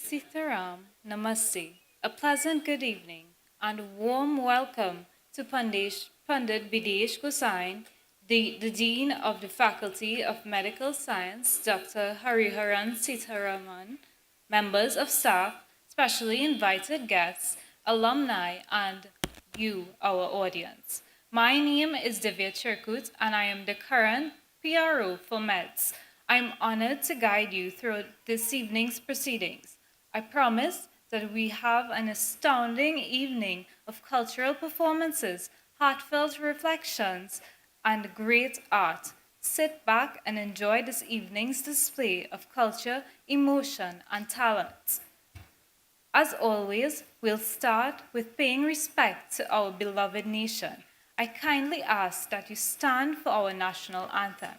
Sitaram, Namaste, a pleasant good evening, and a warm welcome to Pandit Videsh Gosain, the Dean of the Faculty of Medical Science, Dr. Hariharan Sitaraman, members of staff, specially invited guests, alumni, and you, our audience. My name is Divya Chirkut, and I am the current PRO for MEDS. I'm honored to guide you through this evening's proceedings. I promise that we have an astounding evening of cultural performances, heartfelt reflections, and great art. Sit back and enjoy this evening's display of culture, emotion, and talent. As always, we'll start with paying respect to our beloved nation. I kindly ask that you stand for our national anthem.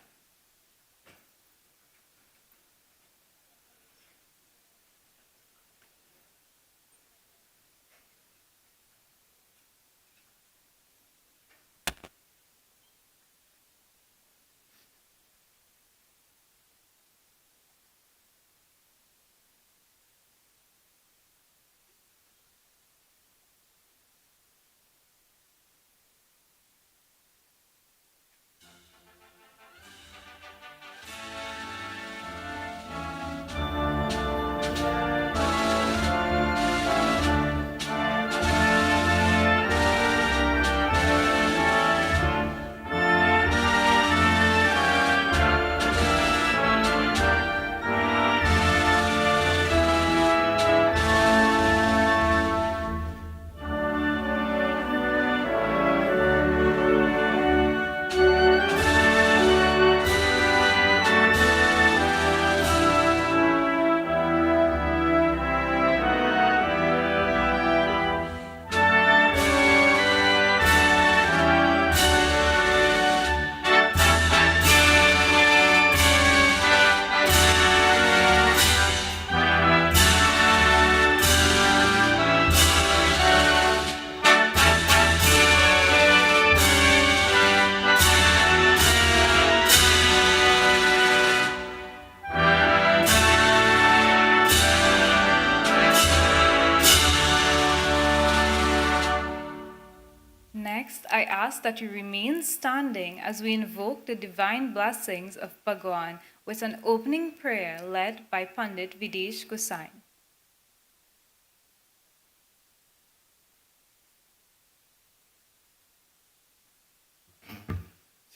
Next, I ask that you remain standing as we invoke the divine blessings of Bhagwan with an opening prayer led by Pandit Videsh Gosain.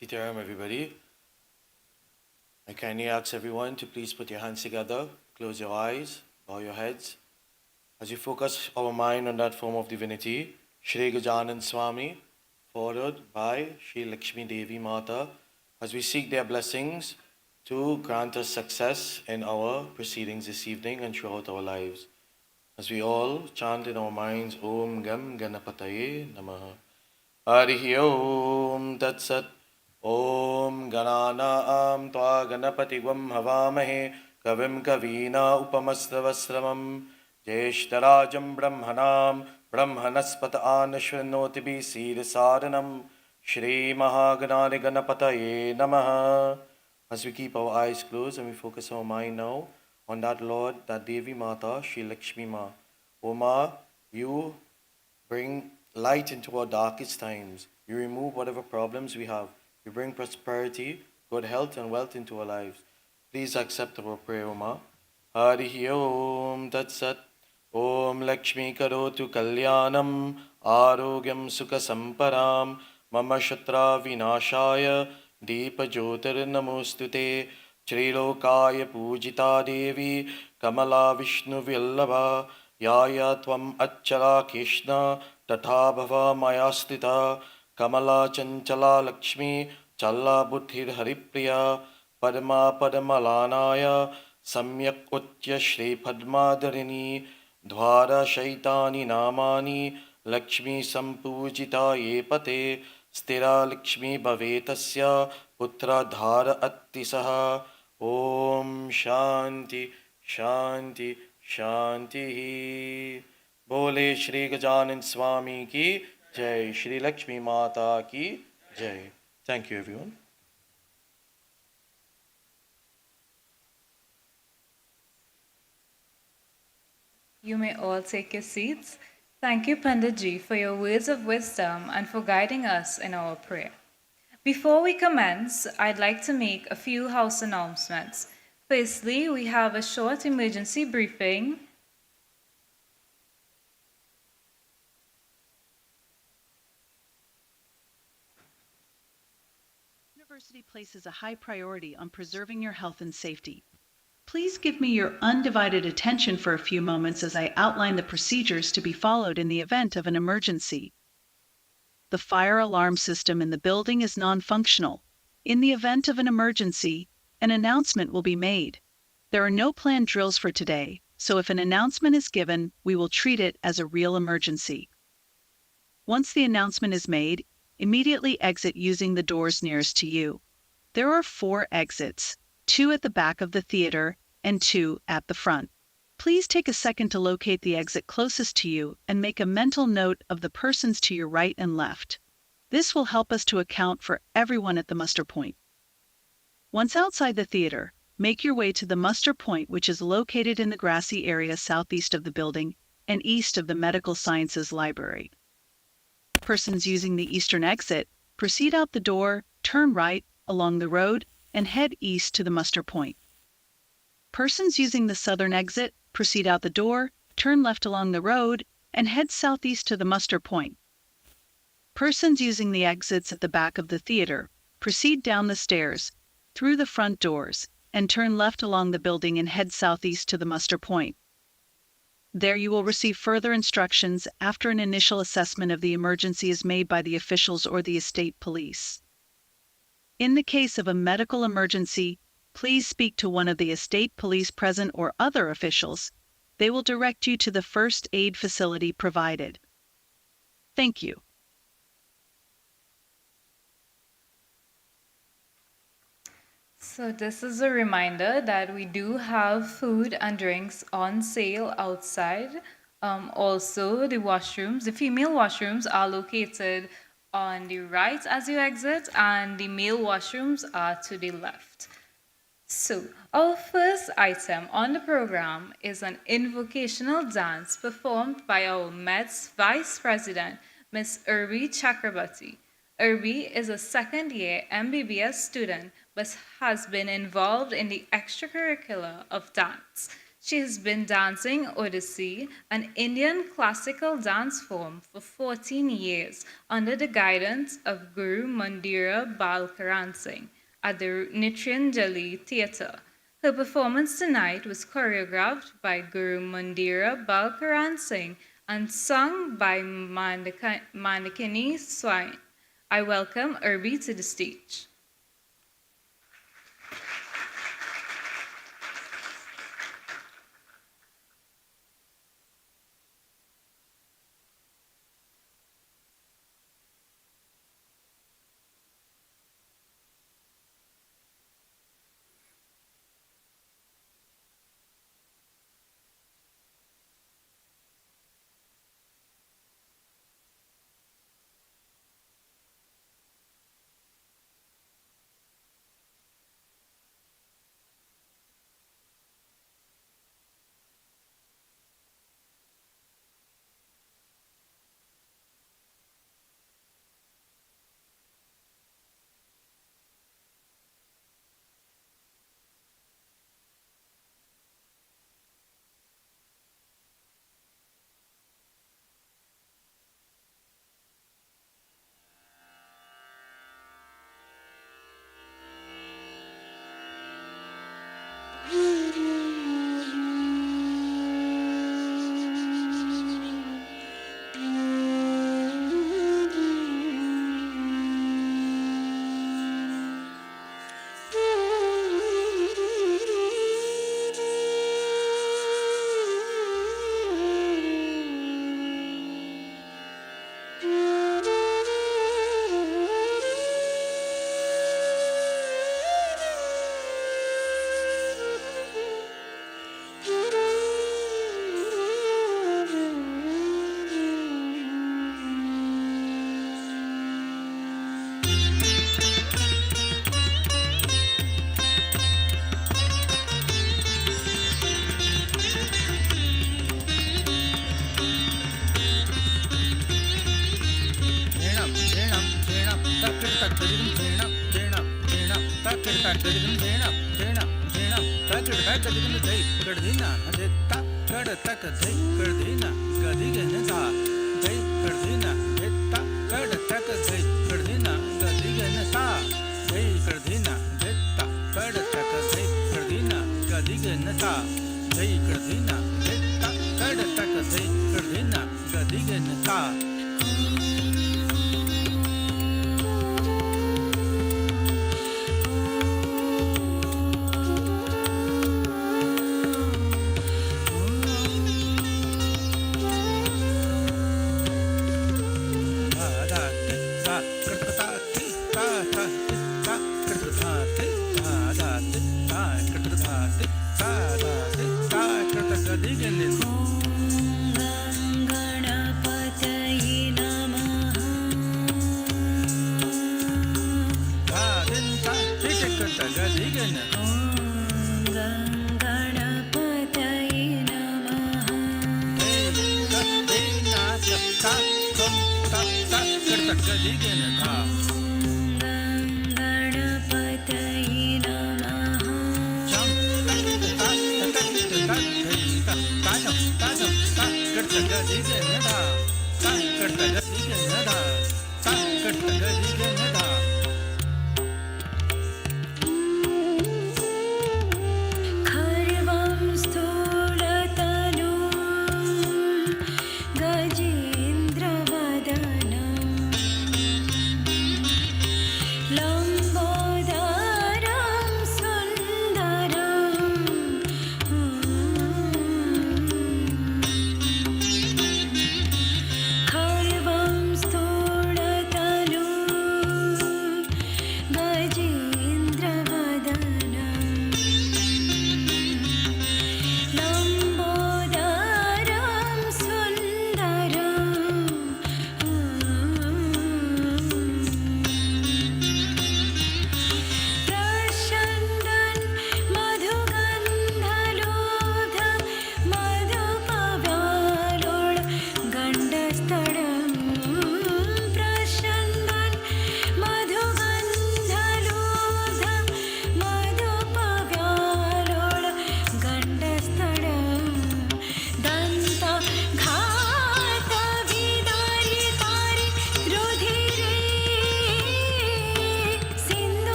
Sitaram, everybody. I kindly ask everyone to please put your hands together, close your eyes, bow your heads. As we focus our mind on that form of divinity, Shri Gajanan Swami, followed by Shri Lakshmi Devi Mata, as we seek their blessings to grant us success in our proceedings this evening and throughout our lives. As we all chant in our minds, Om Gam Ganapataye Namaha. Harihi Om Tat Sat. Om Gananaam Tva Ganapati Gvam Havamahe Kavim Kavina Upamasravasramam Jeshtarajam Brahmanam Brahmanaspata Anashvanotibi Siddhasaranam Shri Mahaganari Ganapataye Namaha. As we keep our eyes closed and we focus our mind now on that Lord, that Devi Mata, Shri Lakshmi Ma. O Ma, you bring light into our darkest times. You remove whatever problems we have. You bring prosperity, good health, and wealth into our lives. Please accept our prayer, O Ma. Harihi Om Tat Sat. Om Lakshmi Karotu Kalyanam Arogyam Sukha Samparam Mama Shatra Vinashaya Deepa Jyotir Namostute Trilokaya Pujita Devi Kamala Vishnu Villabha Yaya Tvam Achala Krishna Tatha Bhava Mayastita Kamala Chanchala Lakshmi Challa Buddhir Haripriya Padma Padmalanaya Samyak Utya Shri Padmadarini Dvara Shaitani Namani Lakshmi Sampujita Yepate Stira Lakshmi Bhavetasya Putra Dhara Attisaha. Om Shanti Shanti Shanti. Bole Shri Gajanan Swami ki Jai, Shri Lakshmi Mata ki Jai. Thank you, everyone. You may all take your seats. Thank you, Panditji, for your words of wisdom and for guiding us in our prayer. Before we commence, I'd like to make a few house announcements. Firstly, we have a short emergency briefing. University places a high priority on preserving your health and safety. Please give me your undivided attention for a few moments as I outline the procedures to be followed in the event of an emergency. The fire alarm system in the building is non-functional. In the event of an emergency, an announcement will be made. There are no planned drills for today, so if an announcement is given, we will treat it as a real emergency. Once the announcement is made, immediately exit using the doors nearest to you. There are 4 exits, 2 at the back of the theater and 2 at the front. Please take a second to locate the exit closest to you and make a mental note of the persons to your right and left. This will help us to account for everyone at the muster point. Once outside the theater, make your way to the muster point, which is located in the grassy area southeast of the building and east of the Medical Sciences Library. Persons using the eastern exit, proceed out the door, turn right along the road, and head east to the muster point. Persons using the southern exit, proceed out the door, turn left along the road, and head southeast to the muster point. Persons using the exits at the back of the theater, proceed down the stairs, through the front doors, and turn left along the building and head southeast to the muster point. There you will receive further instructions after an initial assessment of the emergency is made by the officials or the estate police. In the case of a medical emergency, please speak to one of the estate police present or other officials. They will direct you to the first aid facility provided. Thank you. So, this is a reminder that we do have food and drinks on sale outside. Also, the washrooms, the female washrooms, are located on the right as you exit, and the male washrooms are to the left. So, our first item on the program is an invocational dance performed by our Met's Vice President, Miss Urbi Chakrabarti. Urbi is a second year MBBS student but has been involved in the extracurricular of dance. She has been dancing Odissi, an Indian classical dance form, for 14 years under the guidance of Guru Mandira Balkaran Singh at the Nityanjali Theatre. Her performance tonight was choreographed by Guru Mandira Balkaran Singh and sung by Mandakini Swain. I welcome Urbi to the stage.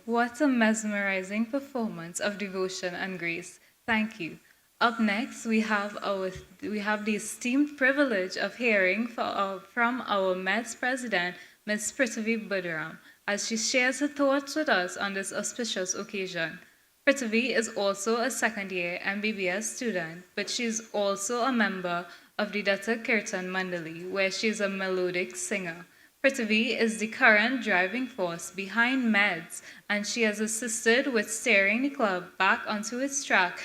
What a mesmerizing performance of devotion and grace. Thank you. Up next, we have the esteemed privilege of hearing from our Mets president, Ms. Prithivi Boodram, as she shares her thoughts with us on this auspicious occasion. Prithivi is also a second-year MBBS student, but she's also a member of the Datta Kirtan Mandali, where she is a melodic singer. Prithivi is the current driving force behind MEDS, and she has assisted with steering the club back onto its track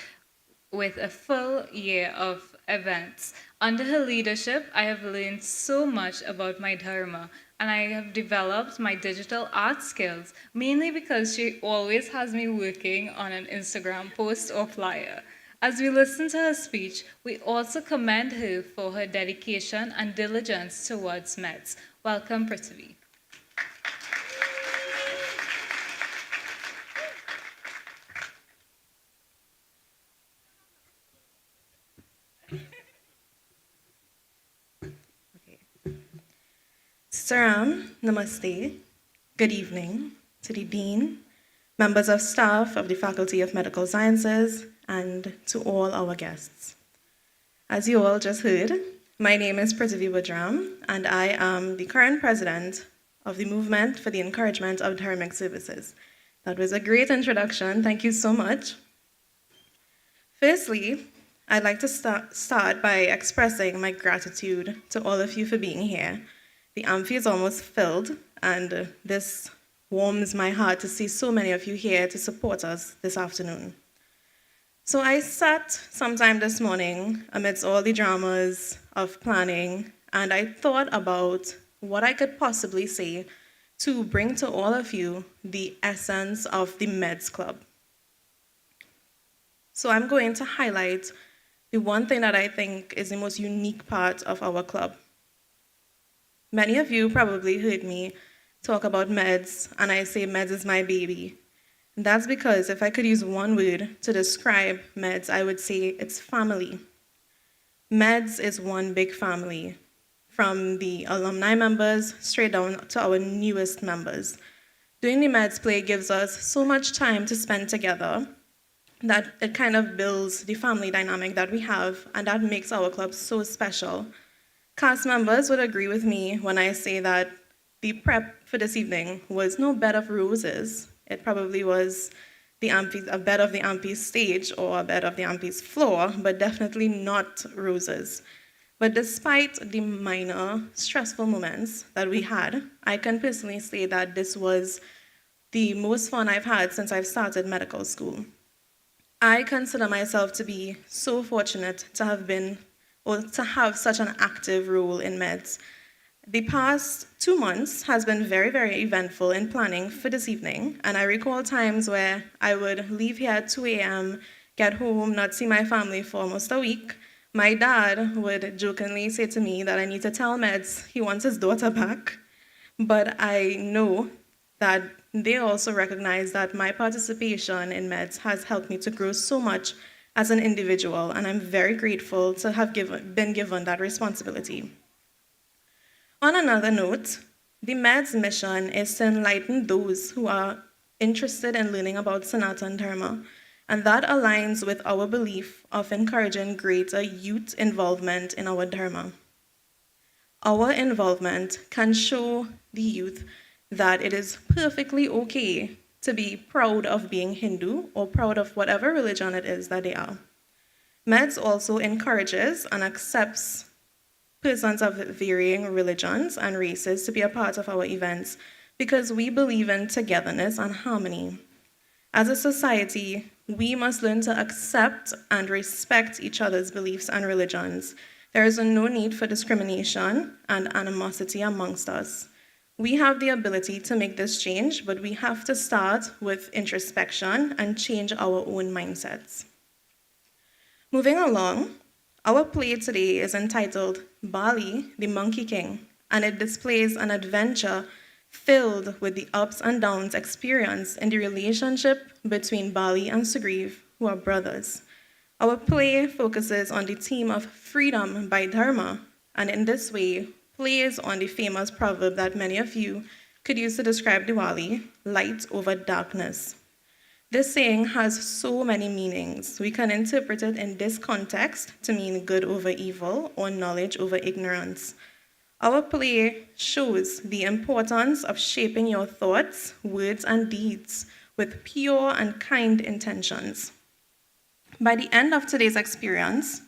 with a full year of events. Under her leadership, I have learned so much about my dharma, and I have developed my digital art skills, mainly because she always has me working on an Instagram post or flyer. As we listen to her speech, we also commend her for her dedication and diligence towards MEDS. Welcome, Prithivi. Saram, namaste, good evening to the Dean, members of staff of the Faculty of Medical Sciences, and to all our guests. As you all just heard, my name is Prithivi Boodram, and I am the current president of the Movement for the Encouragement of Dharmic Services. That was a great introduction, thank you so much. Firstly, I'd like to start by expressing my gratitude to all of you for being here. The amphi is almost filled, and this warms my heart to see so many of you here to support us this afternoon. So I sat sometime this morning amidst all the dramas of planning, and I thought about what I could possibly say to bring to all of you the essence of the MEDS Club. So I'm going to highlight the one thing that I think is the most unique part of our club. Many of you probably heard me talk about MEDS, and I say MEDS is my baby. And that's because if I could use one word to describe MEDS, I would say it's family. MEDS is one big family, from the alumni members straight down to our newest members. Doing the MEDS play gives us so much time to spend together that it kind of builds the family dynamic that we have, and that makes our club so special. Cast members would agree with me when I say that the prep for this evening was no bed of roses. It probably was a bed of the amphi's stage or a bed of the amphi's floor, but definitely not roses. But despite the minor stressful moments that we had, I can personally say that this was the most fun I've had since I've started medical school. I consider myself to be so fortunate to have such an active role in MEDS. The past 2 months has been very, very eventful in planning for this evening, and I recall times where I would leave here at 2 a.m., get home, not see my family for almost a week. My dad would jokingly say to me that I need to tell MEDS he wants his daughter back, but I know that they also recognize that my participation in MEDS has helped me to grow so much as an individual, and I'm very grateful to have been given that responsibility. On another note, the MEDS mission is to enlighten those who are interested in learning about Sanatan Dharma, and that aligns with our belief of encouraging greater youth involvement in our Dharma. Our involvement can show the youth that it is perfectly okay to be proud of being Hindu or proud of whatever religion it is that they are. MEDS also encourages and accepts persons of varying religions and races to be a part of our events because we believe in togetherness and harmony. As a society, we must learn to accept and respect each other's beliefs and religions. There is no need for discrimination and animosity amongst us. We have the ability to make this change, but we have to start with introspection and change our own mindsets. Moving along, our play today is entitled Vali, the Monkey King, and it displays an adventure filled with the ups and downs experienced in the relationship between Vali and Sugriva, who are brothers. Our play focuses on the theme of freedom by Dharma, and in this way, plays on the famous proverb that many of you could use to describe Diwali, light over darkness. This saying has so many meanings. We can interpret it in this context to mean good over evil or knowledge over ignorance. Our play shows the importance of shaping your thoughts, words, and deeds with pure and kind intentions. By the end of today's experience,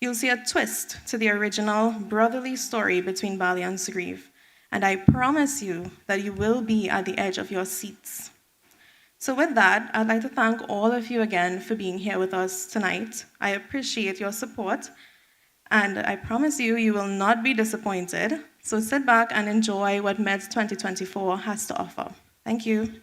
you'll see a twist to the original brotherly story between Vali and Sugriva, and I promise you that you will be at the edge of your seats. So with that, I'd like to thank all of you again for being here with us tonight. I appreciate your support, and I promise you, you will not be disappointed. So sit back and enjoy what MEDS 2024 has to offer. Thank you.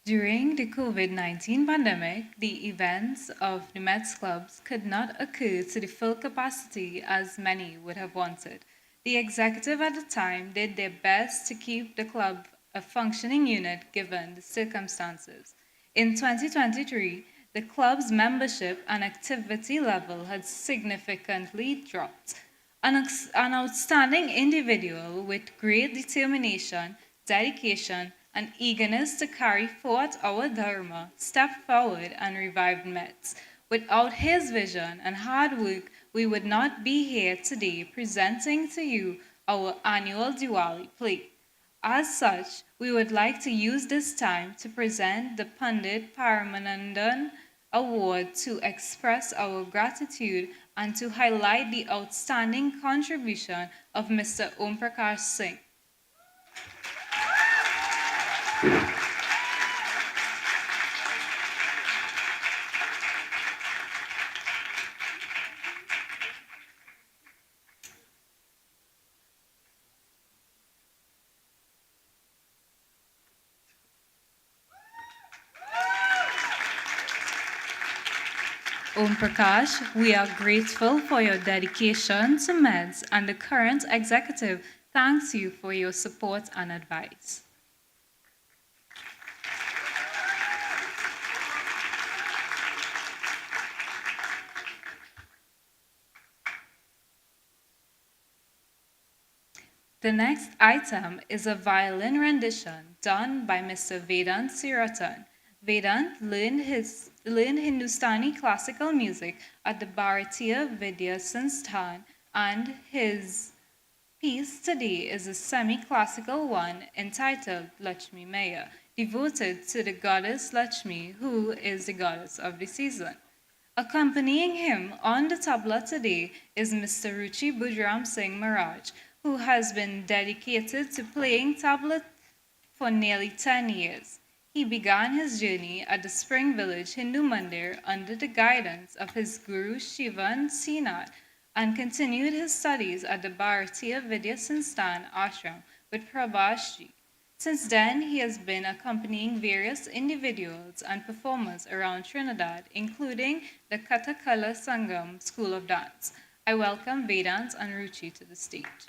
During the COVID 19 pandemic, the events of the Mets clubs could not occur to the full capacity as many would have wanted. The executive at the time did their best to keep the club a functioning unit given the circumstances. In 2023, the club's membership and activity level had significantly dropped. An outstanding individual with great determination, dedication, and eagerness to carry forth our Dharma stepped forward and revived Mets. Without his vision and hard work, we would not be here today presenting to you our annual Diwali play. As such, we would like to use this time to present the Pandit Paramanandan Award to express our gratitude and to highlight the outstanding contribution of Mr. Omprakaash Singh. Omprakaash, we are grateful for your dedication to MEDS, and the current executive thanks you for your support and advice. The next item is a violin rendition done by Mr. Vedant Siratan. Vedant learned Hindustani classical music at the Bharatiya Vidya Sansthan, and his piece today is a semi-classical one entitled Lakshmi Maya, devoted to the goddess Lakshmi, who is the goddess of the season. Accompanying him on the tabla today is Mr. Ruchi Boodram Singh Maharaj, who has been dedicated to playing tabla for nearly 10 years. He began his journey at the Spring Village Hindu Mandir under the guidance of his guru Shivan Sinath and continued his studies at the Bharatiya Vidya Sansthan Ashram with Prabhashji. Since then, he has been accompanying various individuals and performers around Trinidad, including the Kathakala Sangam School of Dance. I welcome Vedant and Ruchi to the stage.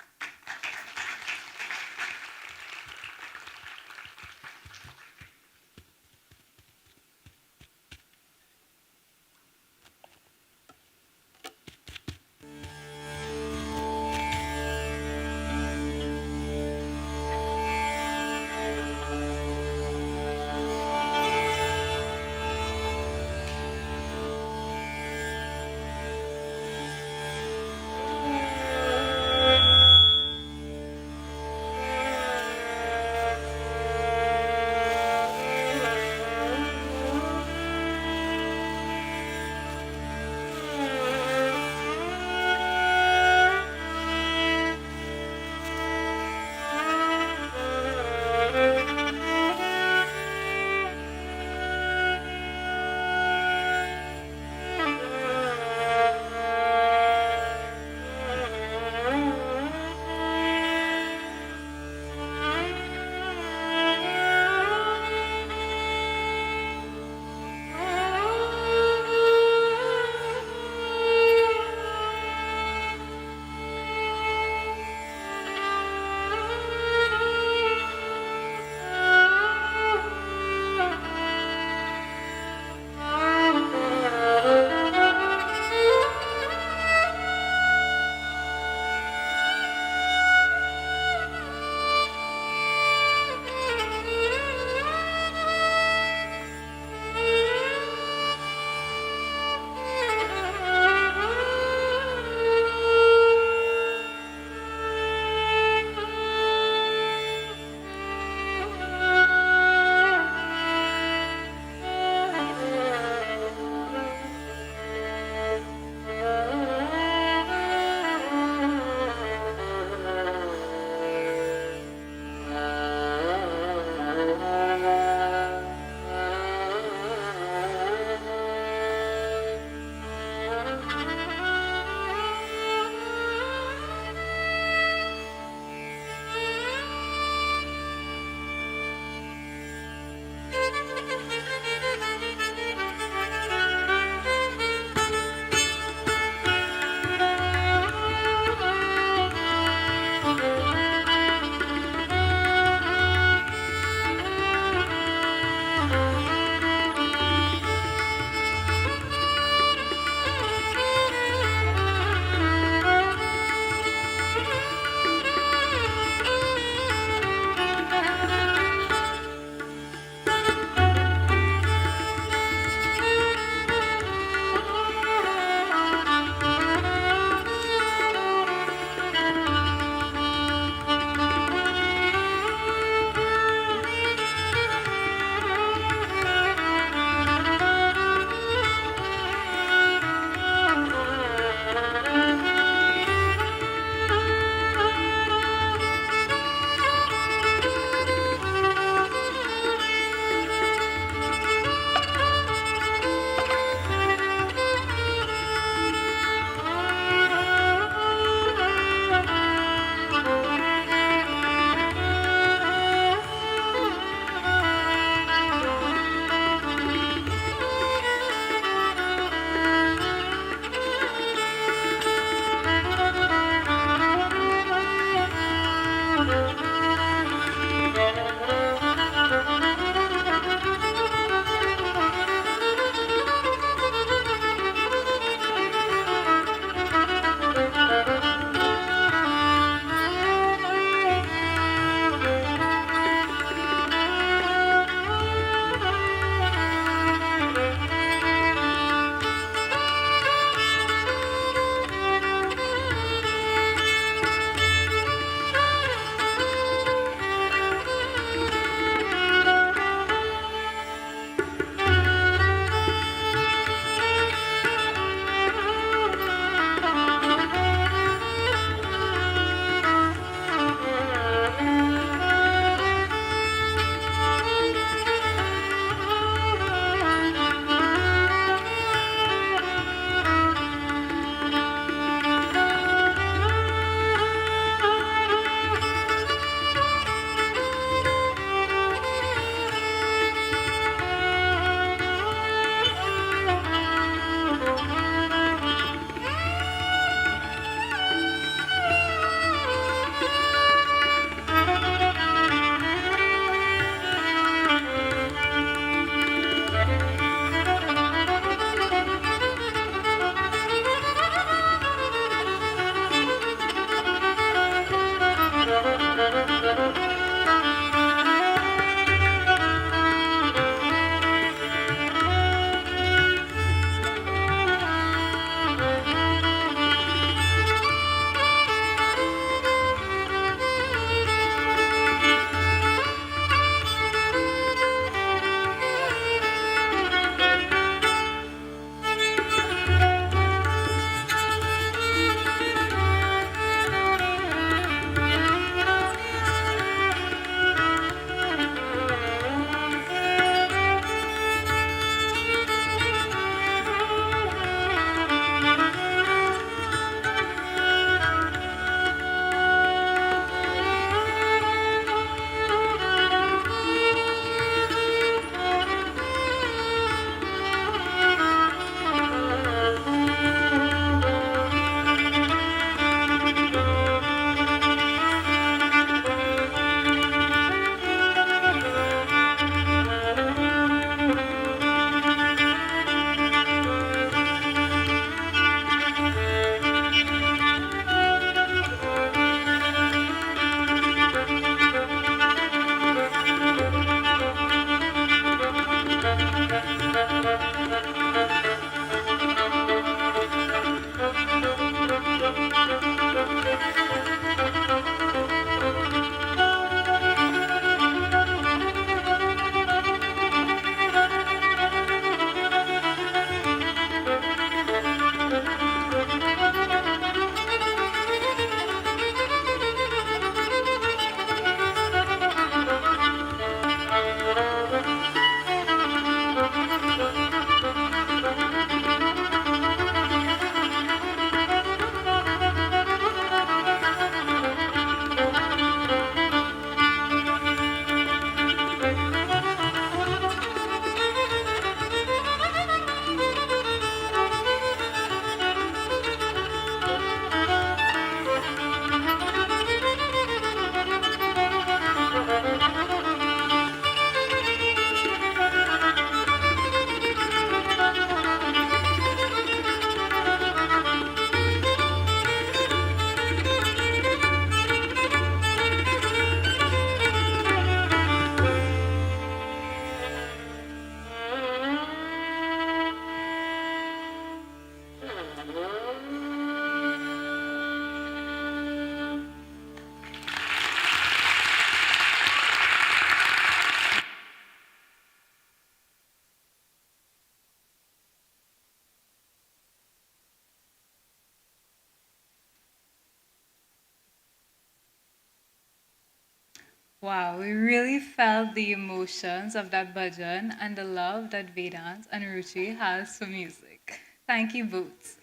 Wow, we really felt the emotions of that bhajan and the love that Vedant and Ruchi has for music. Thank you both.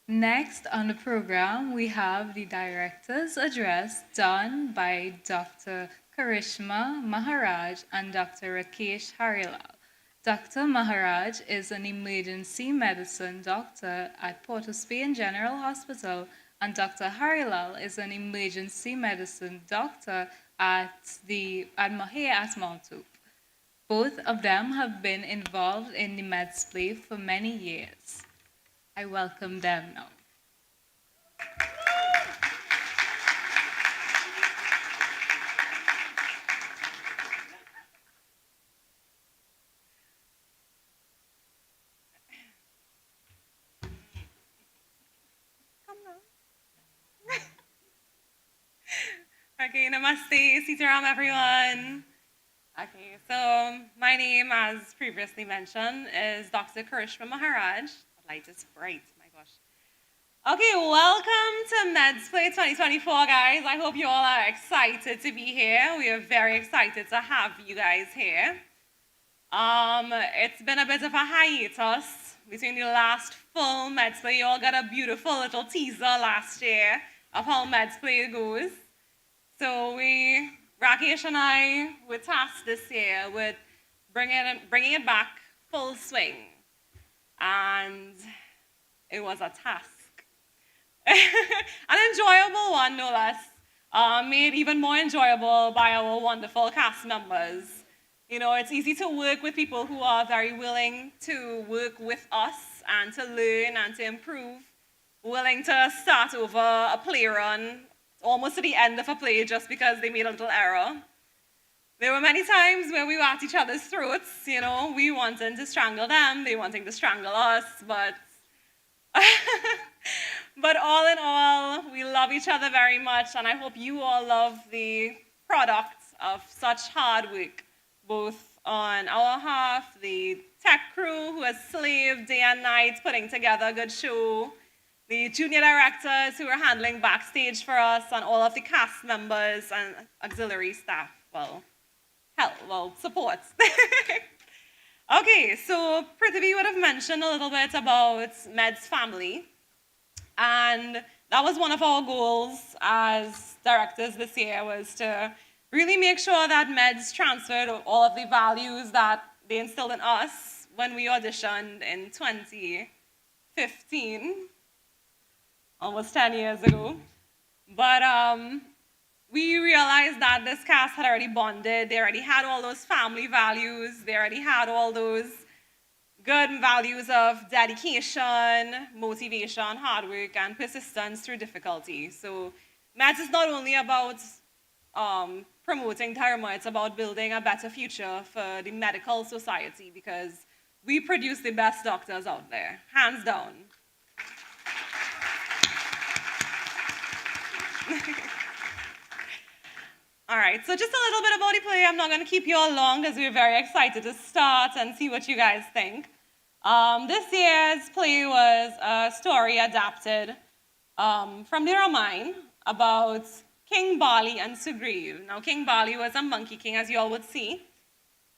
Next on the program, we have the director's address done by Dr. Karishma Maharaj and Dr. Rakesh Harilal. Dr. Maharaj is an emergency medicine doctor at Port of Spain General Hospital, and Dr. Harilal is an emergency medicine doctor at Mahia at Maltup. Both of them have been involved in the Meds Play for many years. I welcome them now. Okay, namaste, Sitaram everyone. Okay, so my name, as previously mentioned, is Dr. Karishma Maharaj. The light is bright, my gosh. Okay, welcome to Meds Play 2024, guys. I hope you all are excited to be here. We are very excited to have you guys here. It's been a bit of a hiatus between the last full Meds Play. You all got a beautiful little teaser last year of how Meds Play goes. So Rakesh and I were tasked this year with bringing it back full swing. And it was a task. An enjoyable one, no less. Made even more enjoyable by our wonderful cast members. You know, it's easy to work with people who are very willing to work with us and to learn and to improve, willing to start over a play run almost to the end of a play just because they made a little error. There were many times where we were at each other's throats, you know, we wanting to strangle them, they wanting to strangle us, but but all in all, we love each other very much, and I hope you all love the product of such hard work, both on our half, the tech crew who has slaved day and night putting together a good show, the junior directors who are handling backstage for us, and all of the cast members and auxiliary staff, support. Okay, so Prithivi would have mentioned a little bit about Med's family, and that was one of our goals as directors this year, was to really make sure that Meds transferred all of the values that they instilled in us when we auditioned in 2015. Almost 10 years ago. But we realized that this cast had already bonded. They already had all those family values. They already had all those good values of dedication, motivation, hard work, and persistence through difficulty. So Meds is not only about promoting Dharma, it's about building a better future for the medical society, because we produce the best doctors out there, hands down. All right, so just a little bit about the play. I'm not going to keep you all long because we're very excited to start and see what you guys think. This year's play was a story adapted from the Ramayana about King Bali and Sugriva. Now, King Bali was a monkey king, as you all would see.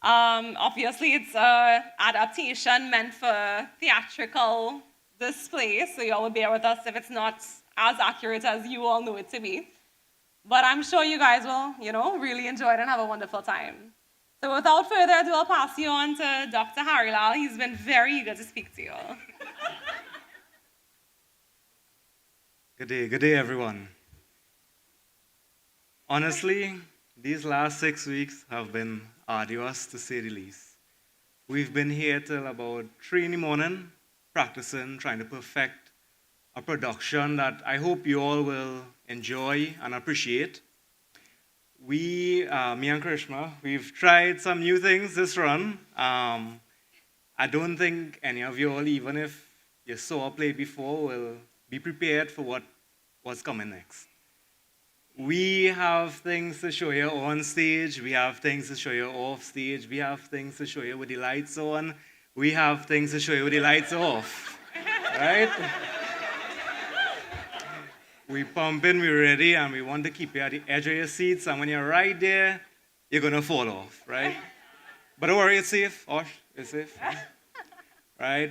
Obviously, it's an adaptation meant for theatrical display, so you all will bear with us if it's not as accurate as you all know it to be. But I'm sure you guys will, really enjoy it and have a wonderful time. So without further ado, I'll pass you on to Dr. Harilal. He's been very eager to speak to you all. Good day, everyone. Honestly, these last 6 weeks have been arduous, to say the least. We've been here till about 3 in the morning, practicing, trying to perfect a production that I hope you all will enjoy and appreciate. Me and Krishna, we've tried some new things this run. I don't think any of you all, even if you saw a play before, will be prepared for what's coming next. We have things to show you on stage, we have things to show you off stage, we have things to show you with the lights on, we have things to show you with the lights off, right? We pumping, we're ready, and we want to keep you at the edge of your seats. And when you're right there, you're gonna fall off, right? But don't worry, it's safe. Osh, it's safe. Right?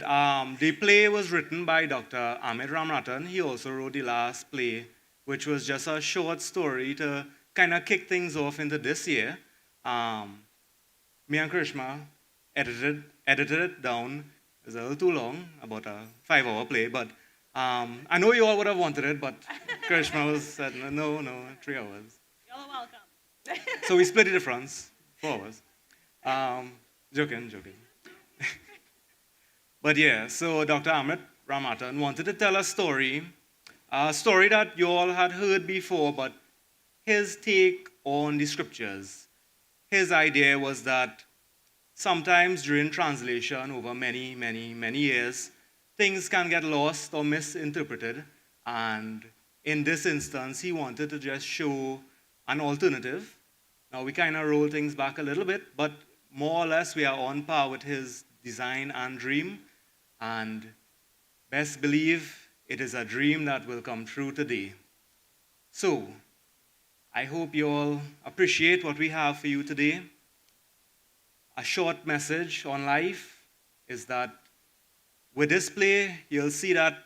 The play was written by Dr. Amit Ramratan. He also wrote the last play, which was just a short story to kind of kick things off into this year. Me and Krishma edited it down. It was a little too long, about a 5-hour play, but I know you all would have wanted it, but Krishma said, no, 3 hours. You're welcome. So we split the difference, 4 hours. Joking. But yeah, so Dr. Amit Ramatan wanted to tell a story that you all had heard before, but his take on the scriptures. His idea was that sometimes during translation over many years, things can get lost or misinterpreted. And in this instance, he wanted to just show an alternative. Now, we kind of roll things back a little bit, but more or less we are on par with his design and dream. And best believe it is a dream that will come true today. So, I hope you all appreciate what we have for you today. A short message on life is that with this play, you'll see that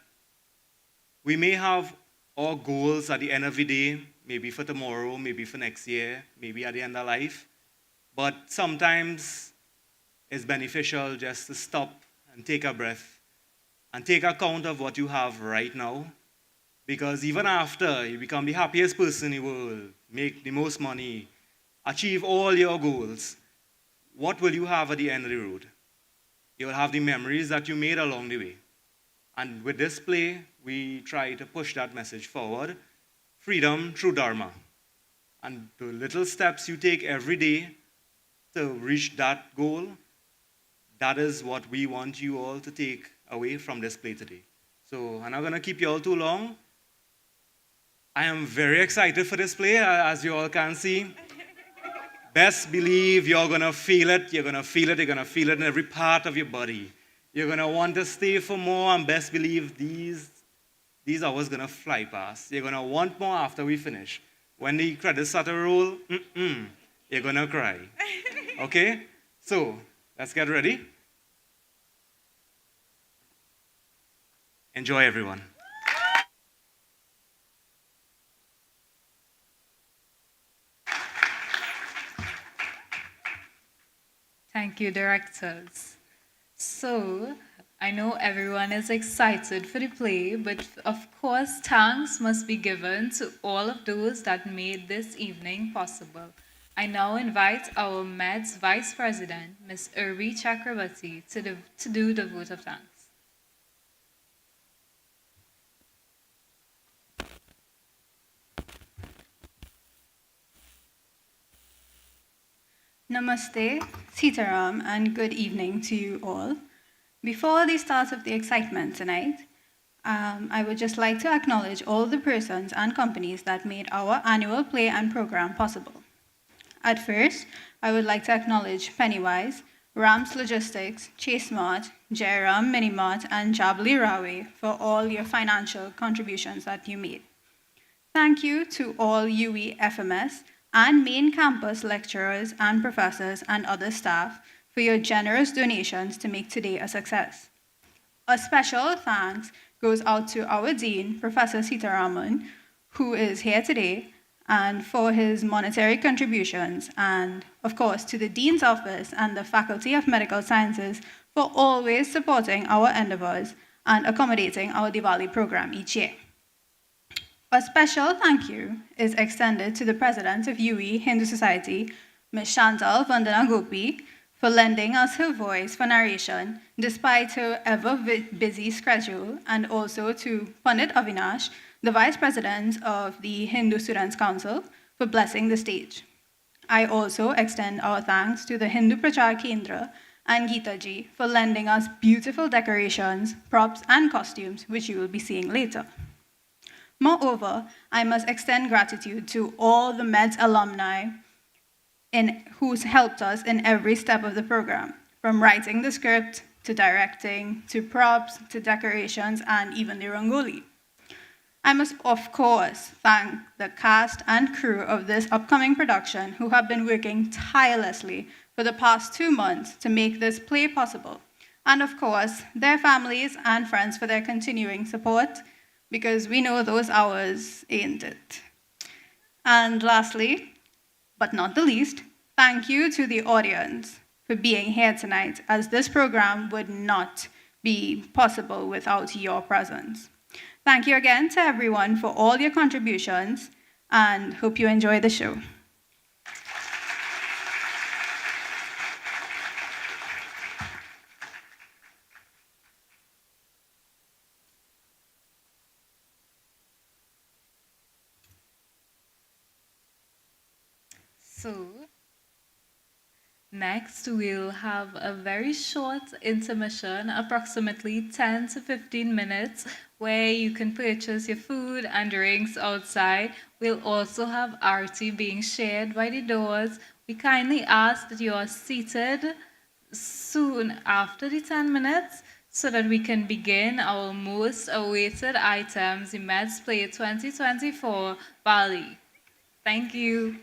we may have our goals at the end of the day, maybe for tomorrow, maybe for next year, maybe at the end of life. But sometimes it's beneficial just to stop and take a breath and take account of what you have right now. Because even after you become the happiest person in the world, make the most money, achieve all your goals, what will you have at the end of the road? You will have the memories that you made along the way. And with this play, we try to push that message forward. Freedom through Dharma. And the little steps you take every day to reach that goal, that is what we want you all to take away from this play today. So I'm not going to keep you all too long. I am very excited for this play, as you all can see. Best believe you're going to feel it. You're going to feel it in every part of your body. You're going to want to stay for more, and best believe these hours going to fly past. You're going to want more after we finish. When the credits start to roll, you're going to cry. Okay? So, let's get ready. Enjoy, everyone. Thank you, directors. So, I know everyone is excited for the play, but of course, thanks must be given to all of those that made this evening possible. I now invite our Med's Vice President, Ms. Urbi Chakrabarti, to do the vote of thanks. Namaste, Sitaram, and good evening to you all. Before the start of the excitement tonight, I would just like to acknowledge all the persons and companies that made our annual play and program possible. At first, I would like to acknowledge Pennywise, Rams Logistics, Chase Mart, Jairam Minimart, and Jabali Rawe for all your financial contributions that you made. Thank you to all UE FMS and main campus lecturers and professors and other staff for your generous donations to make today a success. A special thanks goes out to our Dean, Professor Sitaraman, who is here today, and for his monetary contributions, and of course to the Dean's Office and the Faculty of Medical Sciences for always supporting our endeavors and accommodating our Diwali program each year. A special thank you is extended to the President of UE Hindu Society, Ms. Chantal Vandana Gopi, for lending us her voice for narration despite her ever-busy schedule, and also to Pandit Avinash, the Vice President of the Hindu Students' Council, for blessing the stage. I also extend our thanks to the Hindu Prachar Kendra and Geeta Ji for lending us beautiful decorations, props, and costumes, which you will be seeing later. Moreover, I must extend gratitude to all the MEDS alumni who's helped us in every step of the program, from writing the script, to directing, to props, to decorations, and even the Rangoli. I must, of course, thank the cast and crew of this upcoming production who have been working tirelessly for the past 2 months to make this play possible. And of course, their families and friends for their continuing support, because we know those hours ain't it. And lastly, but not the least, thank you to the audience for being here tonight, as this program would not be possible without your presence. Thank you again to everyone for all your contributions, and hope you enjoy the show. So, next we'll have a very short intermission, approximately 10 to 15 minutes, where you can purchase your food and drinks outside. We'll also have RT being shared by the doors. We kindly ask that you are seated soon after the 10 minutes so that we can begin our most awaited items, the Meds Play 2024 Vali. Thank you.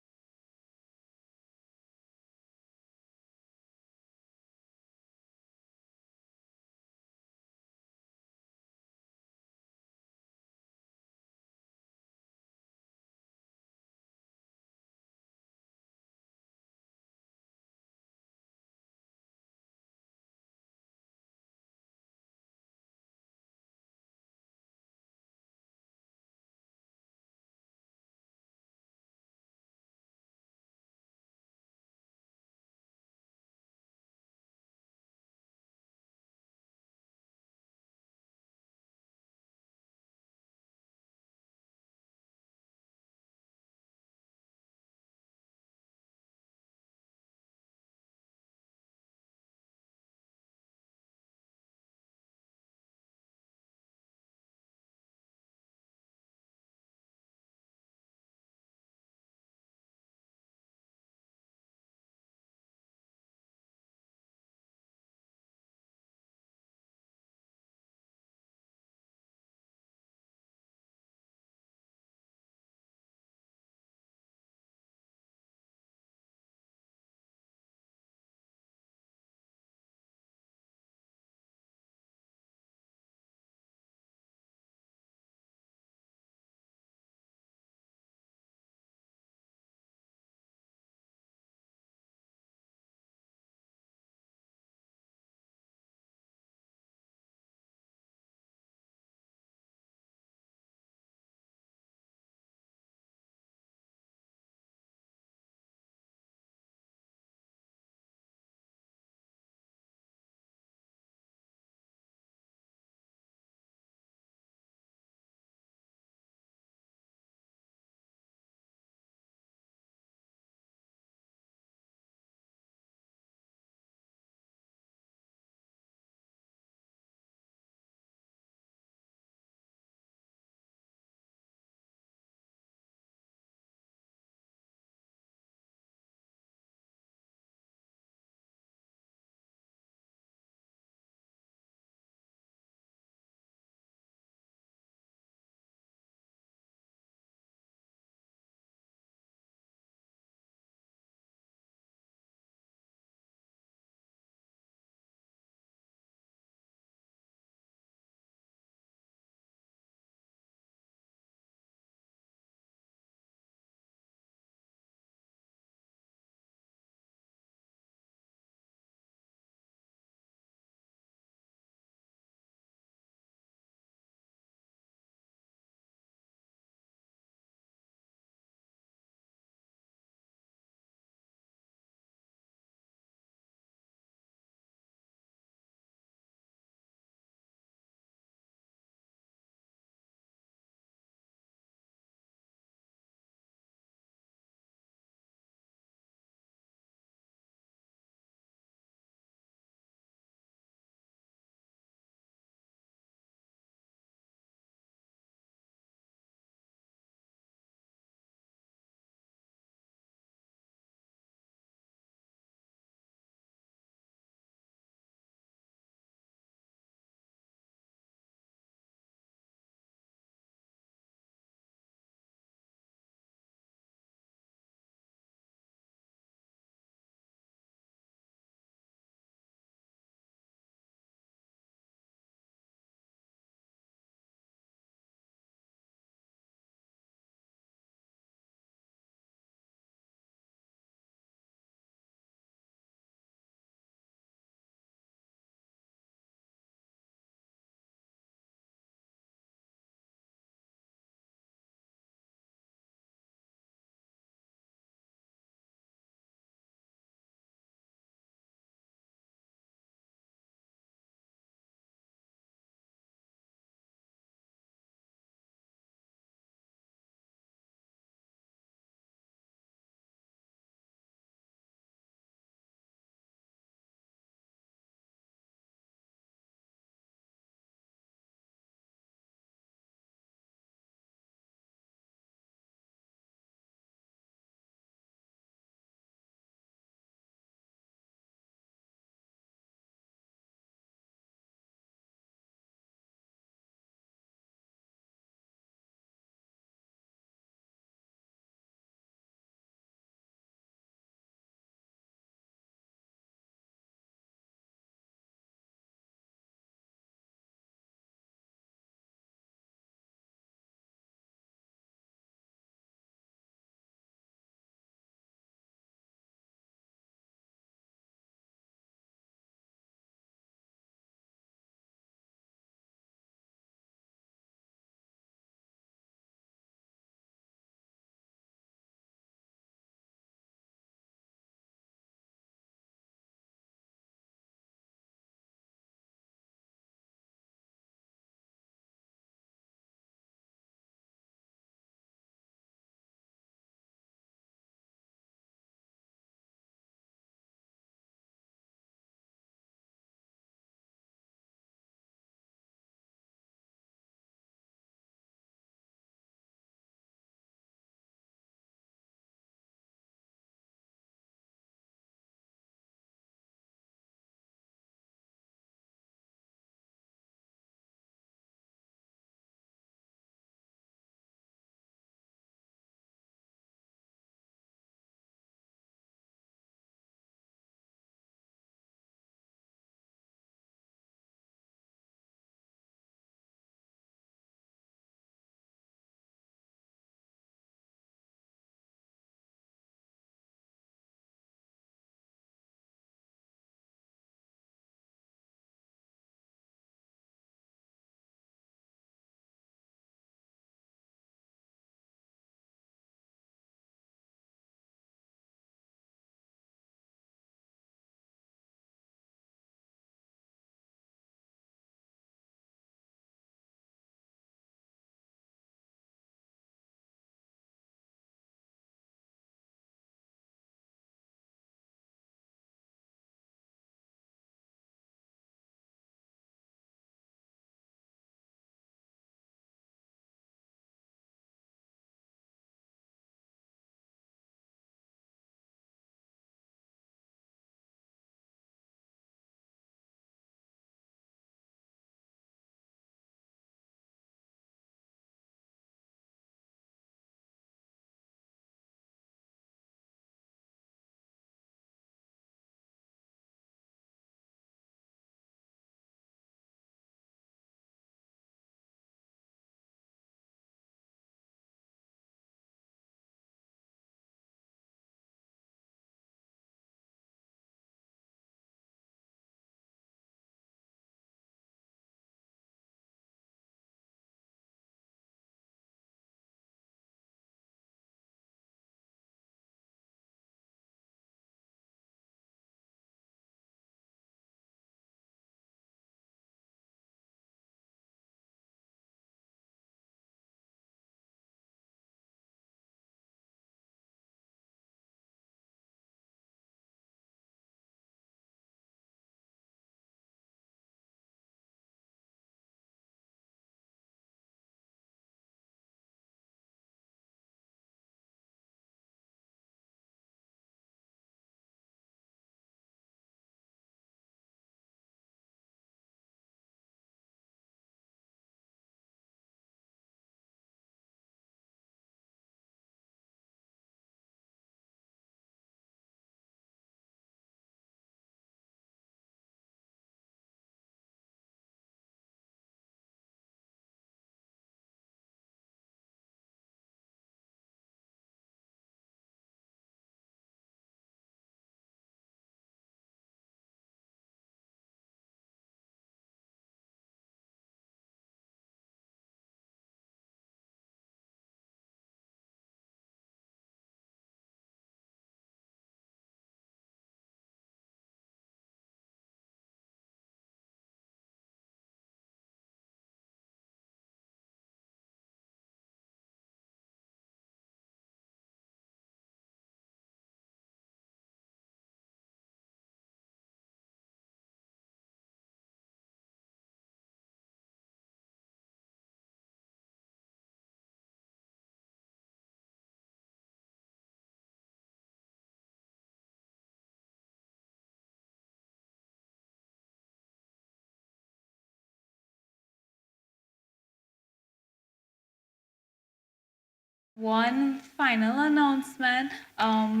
One final announcement on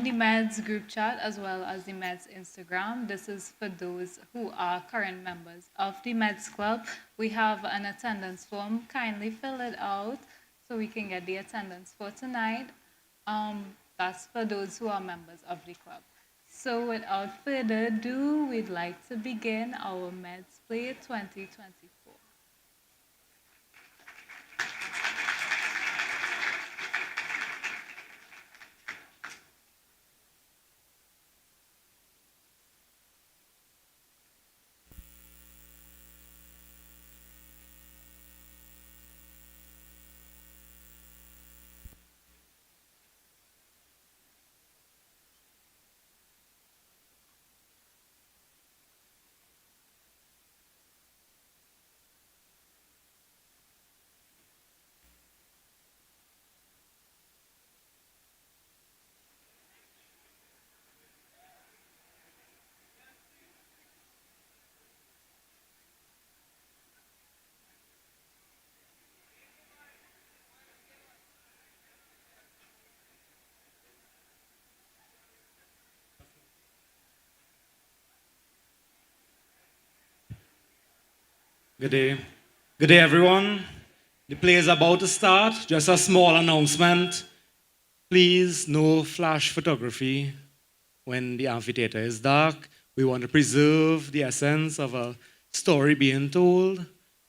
the Meds group chat as well as the Meds Instagram. This is for those who are current members of the Meds Club. We have an attendance form. Kindly fill it out so we can get the attendance for tonight. That's for those who are members of the club. So without further ado, we'd like to begin our Meds Play 2024. Good day. Good day, everyone. The play is about to start. Just a small announcement. Please, no flash photography when the amphitheater is dark. We want to preserve the essence of a story being told.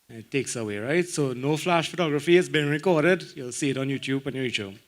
And it takes away, right? So no flash photography. It's been recorded. You'll see it on YouTube when you reach home.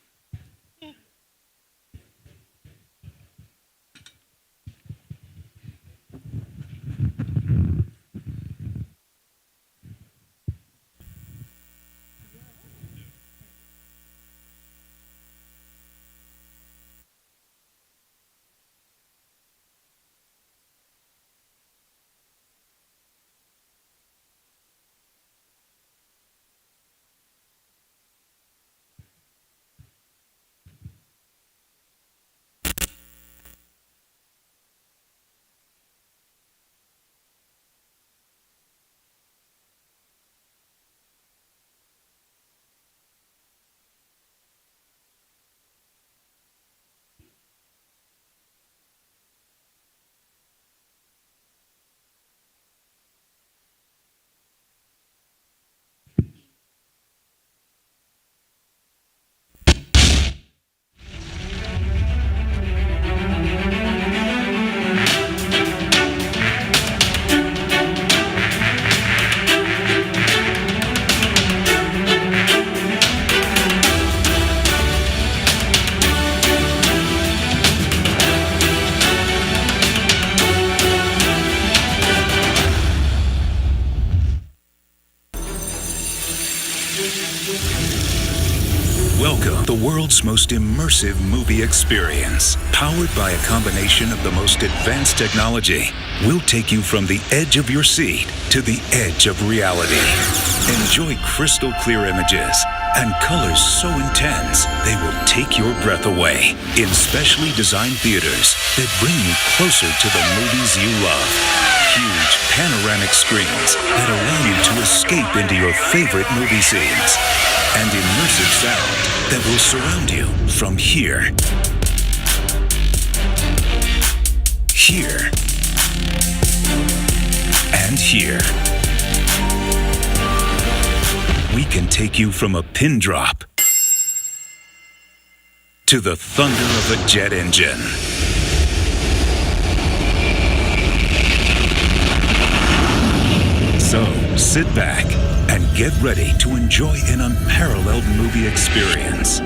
Welcome, the world's most immersive movie experience. Powered by a combination of the most advanced technology, we'll take you from the edge of your seat to the edge of reality. Enjoy crystal clear images and colors so intense they will take your breath away in specially designed theaters that bring you closer to the movies you love. Huge panoramic screens that allow you to escape into your favorite movie scenes. And immersive sound that will surround you from here, here, and here. We can take you from a pin drop to the thunder of a jet engine. So, sit back and get ready to enjoy an unparalleled movie experience.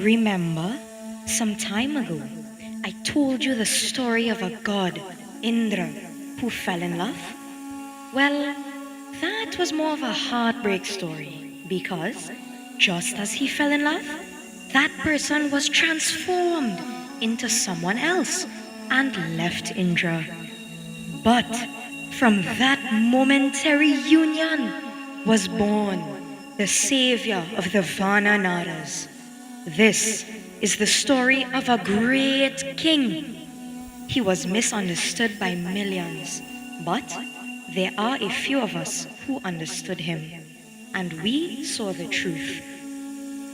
Remember, some time ago, I told you the story of a god, Indra, who fell in love? Well, that was more of a heartbreak story because just as he fell in love, that person was transformed into someone else and left Indra. But from that momentary union was born the savior of the Vananaras. This is the story of a great king. He was misunderstood by millions, but there are a few of us who understood him, and we saw the truth.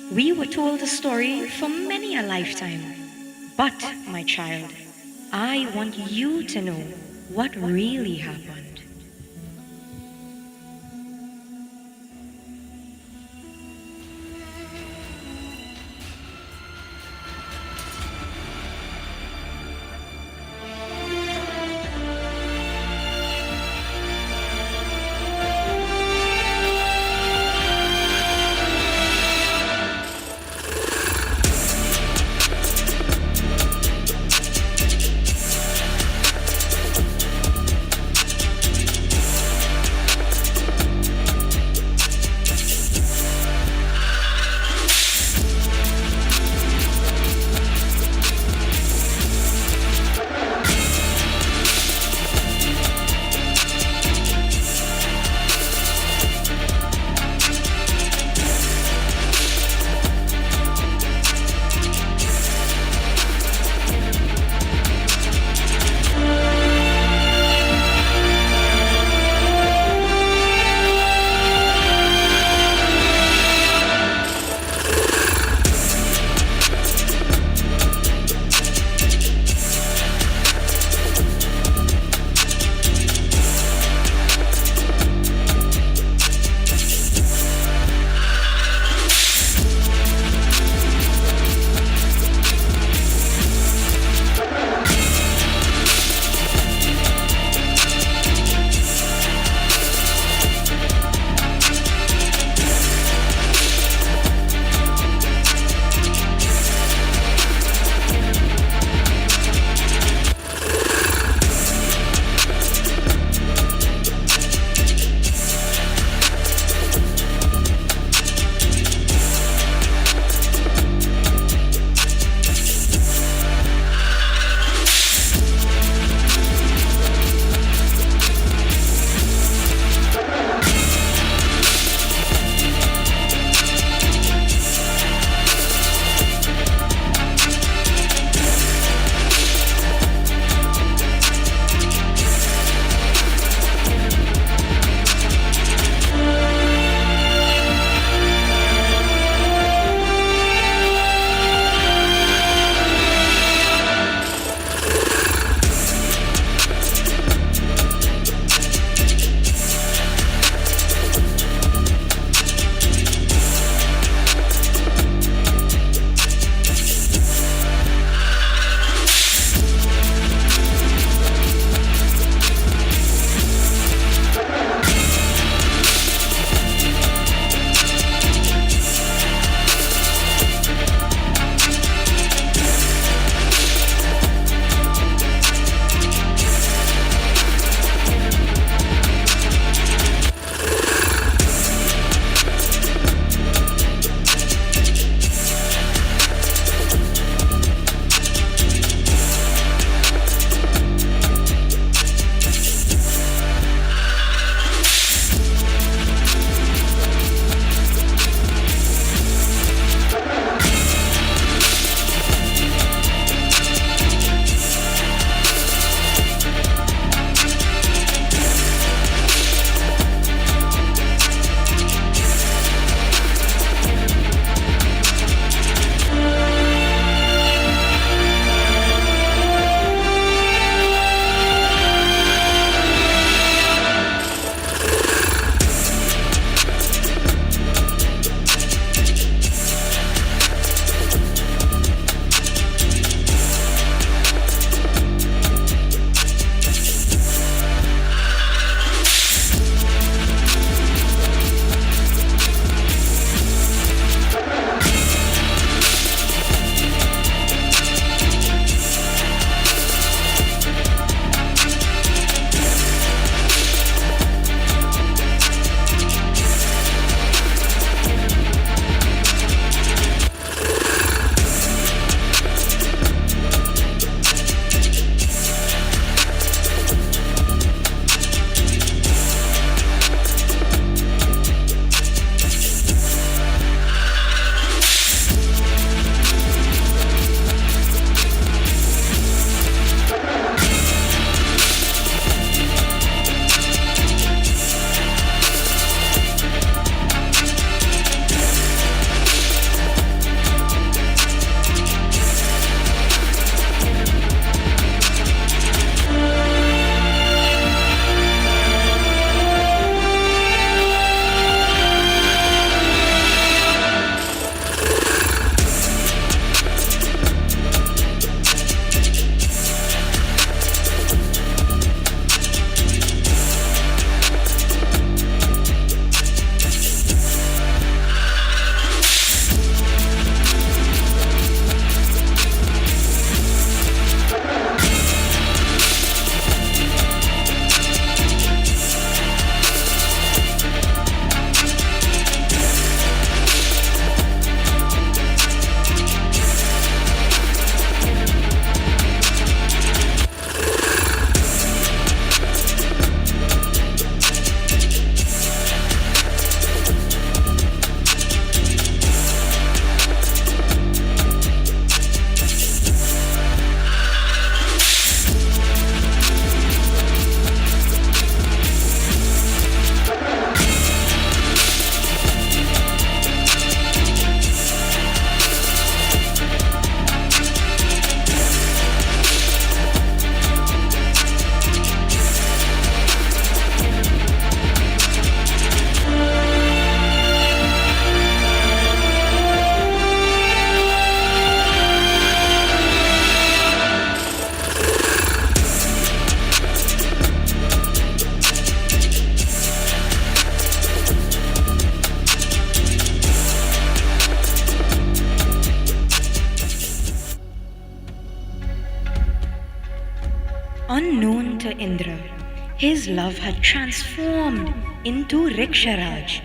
We were told the story for many a lifetime, but, my child, I want you to know what really happened. Indra, his love had transformed into Riksharaja,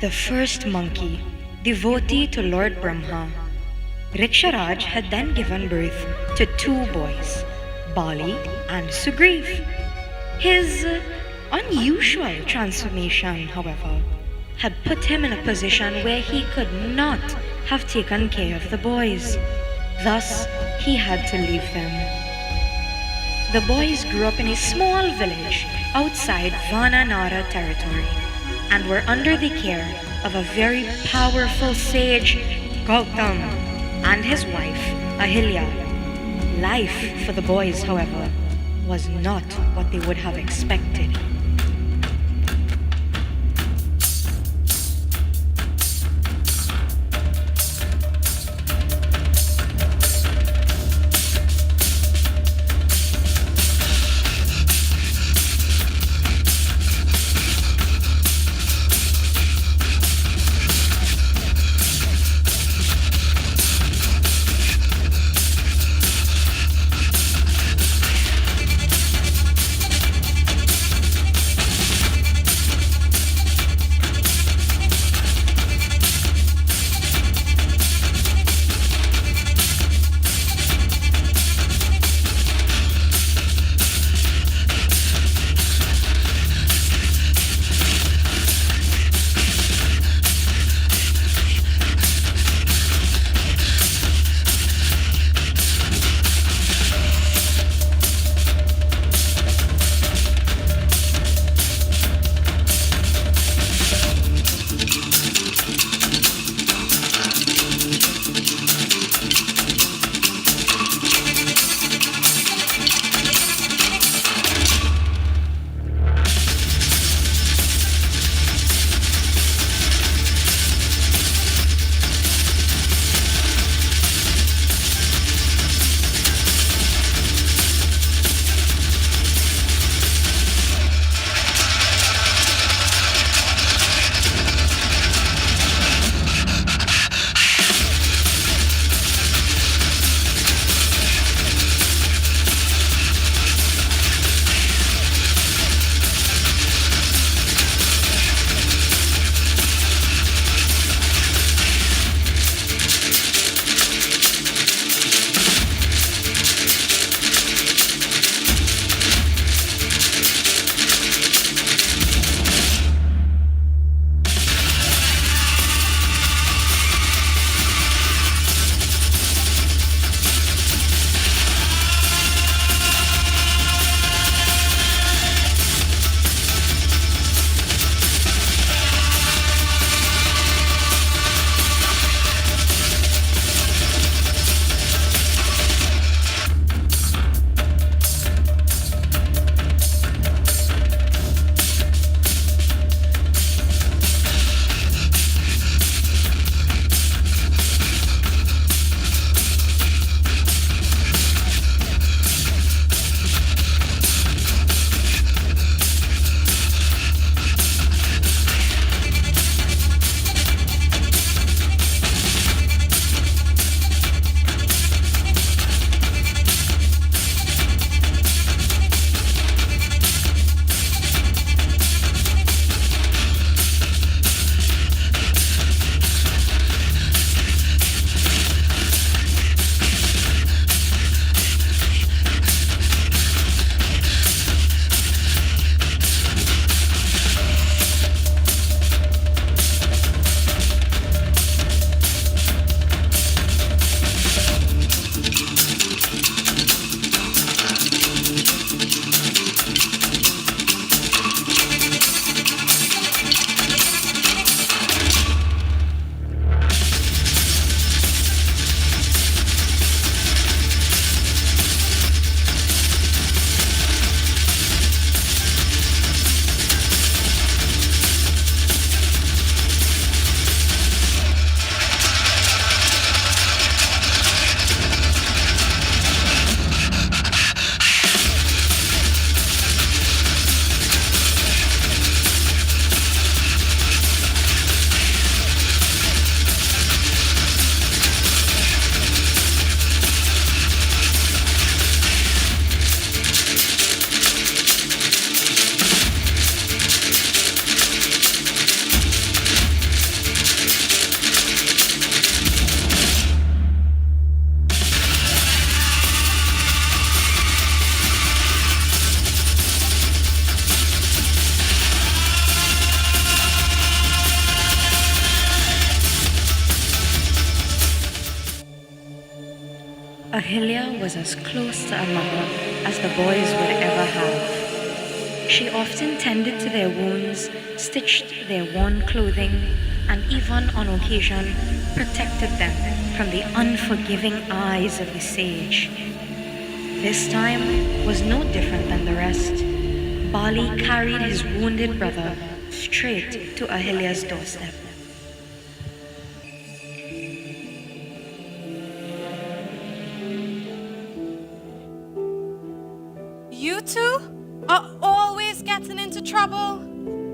the first monkey, devotee to Lord Brahma. Riksharaja had then given birth to 2 boys, Bali and Sugriva. His unusual transformation, however, had put him in a position where he could not have taken care of the boys. Thus, he had to leave them. The boys grew up in a small village outside Vananara territory and were under the care of a very powerful sage, Gautama, and his wife, Ahilya. Life for the boys, however, was not what they would have expected. Ahilya was as close to a mother as the boys would ever have. She often tended to their wounds, stitched their worn clothing, and even on occasion protected them from the unforgiving eyes of the sage. This time was no different than the rest. Bali carried his wounded brother straight to Ahilya's doorstep. You two are always getting into trouble.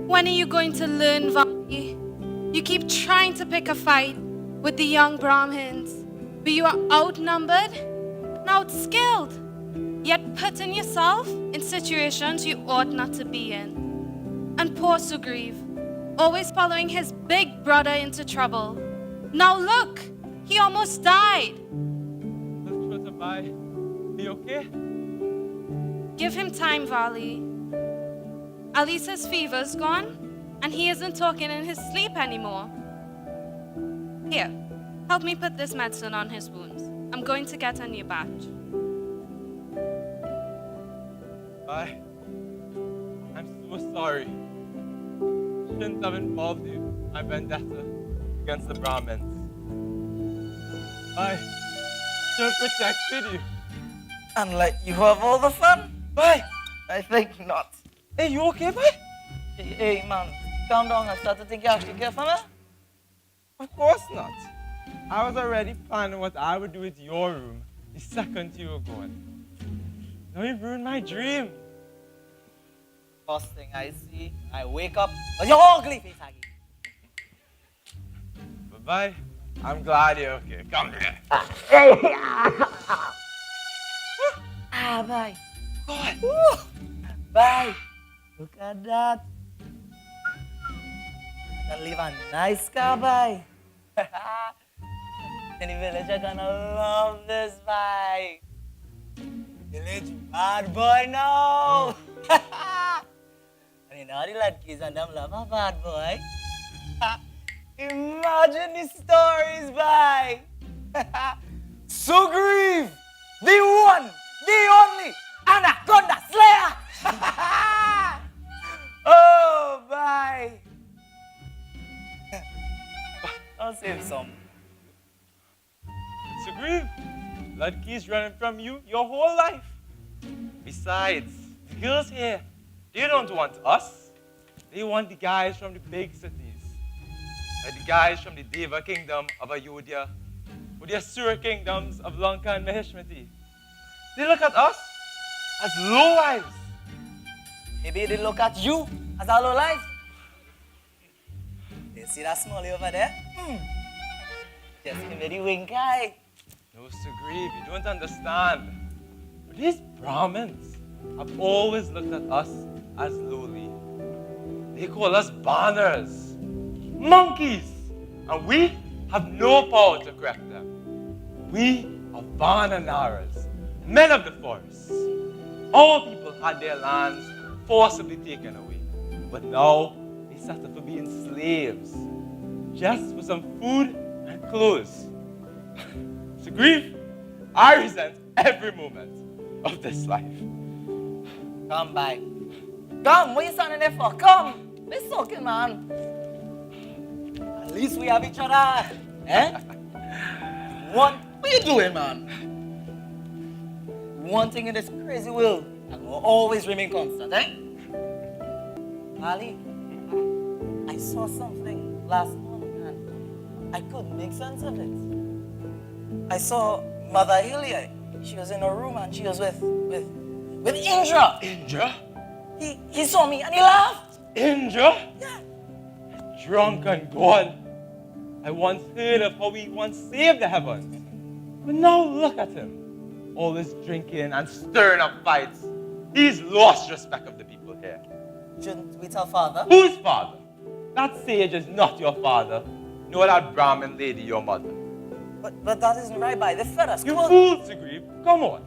When are you going to learn, Vali? You keep trying to pick a fight with the young Brahmins, but you are outnumbered and outskilled, yet putting yourself in situations you ought not to be in. And poor Sugriva, always following his big brother into trouble. Now look, he almost died. Be okay? Give him time, Vali. At least his fever's gone, and he isn't talking in his sleep anymore. Here, help me put this medicine on his wounds. I'm going to get a new batch. Bye. I'm so sorry. Shouldn't have involved you in my vendetta against the Brahmins. I should have protected you. And let you have all the fun? Bye. I think not. Hey, you okay, bye? Hey, man, calm down. I start to think you actually care for me. Of course not. I was already planning what I would do with your room the second you were gone. Now you've ruined my dream. First thing I see, I wake up, but you're ugly face again. Bye-bye. I'm glad you're okay. Come here. Bye. God. Woo. Bye. Look at that. I can leave a nice car, bye. In the village, are gonna love this, bye. Village bad boy now. And all the ladkies and them love a bad boy. Imagine the stories, bye. Sugriva, the one, the only Anaconda Slayer. Oh, bye. I'll save some. Sugriva, Ladki's running from you your whole life. Besides, the girls here, they don't want us. They want the guys from the big cities. Like the guys from the Deva kingdom of Ayodhya, or the Asura kingdoms of Lanka and Mahishmati. They look at us as low lives. Maybe they look at you as our low life. You see that smally over there? Just give me the wink eye. No, Sugriva, you don't understand. But these Brahmins have always looked at us as lowly. They call us banners, monkeys, and we have no power to correct them. We are Vananaras, men of the forest. Our people had their lands forcibly taken away, but now they settle for being slaves, just for some food and clothes. Sugriva, I resent every moment of this life. Come by. Come, what you standing there for? Come. We're soaking, man. At least we have each other. Eh? What are you doing, man? One thing in this crazy world that will always remain constant, eh? Ali, I saw something last morning and I couldn't make sense of it. I saw Mother Hilya. She was in her room and she was with Indra. Indra? He saw me and he laughed. Indra? Yeah. Drunken God. I once heard of how he once saved the heavens. But now look at him. Always drinking and stirring up fights. He's lost respect of the people here. Shouldn't we tell father? Whose father? That sage is not your father, nor that Brahmin lady your mother. But that isn't right, by the feathers. You fool, Sugriva. Come on.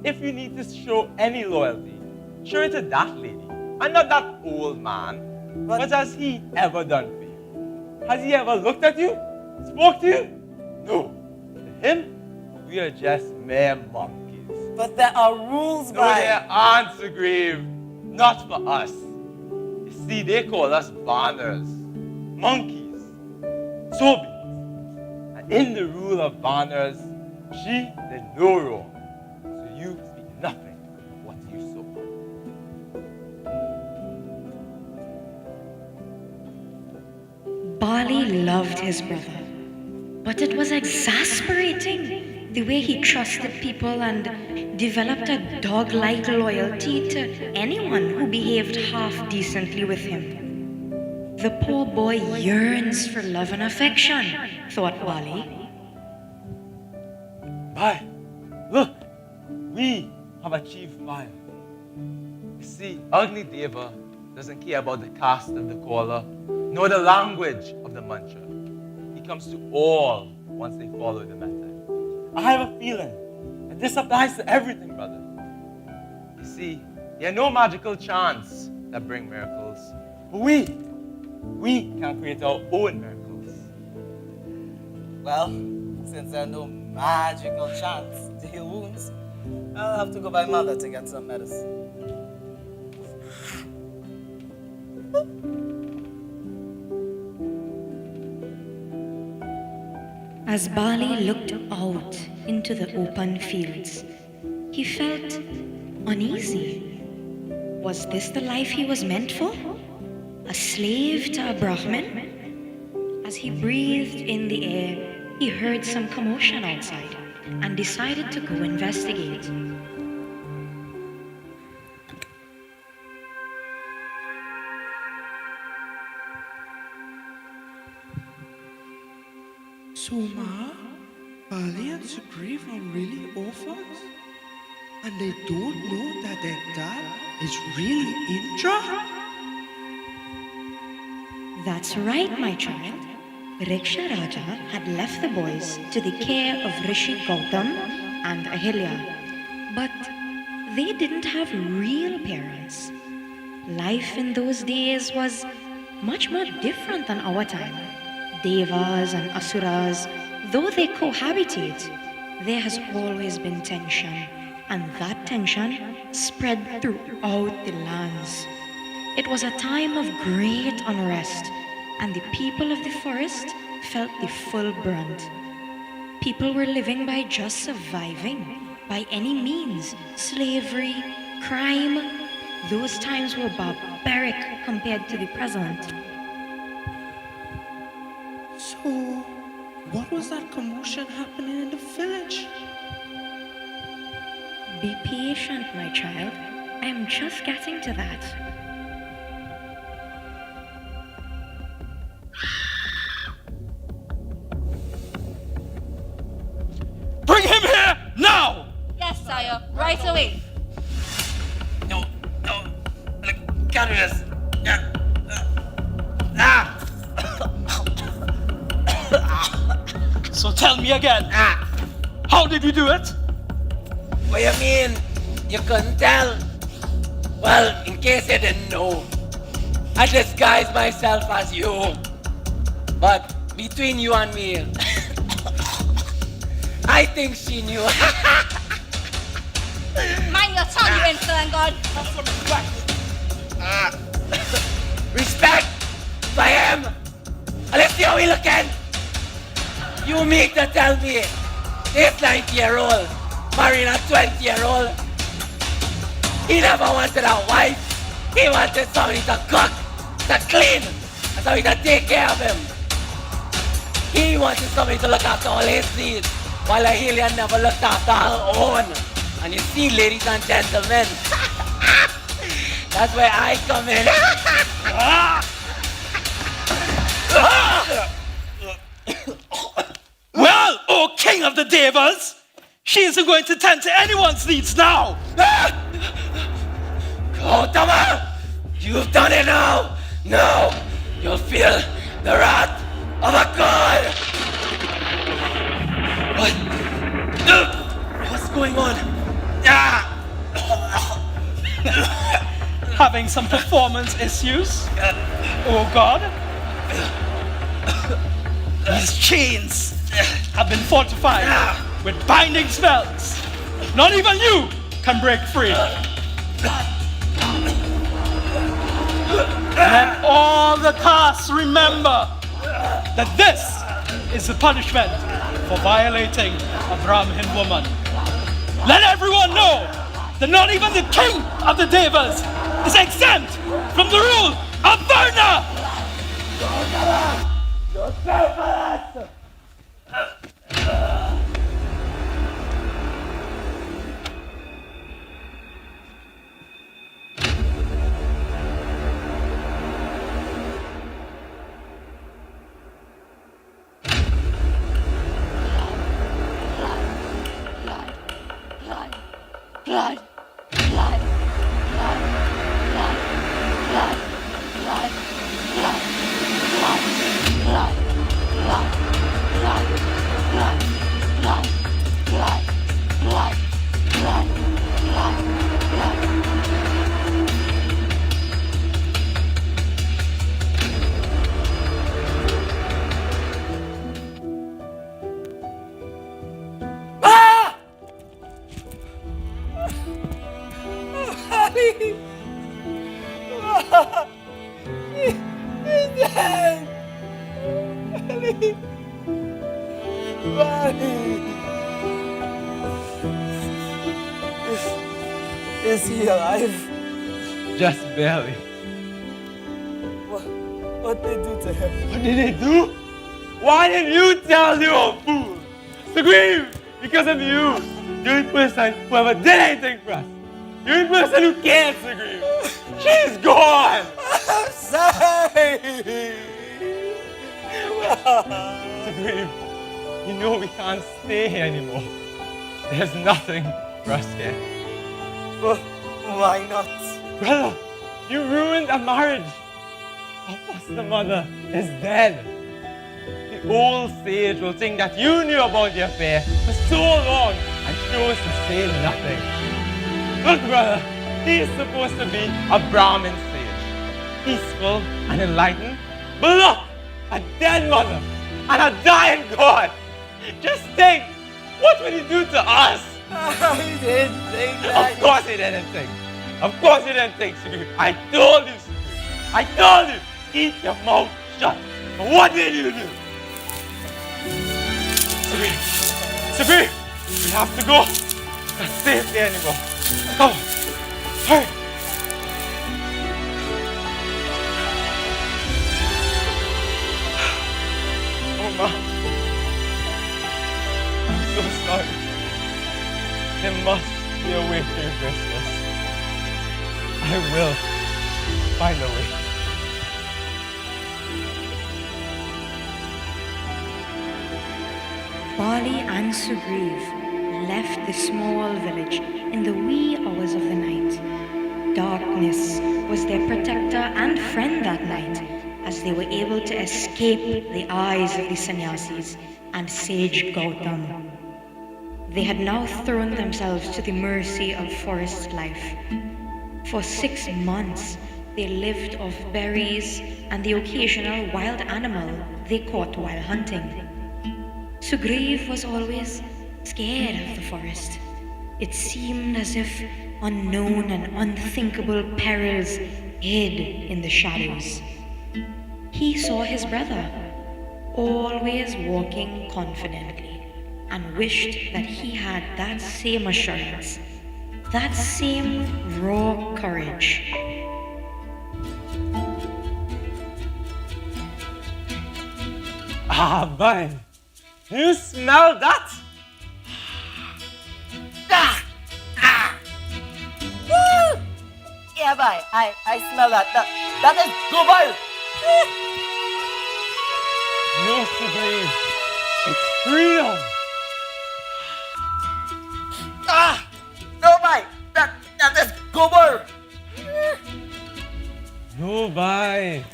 If you need to show any loyalty, show it to that lady, and not that old man. What has he ever done for you? Has he ever looked at you? Spoke to you? No. To him, we are just mere monkeys. But there are rules, No, Bhai. there aren't, Sugriva. Not for us. You see, they call us banners, monkeys, sobies. And in the rule of banners, she did no wrong. So you speak nothing of what you saw. Bali loved his brother, but it was exasperating the way he trusted people and developed a dog-like loyalty to anyone who behaved half decently with him. The poor boy yearns for love and affection, thought Bali. Bye. Look, we have achieved fire. You see, Ugly Deva doesn't care about the caste of the caller, nor the language of the mantra. He comes to all once they follow the method. I have a feeling that this applies to everything, brother. You see, there are no magical chants that bring miracles, but we can create our own miracles. Well, since there are no magical chants to heal wounds, I'll have to go by mother to get some medicine. As Bali looked out into the open fields, he felt uneasy. Was this the life he was meant for? A slave to a Brahmin? As he breathed in the air, he heard some commotion outside and decided to go investigate. So, Ma, Vali and Sugriva are really orphans? And they don't know that their dad is really Indra? That's right, my child. Riksharaja had left the boys to the care of Rishi Gautama and Ahilya. But they didn't have real parents. Life in those days was much more different than our time. Devas and Asuras, though they cohabitate, there has always been tension, and that tension spread throughout the lands. It was a time of great unrest, and the people of the forest felt the full brunt. People were living by just surviving, by any means. Slavery, crime, those times were barbaric compared to the present. So, what was that commotion happening in the village? Be patient, my child. I am just getting to that. Bring him here now! Yes, sire. Right away. No. Carry this. So tell me again, how did you do it? What you mean? You couldn't tell? Well, in case you didn't know, I disguised myself as you. But between you and me, I think she knew. Mind your tongue, you insolent god. Respect for him. Let's see how he looking. You mean to tell me this 90-year-old marrying a 20-year-old? He never wanted a wife. He wanted somebody to cook, to clean, and somebody to take care of him. He wanted somebody to look after all his needs, while Ahelia never looked after her own. And you see, ladies and gentlemen, that's where I come in. Well, oh king of the Devas, she isn't going to tend to anyone's needs now. Gautama, you've done it now. Now you'll feel the wrath of a god. What's going on? Having some performance issues? Oh God. These chains have been fortified with binding spells. Not even you can break free. Let all the cast remember that this is the punishment for violating a Brahmin woman. Let everyone know that not even the king of the Devas is exempt from the rule of Varna! Blood. Is he alive? Just barely. What did they do to him? What did they do? Why didn't you tell, you old fool? Scream! Because of you. You're the person who ever did anything for us. You're the person who can't scream. She's gone! I'm sorry! Scream. You know we can't stay here anymore. There's nothing for us here. Why not? Brother, you ruined a marriage. Our foster mother is dead. The old sage will think that you knew about the affair for so long and chose to say nothing. Look, brother, he's supposed to be a Brahmin sage, peaceful and enlightened. But look, a dead mother and a dying god. Just think, what would he do to us? He didn't think that. Of course he didn't think. Of course he didn't think, Sugriva. I told you, Sugriva. I told you. Keep your mouth shut. But what did you do? Sugriva, we have to go. It's not safe here anymore. Come on. Hurry. Oh, Ma. I'm so sorry. There must be a way to reverse this. I will find a way. Vali and Sugriva left the small village in the wee hours of the night. Darkness was their protector and friend that night, as they were able to escape the eyes of the sannyasis and sage Gautama. They had now thrown themselves to the mercy of forest life. For 6 months, they lived off berries and the occasional wild animal they caught while hunting. Sugriva was always scared of the forest. It seemed as if unknown and unthinkable perils hid in the shadows. He saw his brother, always walking confidently, and wished that he had that same assurance, that same raw courage. Ah, boy. You smell that? Woo! Yeah, bye. I smell that. That is Dubai. No, Sugriva. It's freedom. No, bye. That is Gobar. No, bye.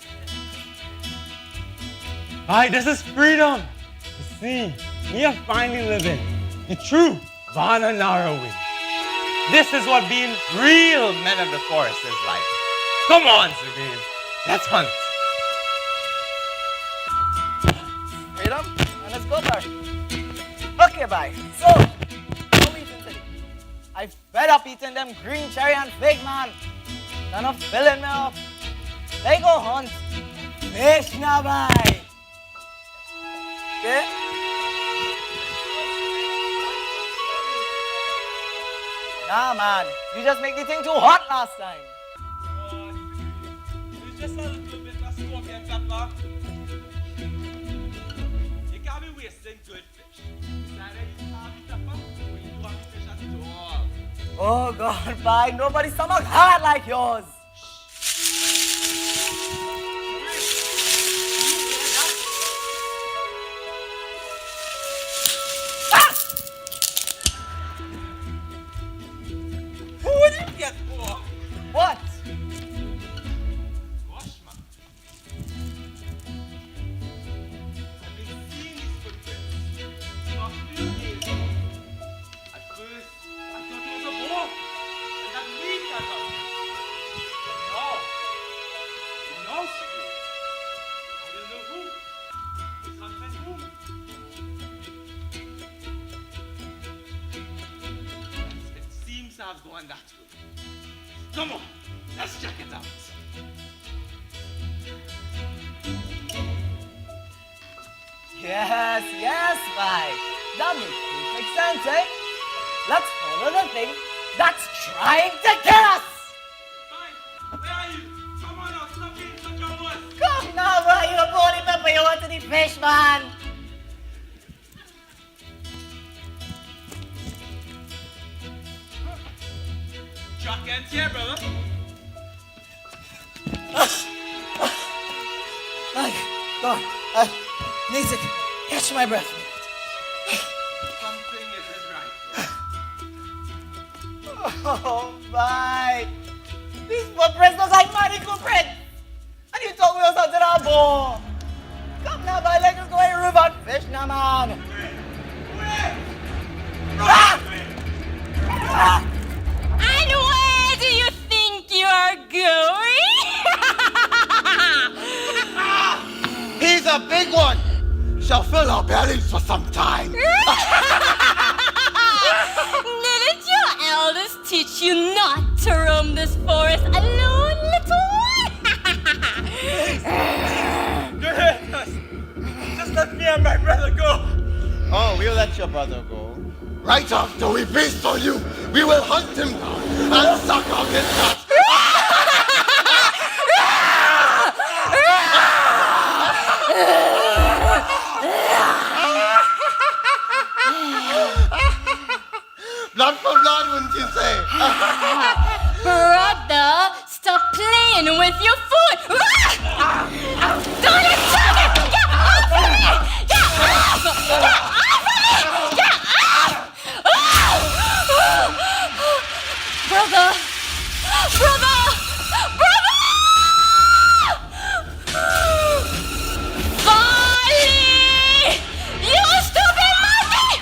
Bye, this is freedom. You see, we are finally living the true Vananara way. This is what being real men of the forest is like. Come on, Sugriva. Let's hunt. Freedom? And let's go, bye. Okay, bye. So, how we eating today? I fed up eating them green cherry and fig, man. They're not filling me up. They go hunt. Fish now, bye. Okay? Nah, man. You just make the thing too hot last time. It's just a little bit of smoke and pepper. You can't be wasting good fish. It's either you have the pepper or you don't have the fish at all. Oh, God, bye. Nobody's stomach hard like yours. Who would you get for? What? Gosh, man. I've been seeing these footprints for a few days now. At first, I thought it was a boar, and that we got out. But now, Sugriva, I don't know who is hunting whom. It seems I've gone that way. Come on, let's check it out. Yes, bye. That makes perfect sense, eh? Let's follow the thing that's trying to kill us. Where are you? Come on now, stop being such a wuss. Come now, bro. You bought it up, but you want to the fish, man. Chuck ends here, brother. God, need to catch my breath. Something isn't right. Oh, bye. These footprints look like money footprints. And you told me it was something on board. Come now, bye. Let's just go and river and fish now, man. And where do you think you are going? He's a big one. Shall fill our bellies for some time. Didn't your elders teach you not to roam this forest alone, little one? Good head, just let me and my brother go. Oh, we'll let your brother go. Right after we feast on you, we will hunt him down and suck out his guts. Blood for blood, wouldn't you say? Brother, stop playing with your food! Don't let it! Get off of me! Get off! Get off of me! Get off! Brother! Brother! Brother! Vali! You stupid monkey!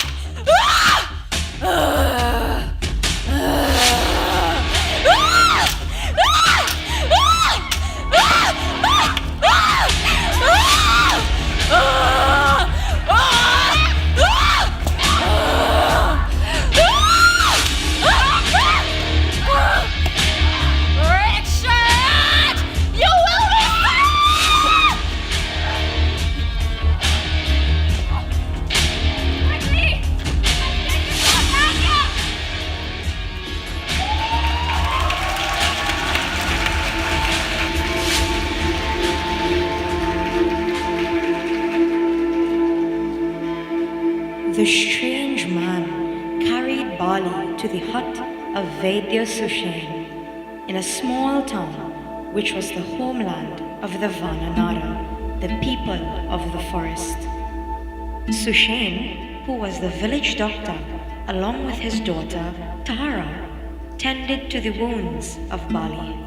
Riksharaja! You will be found! Quickly! Take the shot back up! The strange man carried Bali to the hut of Vaidya Sushen in a small town which was the homeland of the Vananara, the people of the forest. Sushen, who was the village doctor, along with his daughter Tara, tended to the wounds of Bali.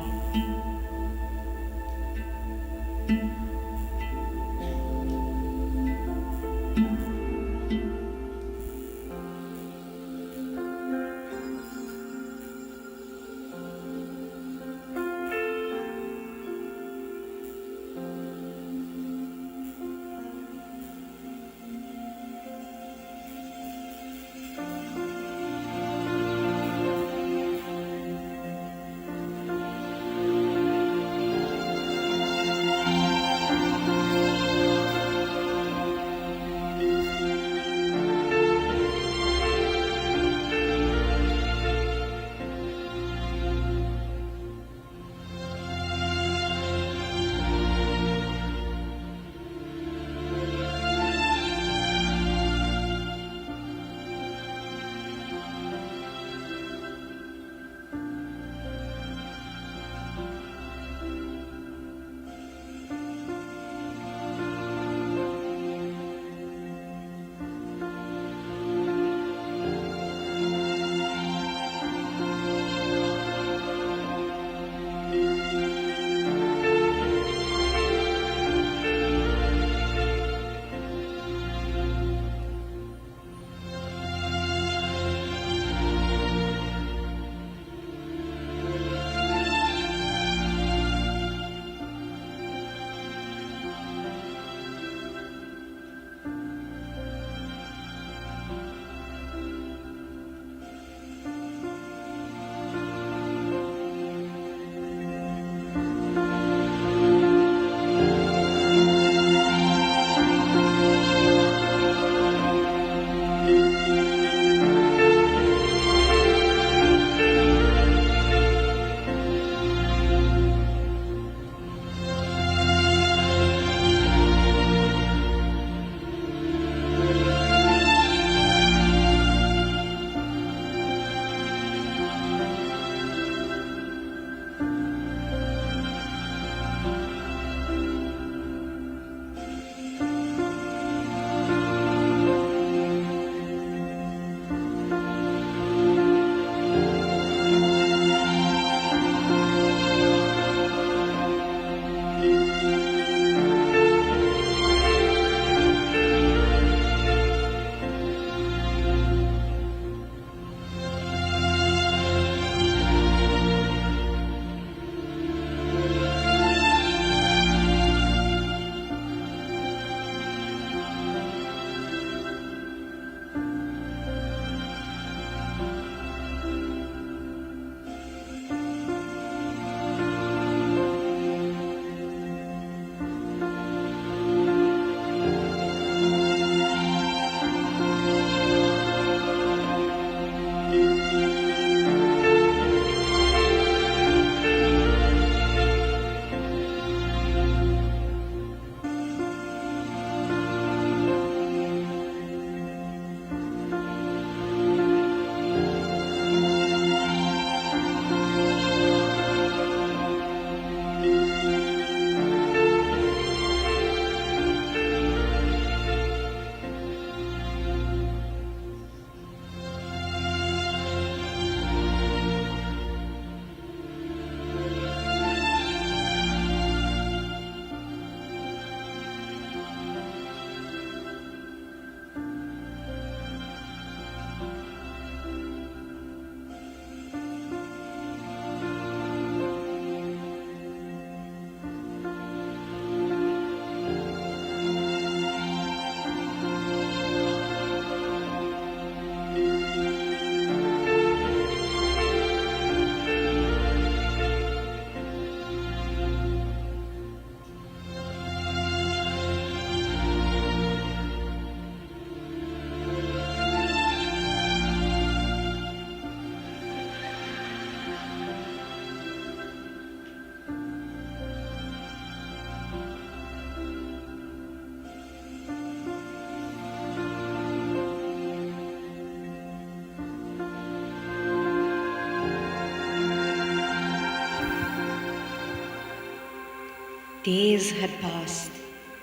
Days had passed,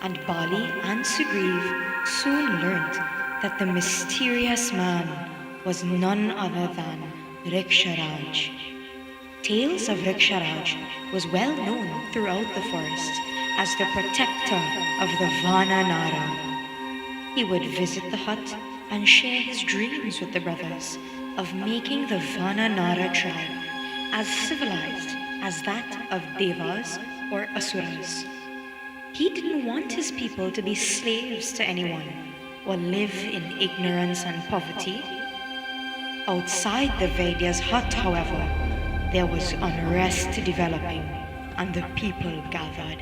and Bali and Sugriva soon learnt that the mysterious man was none other than Riksharaja. Tales of Riksharaja was well known throughout the forest as the protector of the Vana Nara. He would visit the hut and share his dreams with the brothers of making the Vana Nara tribe as civilized as that of Devas or Asuras. He didn't want his people to be slaves to anyone or live in ignorance and poverty. Outside the Vaidya's hut, however, there was unrest developing and the people gathered.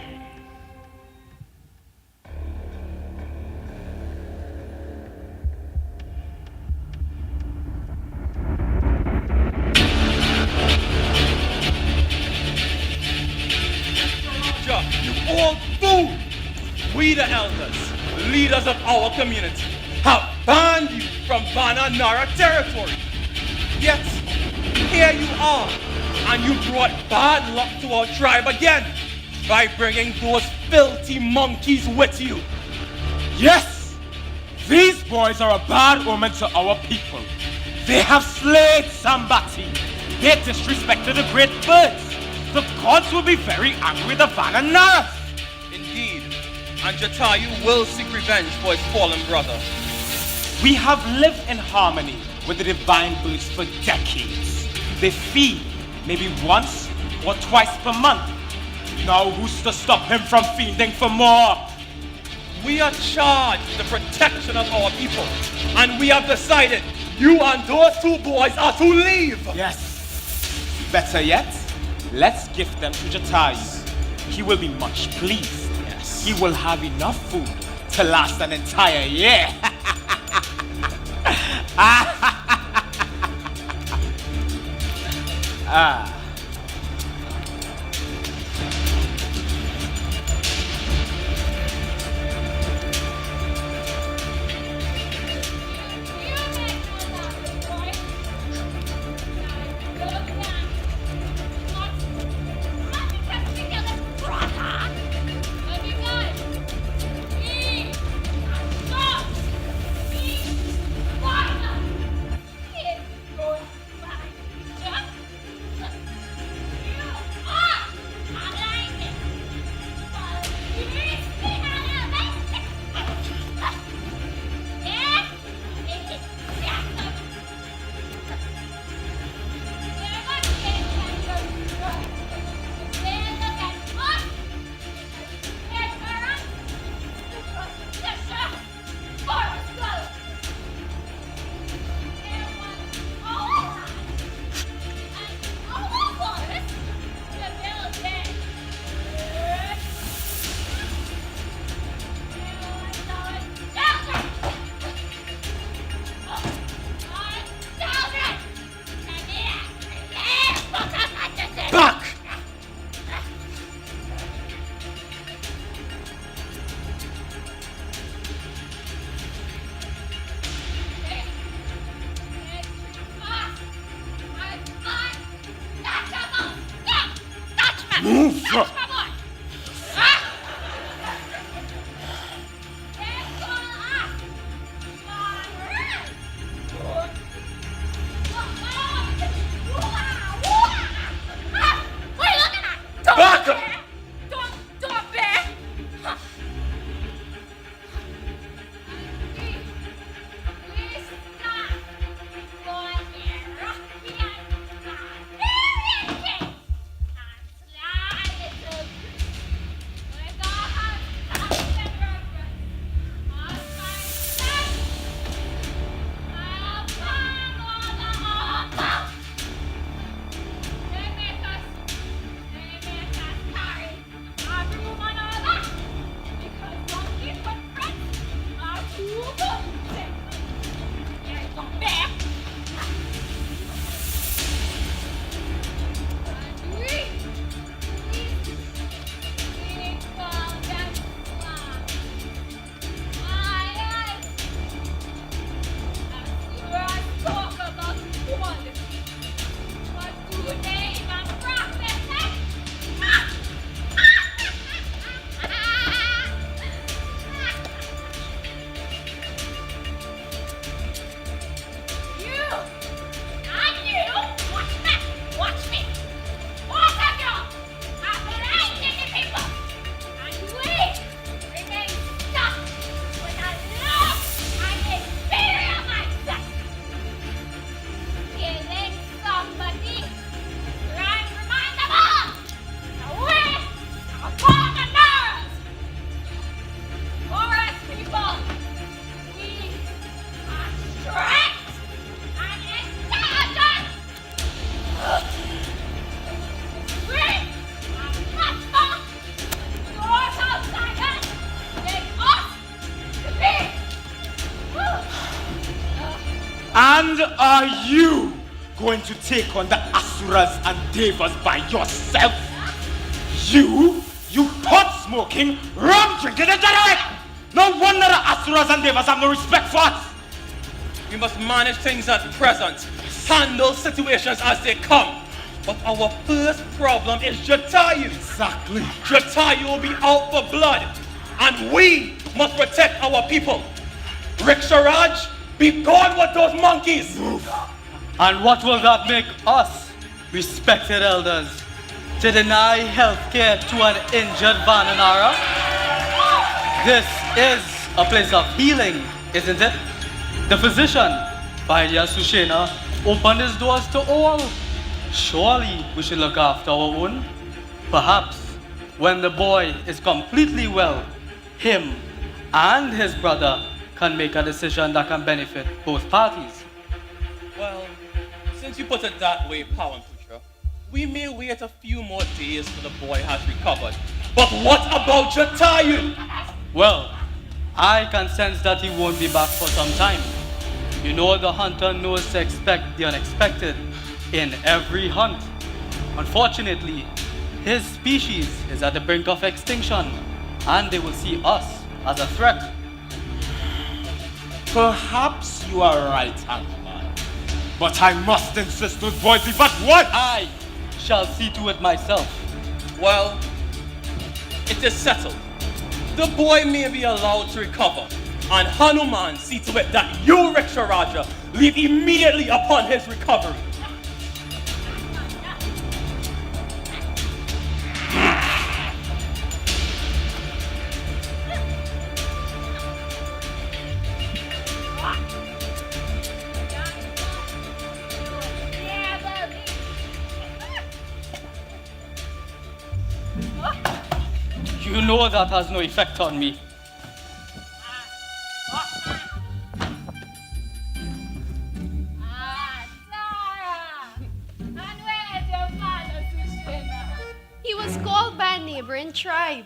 You old fool! We the elders, leaders of our community, have banned you from Vana Nara territory. Yet, here you are, and you brought bad luck to our tribe again by bringing those filthy monkeys with you. Yes! These boys are a bad omen to our people. They have slayed Sambati. They disrespected the great birds. The gods will be very angry with the Vananaras. Indeed, and Jatayu will seek revenge for his fallen brother. We have lived in harmony with the divine birds for decades. They feed maybe once or twice per month. Now who's to stop him from feeding for more? We are charged with the protection of our people, and we have decided you and those two boys are to leave. Yes. Better yet, let's gift them to Jatayu. He will be much pleased. Yes. He will have enough food to last an entire year. Ah. And are you going to take on the Asuras and Devas by yourself? You pot-smoking, rum-drinking degenerate! No wonder the Asuras and Devas have no respect for us! We must manage things at present, handle situations as they come. But our first problem is Jatayu. Exactly. Jatayu will be out for blood, and we must protect our people. Riksharaja, be gone with those monkeys! And what will that make us, respected elders, to deny healthcare to an injured Vananara? This is a place of healing, isn't it? The physician, Vaidya Sushena, opened his doors to all. Surely we should look after our own. Perhaps when the boy is completely well, him and his brother can make a decision that can benefit both parties. Well, since you put it that way, Pawanputra, we may wait a few more days till the boy has recovered. But what about Jatayu? Well, I can sense that he won't be back for some time. You know the hunter knows to expect the unexpected in every hunt. Unfortunately, his species is at the brink of extinction, and they will see us as a threat. Perhaps you are right, Hanuman. But I must insist those boys be but one! I shall see to it myself. Well, it is settled. The boy may be allowed to recover, and Hanuman see to it that you, Riksharaja, leave immediately upon his recovery. You know that has no effect on me. He was called by a neighboring tribe.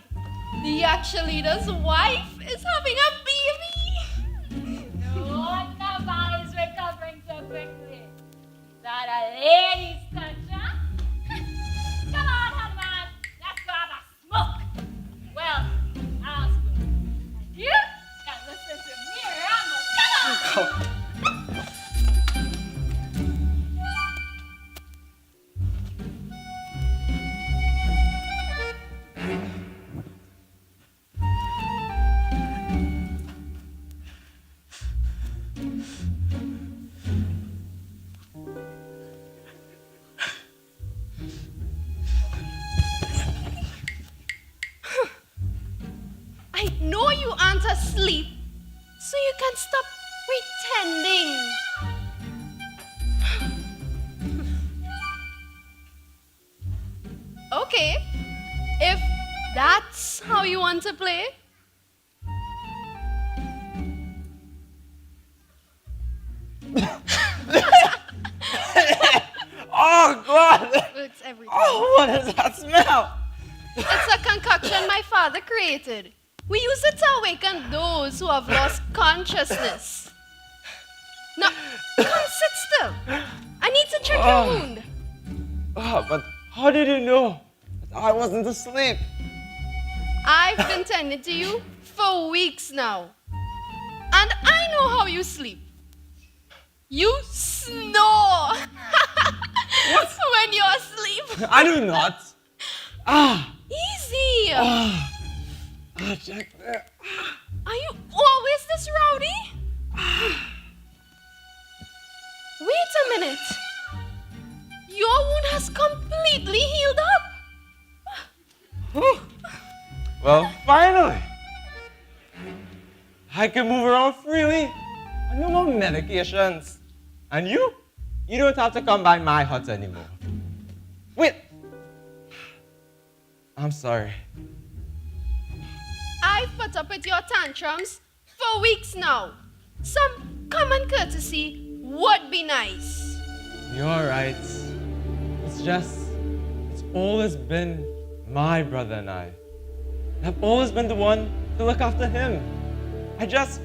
The Yaksha leader's wife is having a baby. No wonder Vali is recovering so quickly. Is that a lady's touch, huh? Come on, Hanuman. Let's go have a smoke. Well, I'll smoke. And you can listen to me ramble. Come on. I know you aren't asleep, so you can stop pretending. Okay, if that's how you want to play. Oh, God! It's everything. Oh, what is that smell? It's a concoction my father created. We use it to awaken those who have lost consciousness. Now, come sit still. I need to check your wound. Oh, but how did you know that I wasn't asleep? I've been tending to you for weeks now. And I know how you sleep. You snore when you're asleep. I do not. Easy. Check there. Are you always this rowdy? Wait a minute. Your wound has completely healed up. Well, finally. I can move around freely. And no more medications. And you don't have to come by my hut anymore. Wait. I'm sorry. I've put up with your tantrums for weeks now. Some common courtesy would be nice. You're right. It's always been my brother and I. I've always been the one to look after him. I just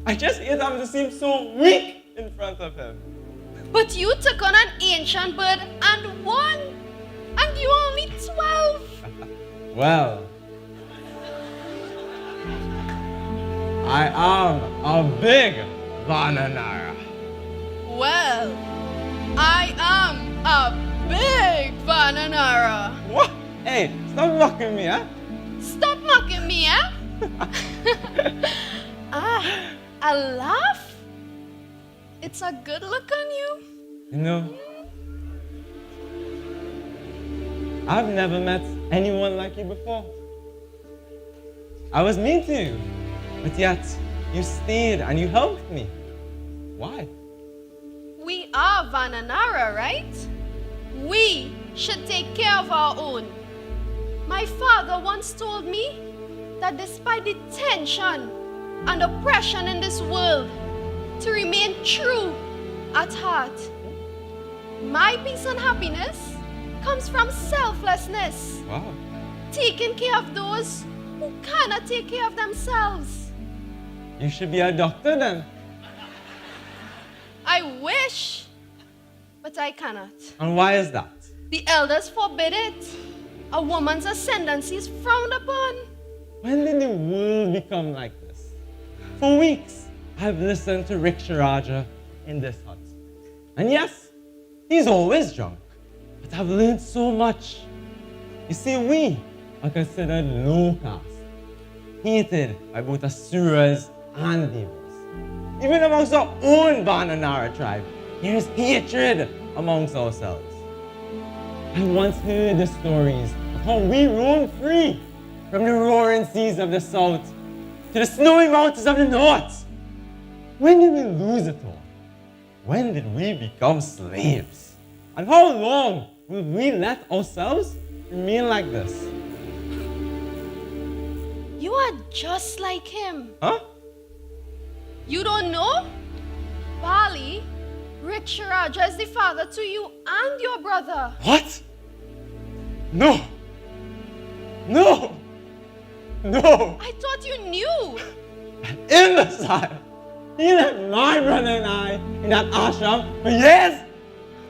hate having to seem so weak in front of him. But you took on an ancient bird and won. And you only 12. Well, I am a big Vananara. Well, I am a big Vananara. What? Hey, stop mocking me, huh? Stop mocking me, eh? A laugh? It's a good look on you. You know, I've never met anyone like you before. I was mean to you, but yet you stayed and you helped me. Why? We are Vananara, right? We should take care of our own. My father once told me that despite the tension and oppression in this world, to remain true at heart. My peace and happiness comes from selflessness. Wow. Taking care of those who cannot take care of themselves. You should be a doctor then. I wish, but I cannot. And why is that? The elders forbid it. A woman's ascendancy is frowned upon. When did the world become like this? For weeks, I've listened to Riksharaja in this hut. And yes, he's always drunk. But I've learned so much. You see, we are considered low caste, hated by both Asuras and Devas. Even amongst our own Vananara tribe, there is hatred amongst ourselves. I once heard the stories of how we roamed free from the roaring seas of the south to the snowy mountains of the north. When did we lose it all? When did we become slaves? And how long will we let ourselves remain like this? You are just like him. Huh? You don't know? Vali, Riksharaja is the father to you and your brother. What? No! No! No! I thought you knew. In the side, he left my brother and I in that ashram for years.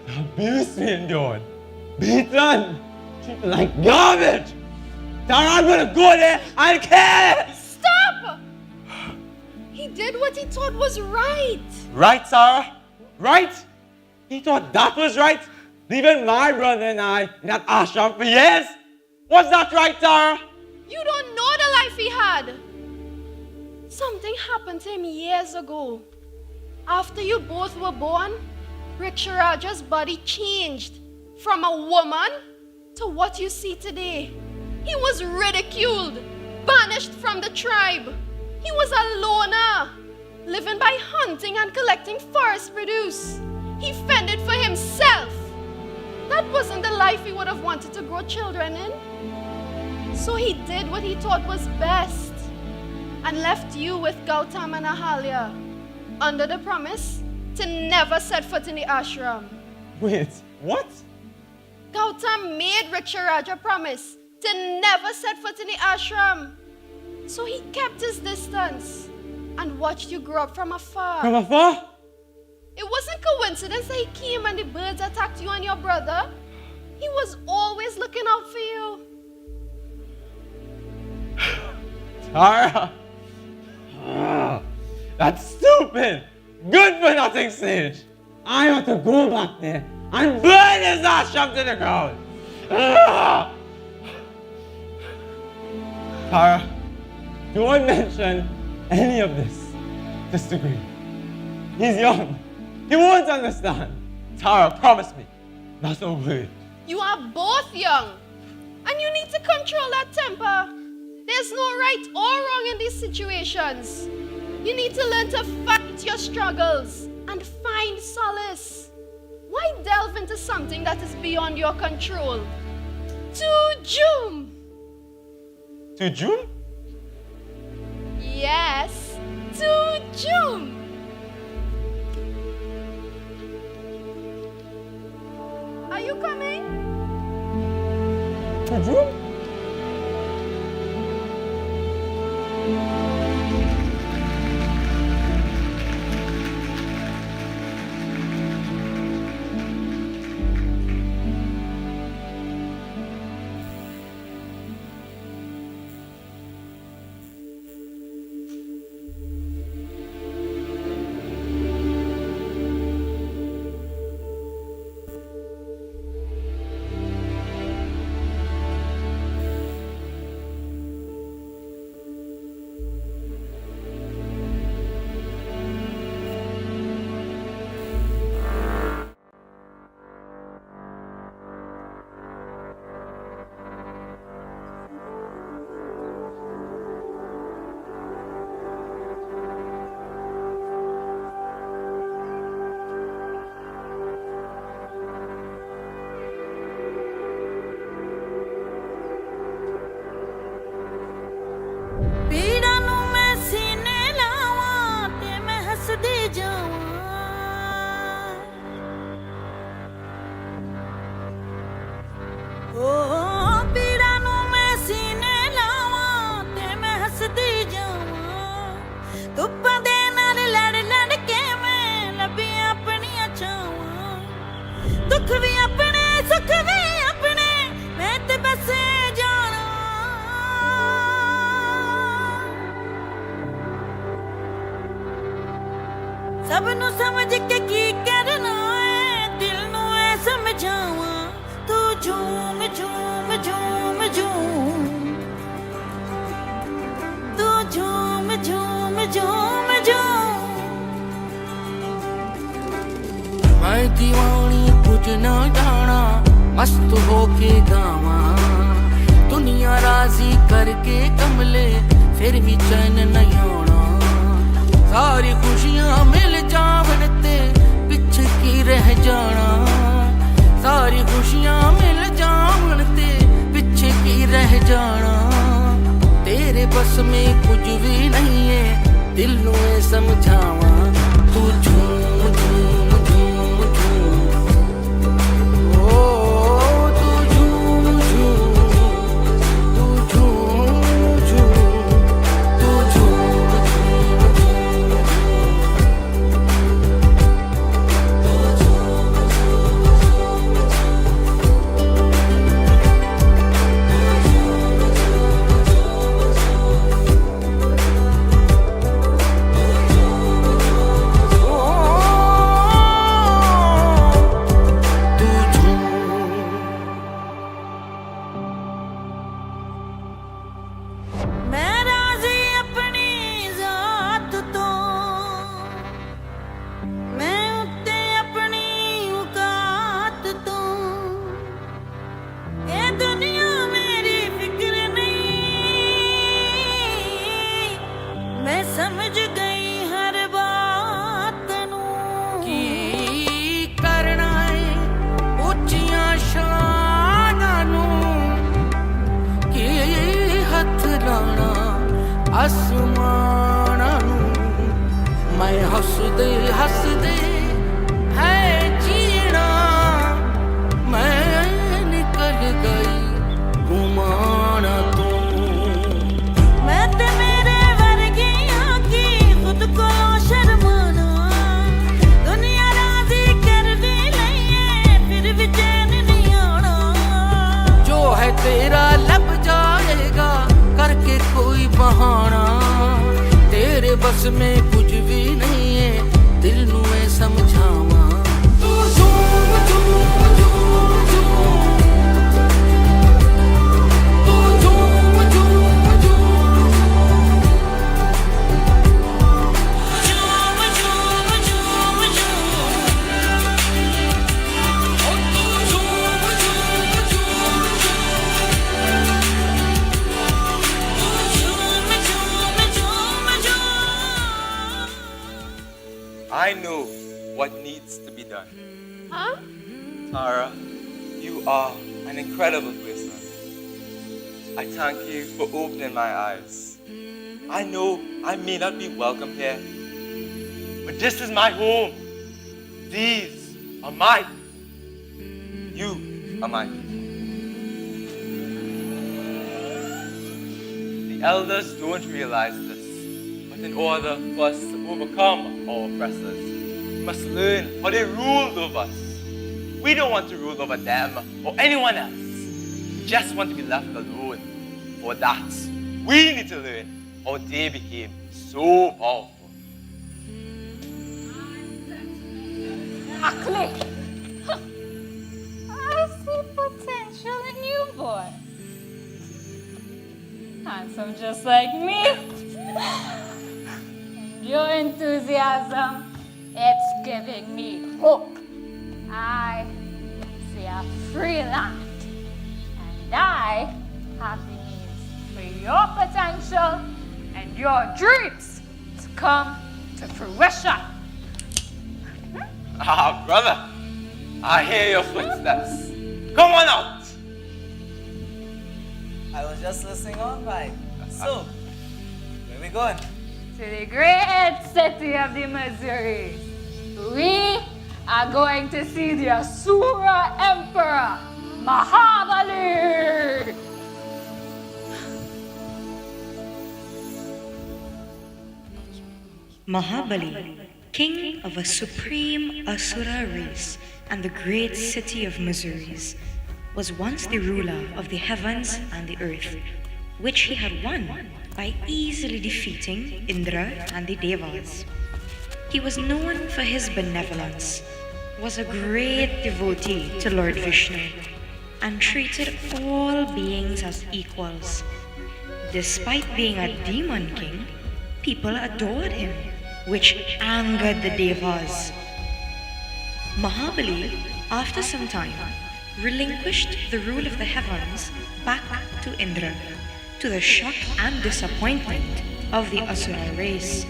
The abuse we endured, beaten, treated like garbage. Now I'm gonna go there and kill it! Stop! He did what he thought was right. Right, Sarah? Right? He thought that was right? Leaving my brother and I in that ashram for years? Was that right, Sarah? You don't know the life he had. Something happened to him years ago. After you both were born, Riksharaja's body changed from a woman to what you see today. He was ridiculed, banished from the tribe. He was a loner, living by hunting and collecting forest produce. He fended for himself. That wasn't the life he would have wanted to grow children in. So he did what he thought was best and left you with Gautama and Ahalya under the promise to never set foot in the ashram. Wait, what? Gautama made Riksharaja promise to never set foot in the ashram. So he kept his distance and watched you grow up from afar. From afar? It wasn't coincidence that he came and the birds attacked you and your brother. He was always looking out for you. Tara! That's stupid! Good for nothing sage! I ought to go back there and burn his ashram to the ground! Tara, don't mention any of this to Sugriva. He's young. He won't understand. Tara, promise me. Not a word. You are both young, and you need to control that temper. There's no right or wrong in these situations. You need to learn to fight your struggles and find solace. Why delve into something that is beyond your control? To June. To June? Yes, to June. Are you coming? To June? ਸਭ ਨੂੰ ਸਮਝ ਕੇ ਕੀ ਕਰਨਾ ਹੈ ਦਿਲ ਨੂੰ ਐ ਸਮਝਾਵਾਂ ਤੂੰ ਝੂਮ ਝੂਮ ਝੂਮ ਝੂਮ ਤੂੰ ਝੂਮ ਝੂਮ ਝੂਮ ਝੂਮ मैं दीवानी कुछ न जाना मस्त होके गावा दुनिया राजी करके कमले फिर भी चैन नहीं आना सारी खुशियां मिल जावन ते पिछ की रह जाना सारी खुशियां मिल जावन ते पिछ की रह जाना तेरे बस में कुछ भी नहीं है दिल नू समझावा तू झूम झूम I know what needs to be done. Huh? Tara, you are an incredible person. I thank you for opening my eyes. I know I may not be welcome here, but this is my home. These are my people. You are my people. The elders don't realize this, but in order for us to overcome our oppressors, we must learn how they ruled over us. We don't want to rule over them or anyone else. We just want to be left alone. For that, we need to learn how they became so powerful. Exactly. I see potential in you, boy. Handsome just like me. And your enthusiasm, it's giving me hope. I see a free land, and I have the means for your potential and your dreams to come to fruition. Ah, brother, I hear your footsteps. Come on out. I was just listening on by. So, where we going? To the great city of the Missouri. We are going to see the Asura Emperor, Mahabali. Mahabali, king of a supreme Asura race and the great city of Missouri, was once the ruler of the heavens and the earth, which he had won by easily defeating Indra and the Devas. He was known for his benevolence, was a great devotee to Lord Vishnu, and treated all beings as equals. Despite being a demon king, people adored him, which angered the Devas. Mahabali, after some time, relinquished the rule of the heavens back to Indra, to the shock and disappointment of the Asura race.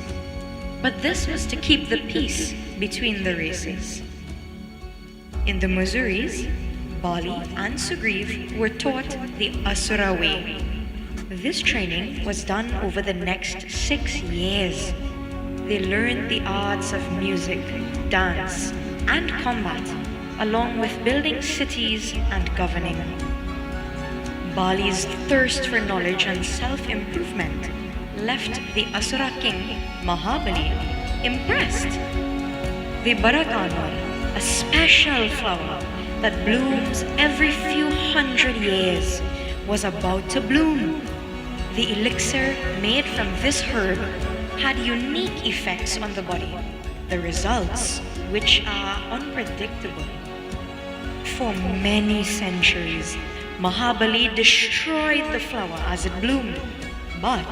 But this was to keep the peace between the races. In the Musuris, Vali and Sugriva were taught the Asura way. This training was done over the next 6 years. They learned the arts of music, dance, and combat, along with building cities and governing. Bali's thirst for knowledge and self-improvement left the Asura king, Mahabali, impressed. The Barakanwar, a special flower that blooms every few hundred years, was about to bloom. The elixir made from this herb had unique effects on the body, the results which are unpredictable. For many centuries, Mahabali destroyed the flower as it bloomed, but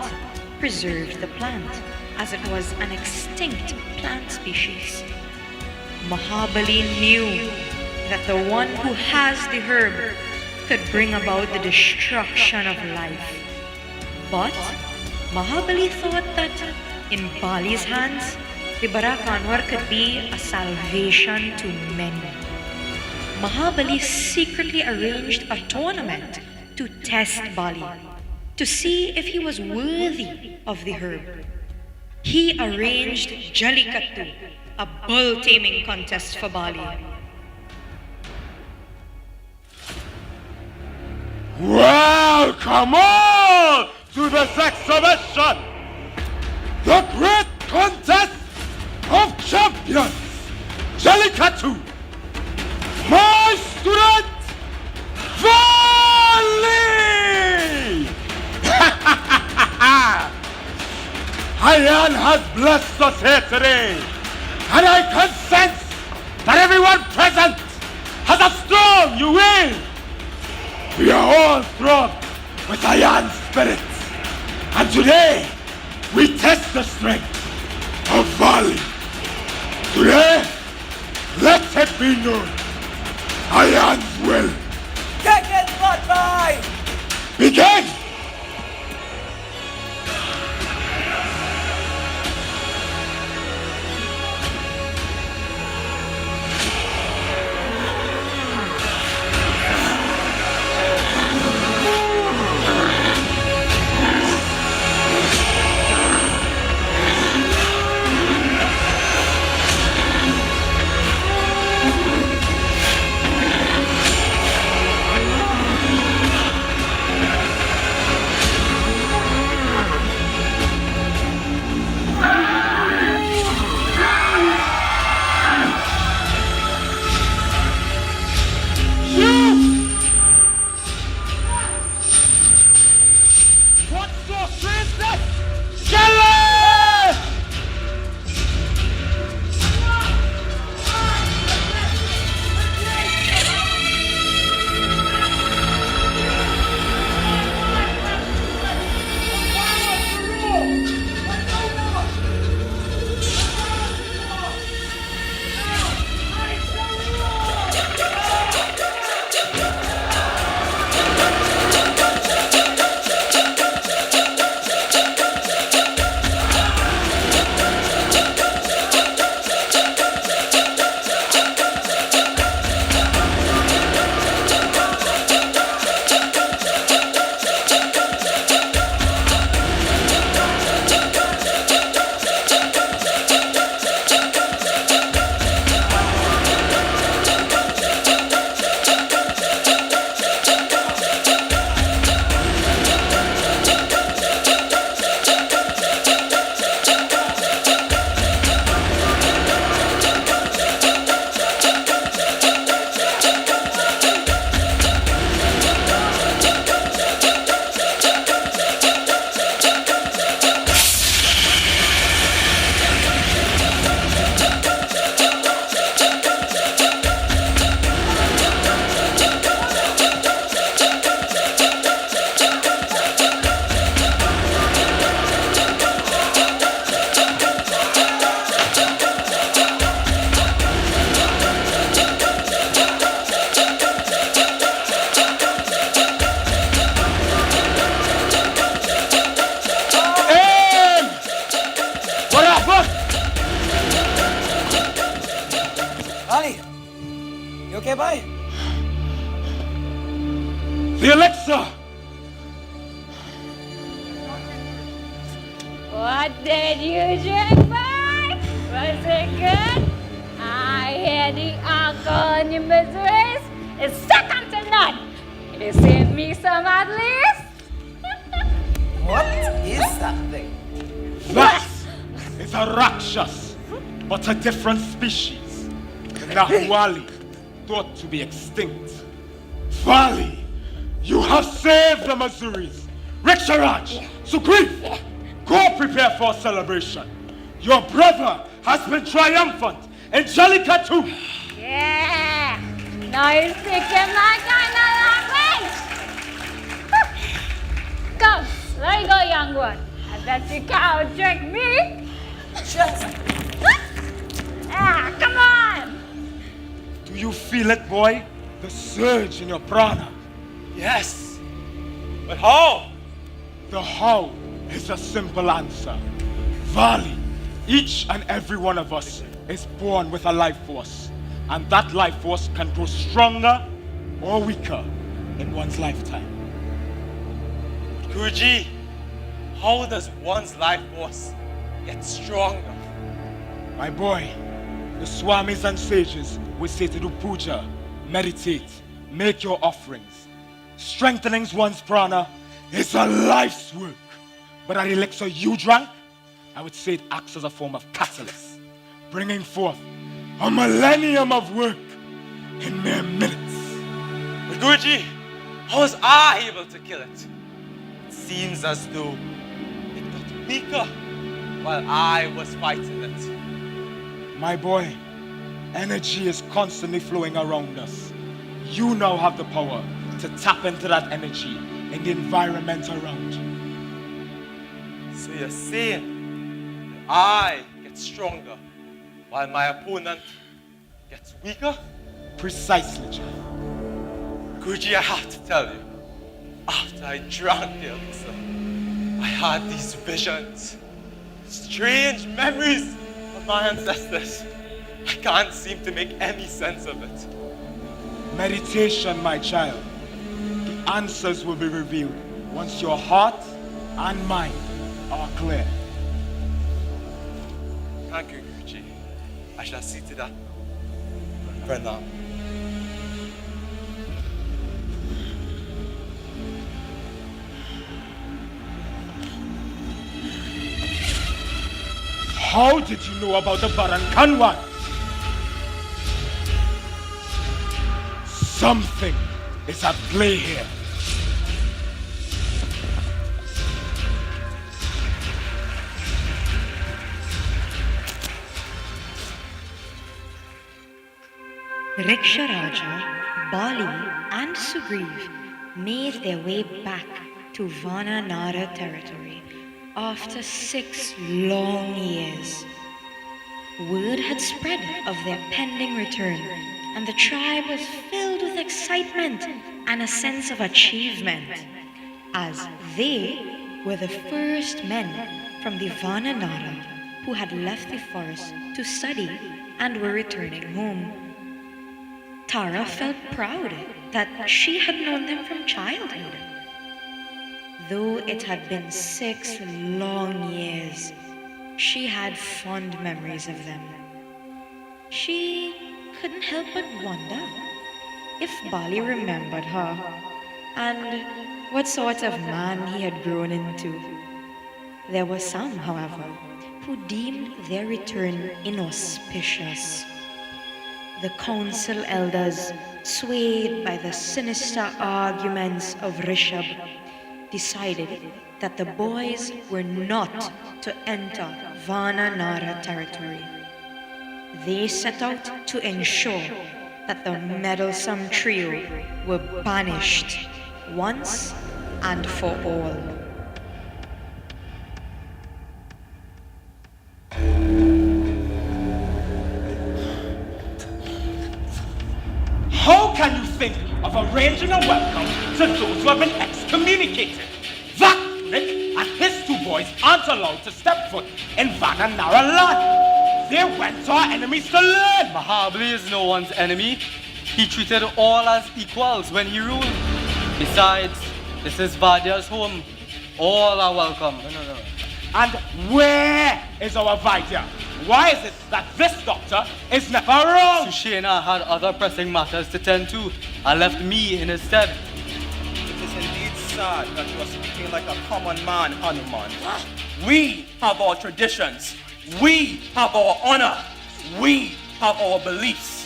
preserved the plant as it was an extinct plant species. Mahabali knew that the one who has the herb could bring about the destruction of life. But Mahabali thought that in Bali's hands, the Barakanwar could be a salvation to many. Mahabali secretly arranged a tournament to test Bali, to see if he was worthy of the herb. He arranged Jallikattu, a bull taming contest for Bali. Welcome all to this exhibition, the great contest of champions, Jallikattu. My student, Vali! Hayan has blessed us here today, and I can sense that everyone present has a strong will. We are all strong with Hayan's spirit, and today we test the strength of Vali. Today, let it be known, Hayan's will. Kick it, butt boy! Begin! boy? The elixir! What did you drink, boy? Was it good? I hear the alcohol in your miseries is second to none. You save me some at least? What is that thing? That is a Rakshas, but a different species. The Nahuali, thought to be extinct. Vali, you have saved the Masuris. Riksharaja, Sugriva, go prepare for a celebration. Your brother has been triumphant. Angelica too. Yeah. Now you're speaking my kind of language. Come, let me go, young one. I bet you can't drink me. Just. Come on. Do you feel it, boy? The surge in your prana. Yes. But how? The how is a simple answer. Vali, each and every one of us is born with a life force. And that life force can grow stronger or weaker in one's lifetime. Guruji, how does one's life force get stronger? My boy, the swamis and sages will say to do puja, meditate, make your offerings. Strengthening one's prana is a life's work. But that elixir you drank, I would say it acts as a form of catalyst, bringing forth a millennium of work in mere minutes. But Guruji, how was I able to kill it? It seems as though it got weaker while I was fighting it. My boy, energy is constantly flowing around us. You now have the power to tap into that energy in the environment around you. So you're saying that I get stronger while my opponent gets weaker? Precisely, John. Guruji, I have to tell you, after I drank the elixir, I had these visions, strange memories of my ancestors. I can't seem to make any sense of it. Meditation, my child. The answers will be revealed once your heart and mind are clear. Thank you, Guruji. I shall see to that. Pranam. How did you know about the Barankanwan? Something is at play here. Riksharaja, Bali, and Sugriva made their way back to Vananara territory after 6 long years. Word had spread of their pending return, and the tribe was filled with excitement and a sense of achievement, as they were the first men from the Vananara who had left the forest to study and were returning home. Tara felt proud that she had known them from childhood. Though it had been 6 long years, she had fond memories of them. She couldn't help but wonder if Bali remembered her and what sort of man he had grown into. There were some, however, who deemed their return inauspicious. The council elders, swayed by the sinister arguments of Rishabh, decided that the boys were not to enter Vananara territory. They set out to ensure that the meddlesome trio were banished once and for all. How can you think of arranging a welcome to those who have been excommunicated? That Nick and his 2 boys aren't allowed to step foot in Vananara land. They went to our enemies to learn. Mahabali is no one's enemy. He treated all as equals when he ruled. Besides, this is Vadia's home. All are welcome. No. And where is our Vaidya? Why is it that this doctor is never around? Sushena had other pressing matters to tend to and left me in his stead. It is indeed sad that you are speaking like a common man, Hanuman. We have our traditions. We have our honor. We have our beliefs.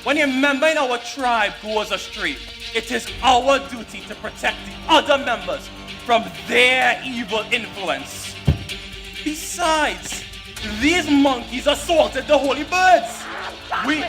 When a member in our tribe goes astray, it is our duty to protect the other members from their evil influence. Besides, these monkeys assaulted the holy birds. We...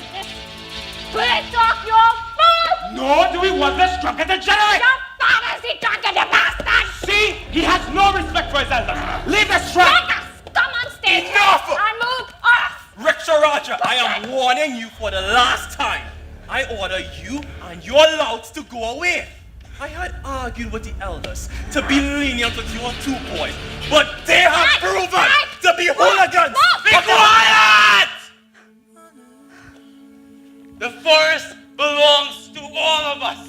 Split off your food! Nor do we want this drunken degenerate! Your father's the drunken bastard! See? He has no respect for his elders. Leave this trap! Take us! Come on stage! Enough! And move off! Riksharaja, I am warning you for the last time. I order you and your louts to go away. I had argued with the elders to be lenient with your two boys, but they have proven to be hooligans! Be quiet! The forest belongs to all of us.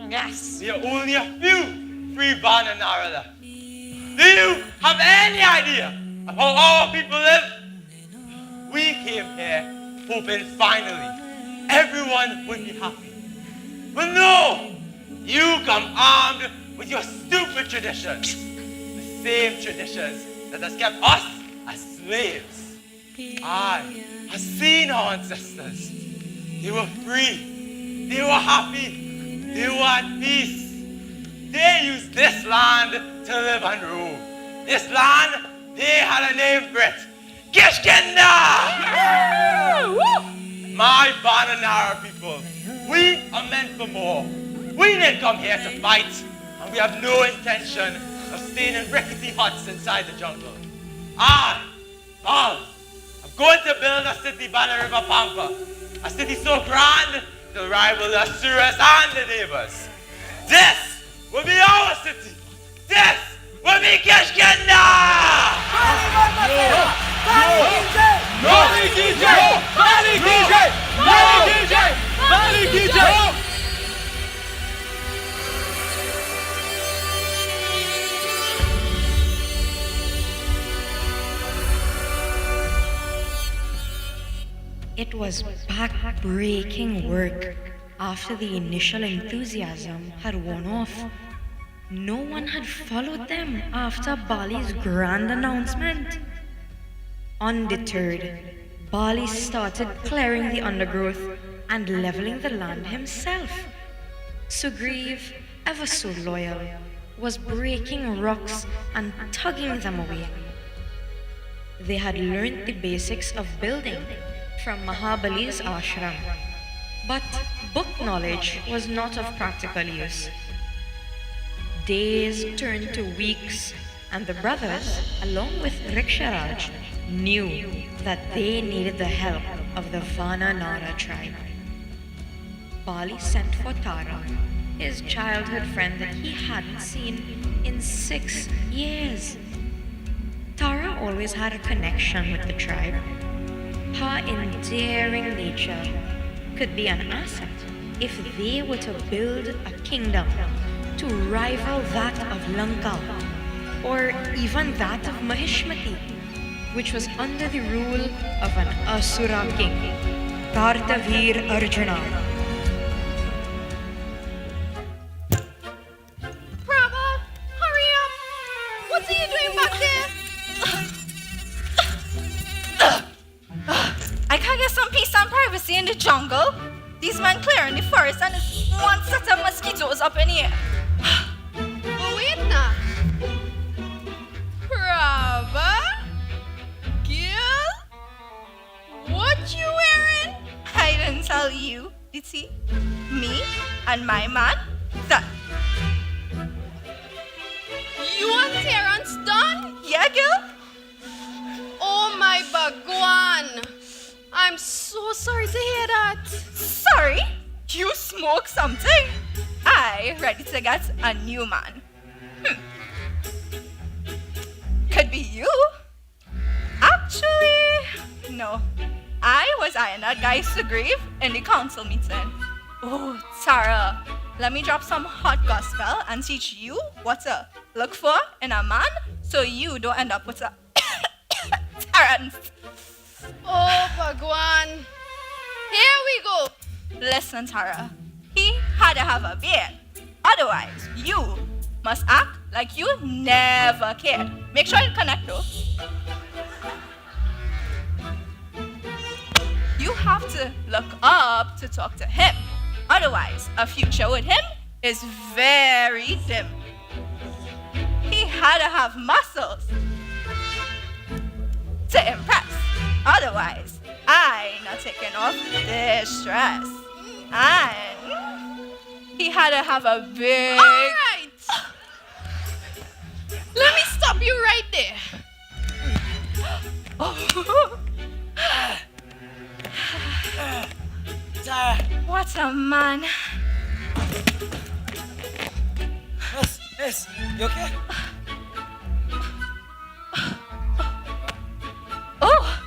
Yes. There are only a few free Bananara left. Do you have any idea of how our people live? We came here hoping finally everyone would be happy. But no! You come armed with your stupid traditions. The same traditions that has kept us as slaves. I have seen our ancestors. They were free. They were happy. They were at peace. They used this land to live and rule. This land, they had a name for it. Kishkinda! My Bananara people, we are meant for more. We didn't come here to fight, and we have no intention of staying in rickety huts inside the jungle. I, Val, I'm going to build a city by the River Pampa, a city so grand to rival the Asuras and the neighbors. This will be our city. This will be Kishkinda! Vali DJ! Vali DJ! Vali DJ! Vali DJ! It was back-breaking work after the initial enthusiasm had worn off. No one had followed them after Bali's grand announcement. Undeterred, Bali started clearing the undergrowth and leveling the land himself. Sugriva, ever so loyal, was breaking rocks and tugging them away. They had learned the basics of building from Mahabali's ashram, but book knowledge was not of practical use. Days turned to weeks, and the brothers, along with Riksharaja, knew that they needed the help of the Vananara tribe. Bali sent for Tara, his childhood friend that he hadn't seen in 6 years. Tara always had a connection with the tribe. Her endearing nature could be an asset if they were to build a kingdom to rival that of Lanka or even that of Mahishmati, which was under the rule of an Asura king, Kartavir Arjuna. Prabha, hurry up! What are you doing back there? I can't get some peace and privacy in the jungle. These men clearing the forest and there's one set of mosquitoes up in here. Oh, wait now. Prabha? Gil? What you wearing? I didn't tell you, did he? Me and my man, that. You and Terrence done? Yeah, Gil? Oh, my Bhagwan. I'm so sorry to hear that. Sorry? You smoke something? I ready to get a new man. Could be you. Actually, no. I was eyeing that guy Sugriva in the council meeting. Oh, Tara, let me drop some hot gospel and teach you what to look for in a man so you don't end up with a Terrence. Oh, Bhagwan. Here we go. Listen, Tara, he had to have a beard. Otherwise, you must act like you never cared. Make sure you connect though. You have to look up to talk to him. Otherwise, a future with him is very dim. He had to have muscles to impress. Otherwise, I not taking off this dress. And he had to have a big... All right. Let me stop you right there. Oh. Tara. What a man. Miss, you okay? Oh,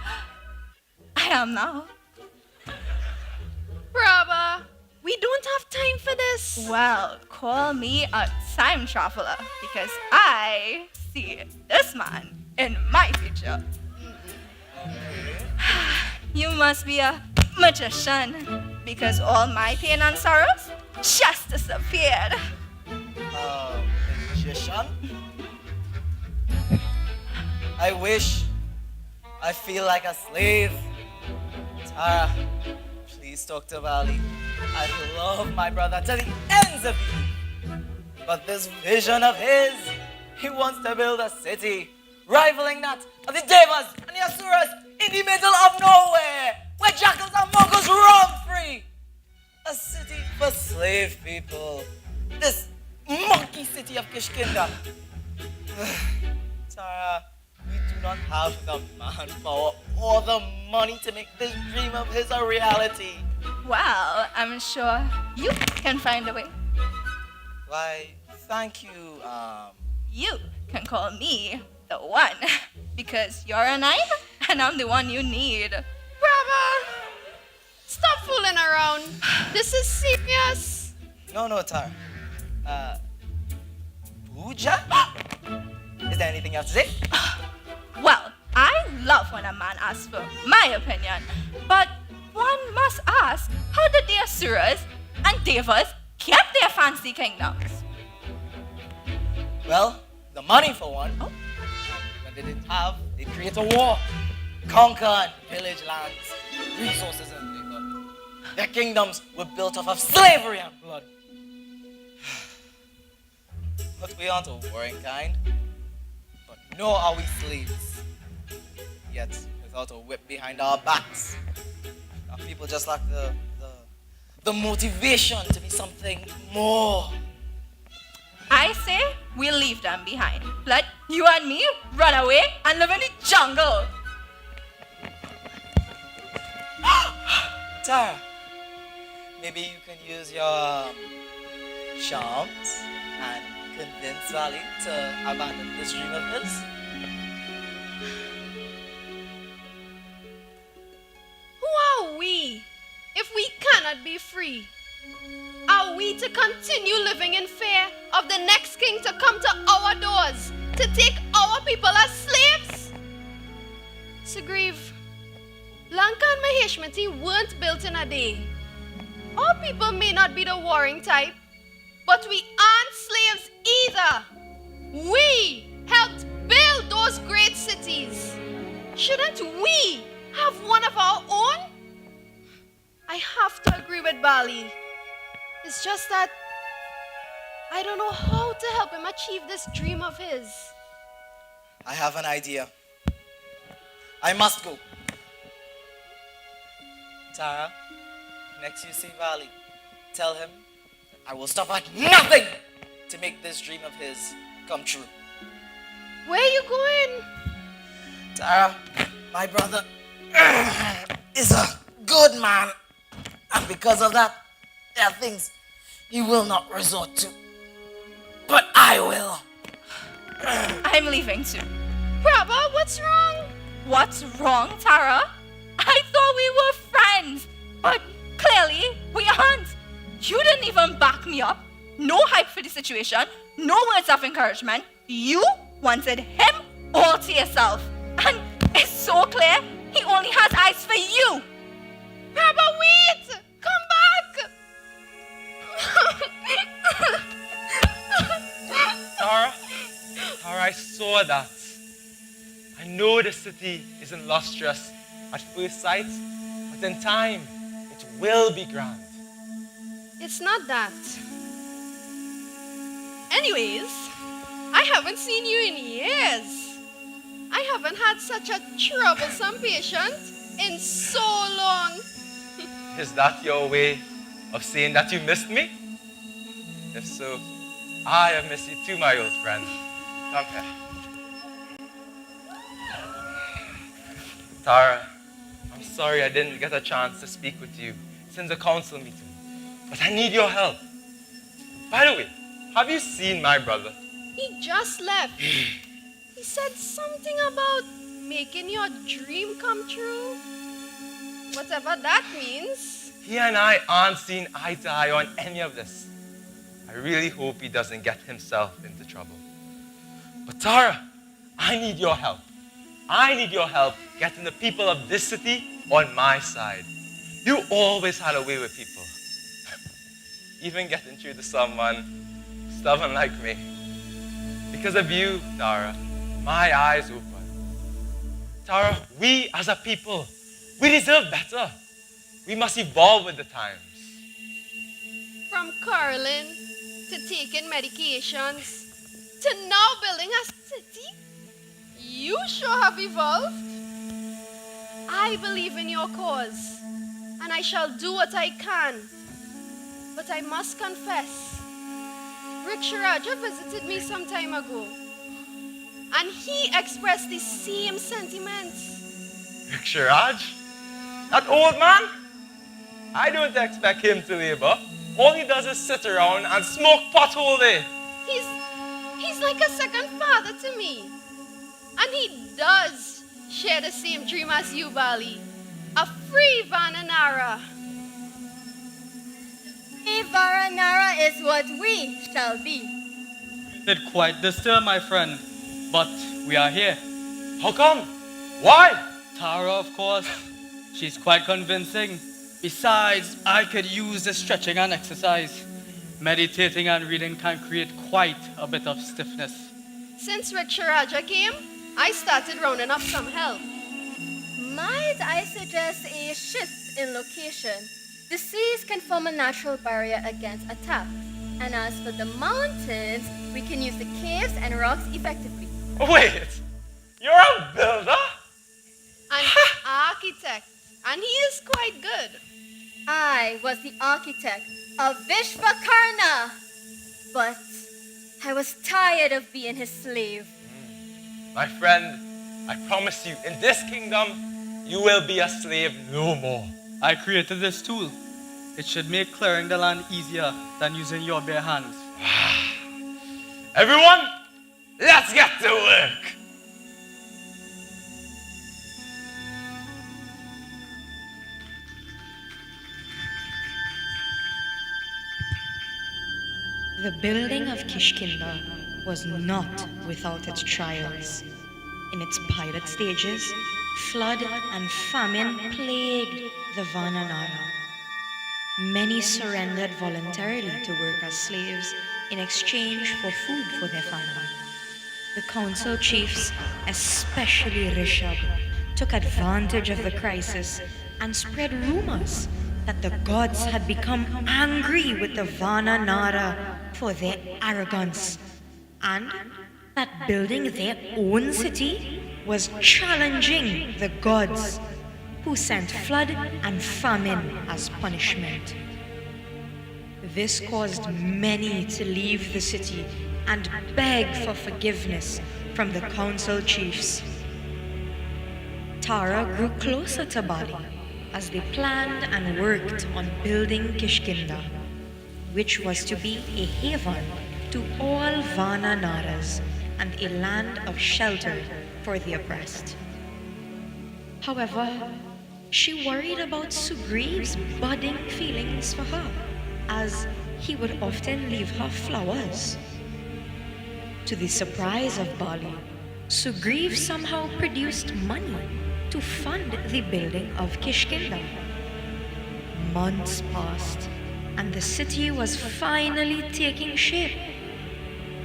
I am now. Brother, we don't have time for this. Well, call me a time traveler because I see this man in my future. You must be a magician because all my pain and sorrows just disappeared. Magician? I wish I feel like a slave. Tara, please talk to Vali. I love my brother to the ends of the earth. But this vision of his, he wants to build a city rivaling that of the Devas and the Asuras in the middle of nowhere, where jackals and mongols roam free. A city for slave people. This monkey city of Kishkinda. Tara, we do not have the manpower or the money to make this dream of his a reality. Well, I'm sure you can find a way. Why, thank you, You can call me the one because you're a knight and I'm the one you need. Brother, stop fooling around. This is serious. No, Tara. Pooja? Is there anything you have to say? Well, I love when a man asks for my opinion, but one must ask, how did the Asuras and Devas get their fancy kingdoms? Well, the money for one. Oh. When they didn't have, they create a war, conquer and pillage lands, resources and labor. Their kingdoms were built off of slavery and blood. But we aren't a warring kind, but nor are we slaves. Yet, without a whip behind our backs, our people just lack the motivation to be something more. I say we leave them behind. Let you and me run away and live in the jungle. Tara, maybe you can use your charms and convince Vali to abandon this dream of his. Who are we if we cannot be free? Are we to continue living in fear of the next king to come to our doors, to take our people as slaves? Sugriva, Lanka and Maheshmati weren't built in a day. Our people may not be the warring type, but we aren't slaves either. We helped build those great cities. Shouldn't we have one of our own? I have to agree with Vali. It's just that I don't know how to help him achieve this dream of his. I have an idea. I must go. Tara, next you see Vali, tell him I will stop at nothing to make this dream of his come true. Where are you going? Tara, my brother is a good man. And because of that, there are things he will not resort to. But I will. I'm leaving too. Brother, what's wrong? What's wrong, Tara? I thought we were friends, but clearly we aren't. You didn't even back me up. No hype for the situation. No words of encouragement. You wanted him all to yourself. And it's so clear he only has eyes for you. But wait! Come back! Tara, I saw that. I know the city isn't lustrous at first sight, but in time, it will be grand. It's not that. Anyways, I haven't seen you in years. I haven't had such a troublesome patient in so long. Is that your way of saying that you missed me? If so, I have missed you too, my old friend. Come here. Tara, I'm sorry I didn't get a chance to speak with you since the council meeting, but I need your help. By the way, have you seen my brother? He just left. He said something about making your dream come true. Whatever that means. He and I aren't seen eye to eye on any of this. I really hope he doesn't get himself into trouble. But Tara, I need your help. I need your help getting the people of this city on my side. You always had a way with people. Even getting through to someone stubborn like me. Because of you, Tara, my eyes open. Tara, we as a people, we deserve better. We must evolve with the times. From quarreling to taking medications to now building a city, you sure have evolved. I believe in your cause, and I shall do what I can. But I must confess, Riksharaja visited me some time ago, and he expressed the same sentiments. Riksharaja? That old man? I don't expect him to labor. All he does is sit around and smoke pot all day. He's like a second father to me. And he does share the same dream as you, Vali. A free Vananara. Free Varanara is what we shall be. Did quite disturb, my friend, but we are here. How come? Why? Tara, of course. She's quite convincing. Besides, I could use the stretching and exercise. Meditating and reading can create quite a bit of stiffness. Since Riksharaja came, I started rounding up some help. Might I suggest a shift in location? The seas can form a natural barrier against attack. And as for the mountains, we can use the caves and rocks effectively. Wait, you're a builder? An architect. And he is quite good. I was the architect of Vishvakarna, but I was tired of being his slave. My friend, I promise you, in this kingdom, you will be a slave no more. I created this tool. It should make clearing the land easier than using your bare hands. Everyone, let's get to work. The building of Kishkinda was not without its trials. In its pilot stages, flood and famine plagued the Vananara. Many surrendered voluntarily to work as slaves in exchange for food for their family. The council chiefs, especially Rishab, took advantage of the crisis and spread rumors that the gods had become angry with the Vananara for their arrogance, and that building their own city was challenging the gods, who sent flood and famine as punishment. This caused many to leave the city and beg for forgiveness from the council chiefs. Tara grew closer to Bali as they planned and worked on building Kishkinda, which was to be a haven to all Vananaras and a land of shelter for the oppressed. However, she worried about Sugriva's budding feelings for her. as he would often leave her flowers. To the surprise of Bali, Sugriva somehow produced money to fund the building of Kishkinda. Months passed, and the city was finally taking shape.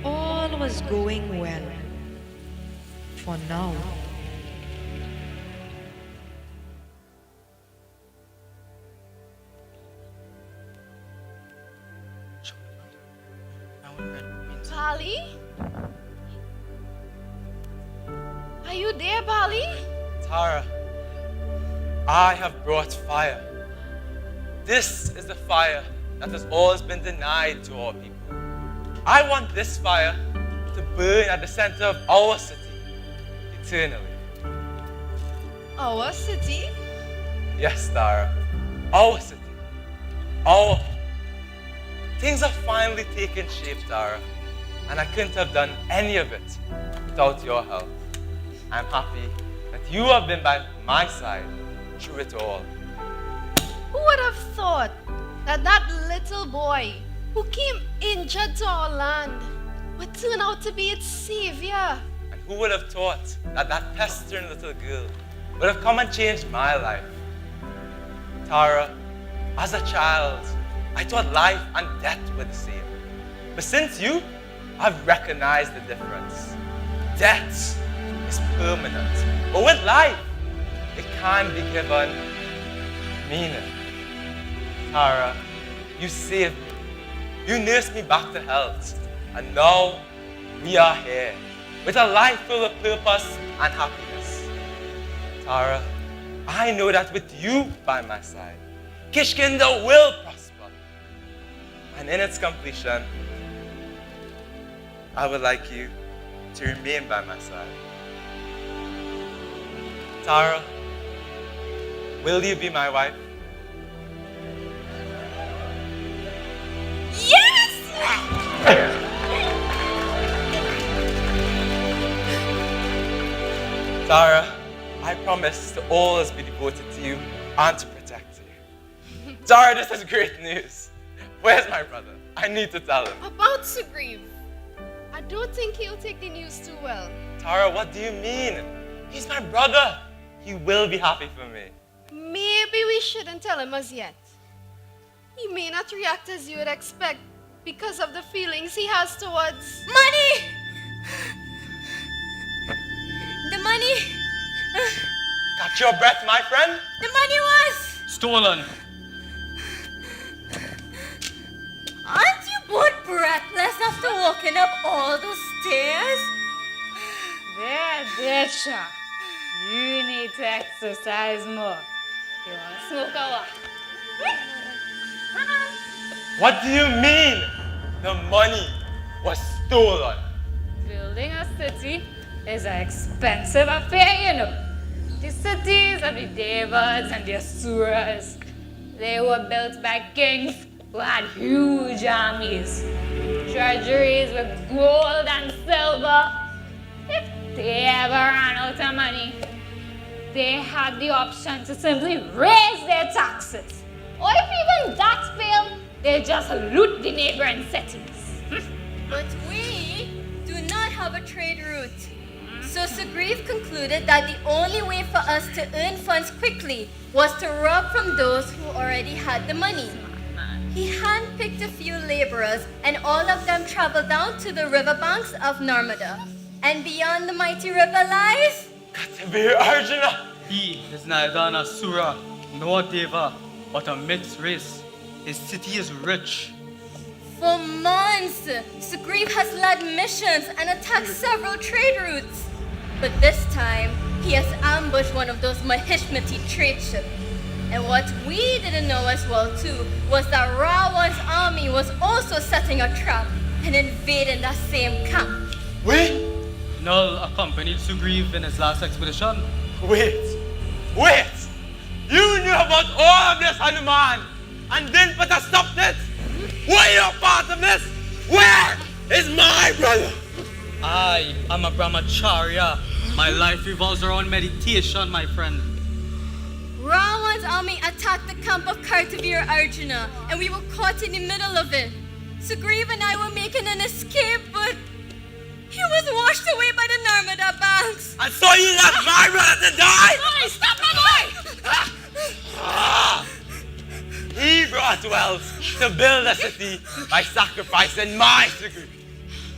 All was going well. For now. Bali? Are you there, Bali? Tara, I have brought fire. This is the fire that has always been denied to our people. I want this fire to burn at the center of our city, eternally. Our city? Yes, Tara, our city, our people. Things have finally taken shape, Tara, and I couldn't have done any of it without your help. I'm happy that you have been by my side through it all. Who would have thought that that little boy who came injured to our land would turn out to be its savior? And who would have thought that that pestering little girl would have come and changed my life? Tara, as a child, I thought life and death were the same. But since you, I've recognized the difference. Death is permanent, but with life, it can be given meaning. Tara, you saved me. You nursed me back to health. And now we are here with a life full of purpose and happiness. Tara, I know that with you by my side, Kishkinda will prosper. And in its completion, I would like you to remain by my side. Tara, will you be my wife? Yes! Tara, I promise to always be devoted to you and to protect you. Tara, this is great news. Where's my brother? I need to tell him. About Sugriva. I don't think he'll take the news too well. Tara, what do you mean? He's my brother. He will be happy for me. Maybe we shouldn't tell him as yet. He may not react as you would expect because of the feelings he has towards... Money! The money... Catch your breath, my friend. The money was... Stolen. Aren't you both breathless after walking up all those stairs? There, Shah. You need to exercise more. You want to smoke a lot? What do you mean? The money was stolen. Building a city is an expensive affair, you know. The cities of the Devas and the Asuras, they were built by kings who had huge armies, treasuries with gold and silver. If they ever ran out of money, they had the option to simply raise their taxes. Or if even that failed, they just loot the neighboring cities. But we do not have a trade route. So Sugriva concluded that the only way for us to earn funds quickly was to rob from those who already had the money. He handpicked a few laborers, and all of them traveled down to the riverbanks of Narmada. And beyond the mighty river lies... Katabir Arjuna! He is neither an Asura nor a Deva, but a mixed race. His city is rich. For months, Sugriva has led missions and attacked several trade routes. But this time, he has ambushed one of those Mahishmati trade ships. And what we didn't know as well too was that Ravan's army was also setting a trap and invading that same camp. Wait! Null accompanied Sugriva in his last expedition. Wait! You knew about all of this, Hanuman, and didn't put a stop to it? Were you a part of this? Where is my brother? I am a brahmacharya. My life revolves around meditation, my friend. Ravan's Hanuman's army attacked the camp of Kartavir Arjuna, and we were caught in the middle of it. Sugriva and I were making an escape, but he was washed away by the Narmada banks. And so you left my brother to die? Boy, stop my boy! He brought wealth to build a city by sacrificing my Sugriva.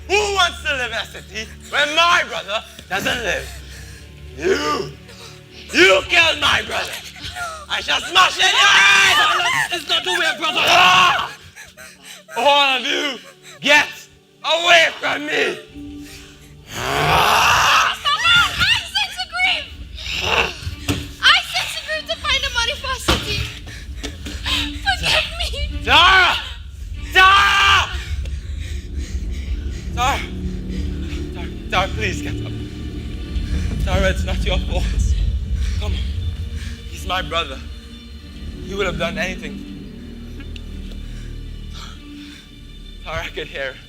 Who wants to live in a city where my brother doesn't live? You! You killed my brother! I shall smash in your head! It's not the way, brother! All of you, get away from me! I sent Sugriva! I sent Sugriva to find the money for a city. Forgive me! Tara! Tara! Tara! Tara, please get up. Tara, it's not your fault. Come on. He's my brother. He would have done anything. Tara, I could hear him.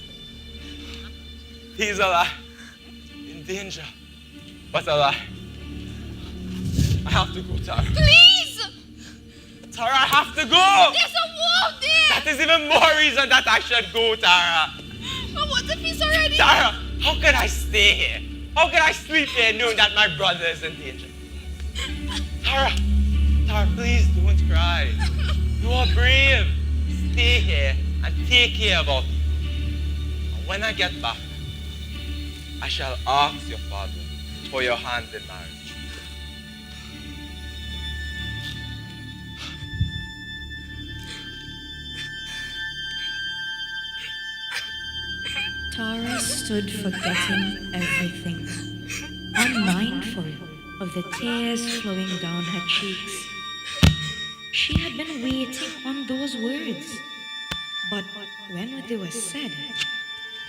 He's alive. In danger. But alive. I have to go, Tara. Please! Tara, I have to go! There's a war there! That is even more reason that I should go, Tara. But what if he's already... Tara, how can I stay here? How can I sleep here knowing that my brother is in danger? Tara, Tara, please don't cry. You are brave. Stay here and take care of our people. And when I get back, I shall ask your father for your hand in marriage. Tara stood forgetting everything, unmindful of the tears flowing down her cheeks. She had been waiting on those words, but when they were said,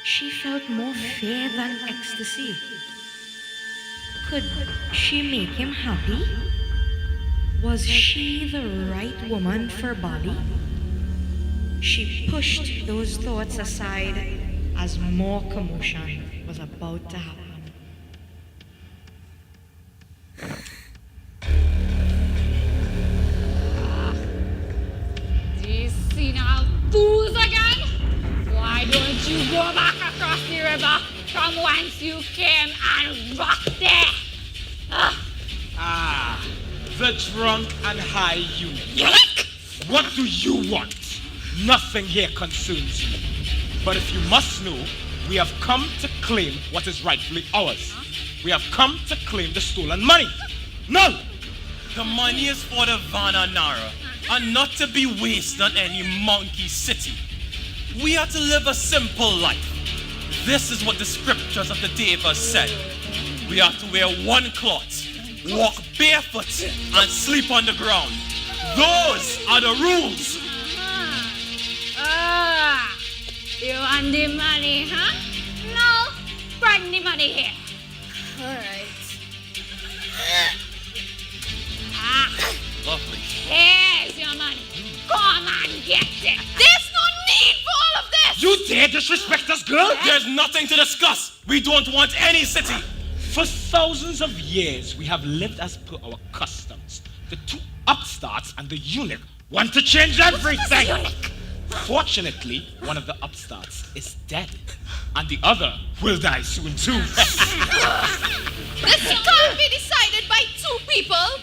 she felt more fear than ecstasy. Could she make him happy? Was she the right woman for Bali? She pushed those thoughts aside as more commotion was about to happen. These senile fools again? Why don't you go back across the river from whence you came and rock there? The drunk and high eunuch. What do you want? Nothing here concerns you. But if you must know, we have come to claim what is rightfully ours. We have come to claim the stolen money. No! The money is for the Vana Nara and not to be wasted on any monkey city. We are to live a simple life. This is what the scriptures of the Devas said. We are to wear one cloth, walk barefoot, and sleep on the ground. Those are the rules. You want the money, huh? No, bring the money here. All right. Lovely. Here's your money. Come and get it. There's no need for all of this! You dare disrespect us, girl? There's nothing to discuss. We don't want any city. For thousands of years, we have lived as per our customs. The two upstarts and the eunuch want to change everything. Fortunately, one of the upstarts is dead, and the other will die soon too. This can't be decided by two people.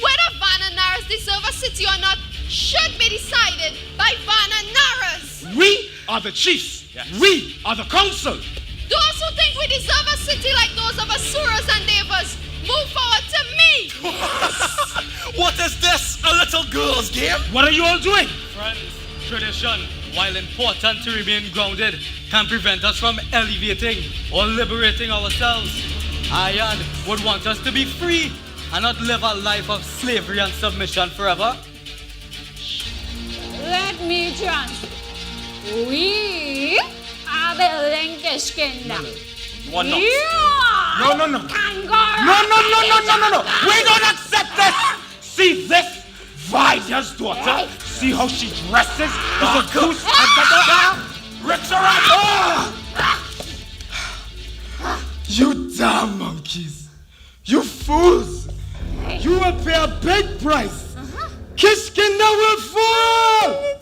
Whether Vananaras deserve a city or not should be decided by Vananaras. We are the chiefs. Yes. We are the council. Those who think we deserve a city like those of Asuras and Devas, move forward to me. What is this? A little girl's game? What are you all doing? Friends, tradition, while important to remain grounded, can prevent us from elevating or liberating ourselves. I would want us to be free and not live a life of slavery and submission forever. Let me translate. We are building this kingdom. One You No, no, no. can go. No. We don't accept this. See this? Vaidya's daughter. See how she dresses? There's a goose and Riksharaja. You damn monkeys! You fools! You will pay a big price Kishkinda will fall!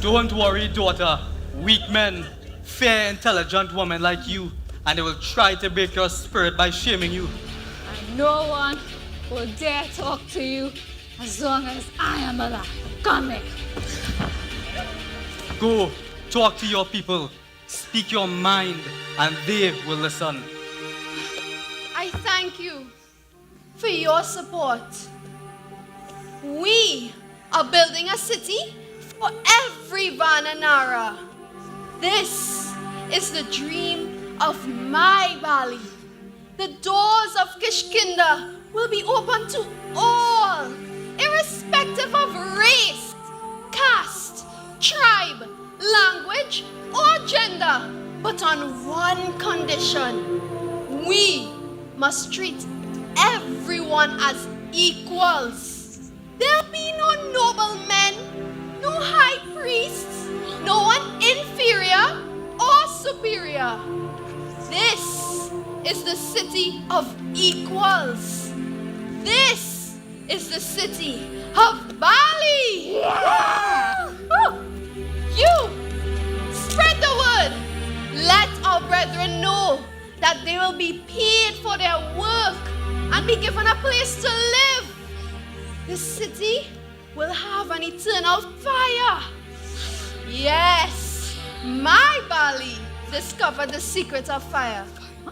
Don't worry, daughter. Weak men fear intelligent women like you, and they will try to break your spirit by shaming you. And no one will dare talk to you as long as I am alive. Comic. Go, talk to your people. Speak your mind, and they will listen. I thank you for your support. We are building a city for every Vananara. This is the dream of my valley. The doors of Kishkinda will be open to all, irrespective of race, caste, tribe, language, or gender, but on one condition. We must treat everyone as equals. There'll be no noblemen, no high priests, no one inferior or superior. This is the city of equals. This is the city of Bali. You spread the word. Let our brethren know that they will be paid for their work and be given a place to live. The city will have an eternal fire. Yes, my Bali discovered the secret of fire.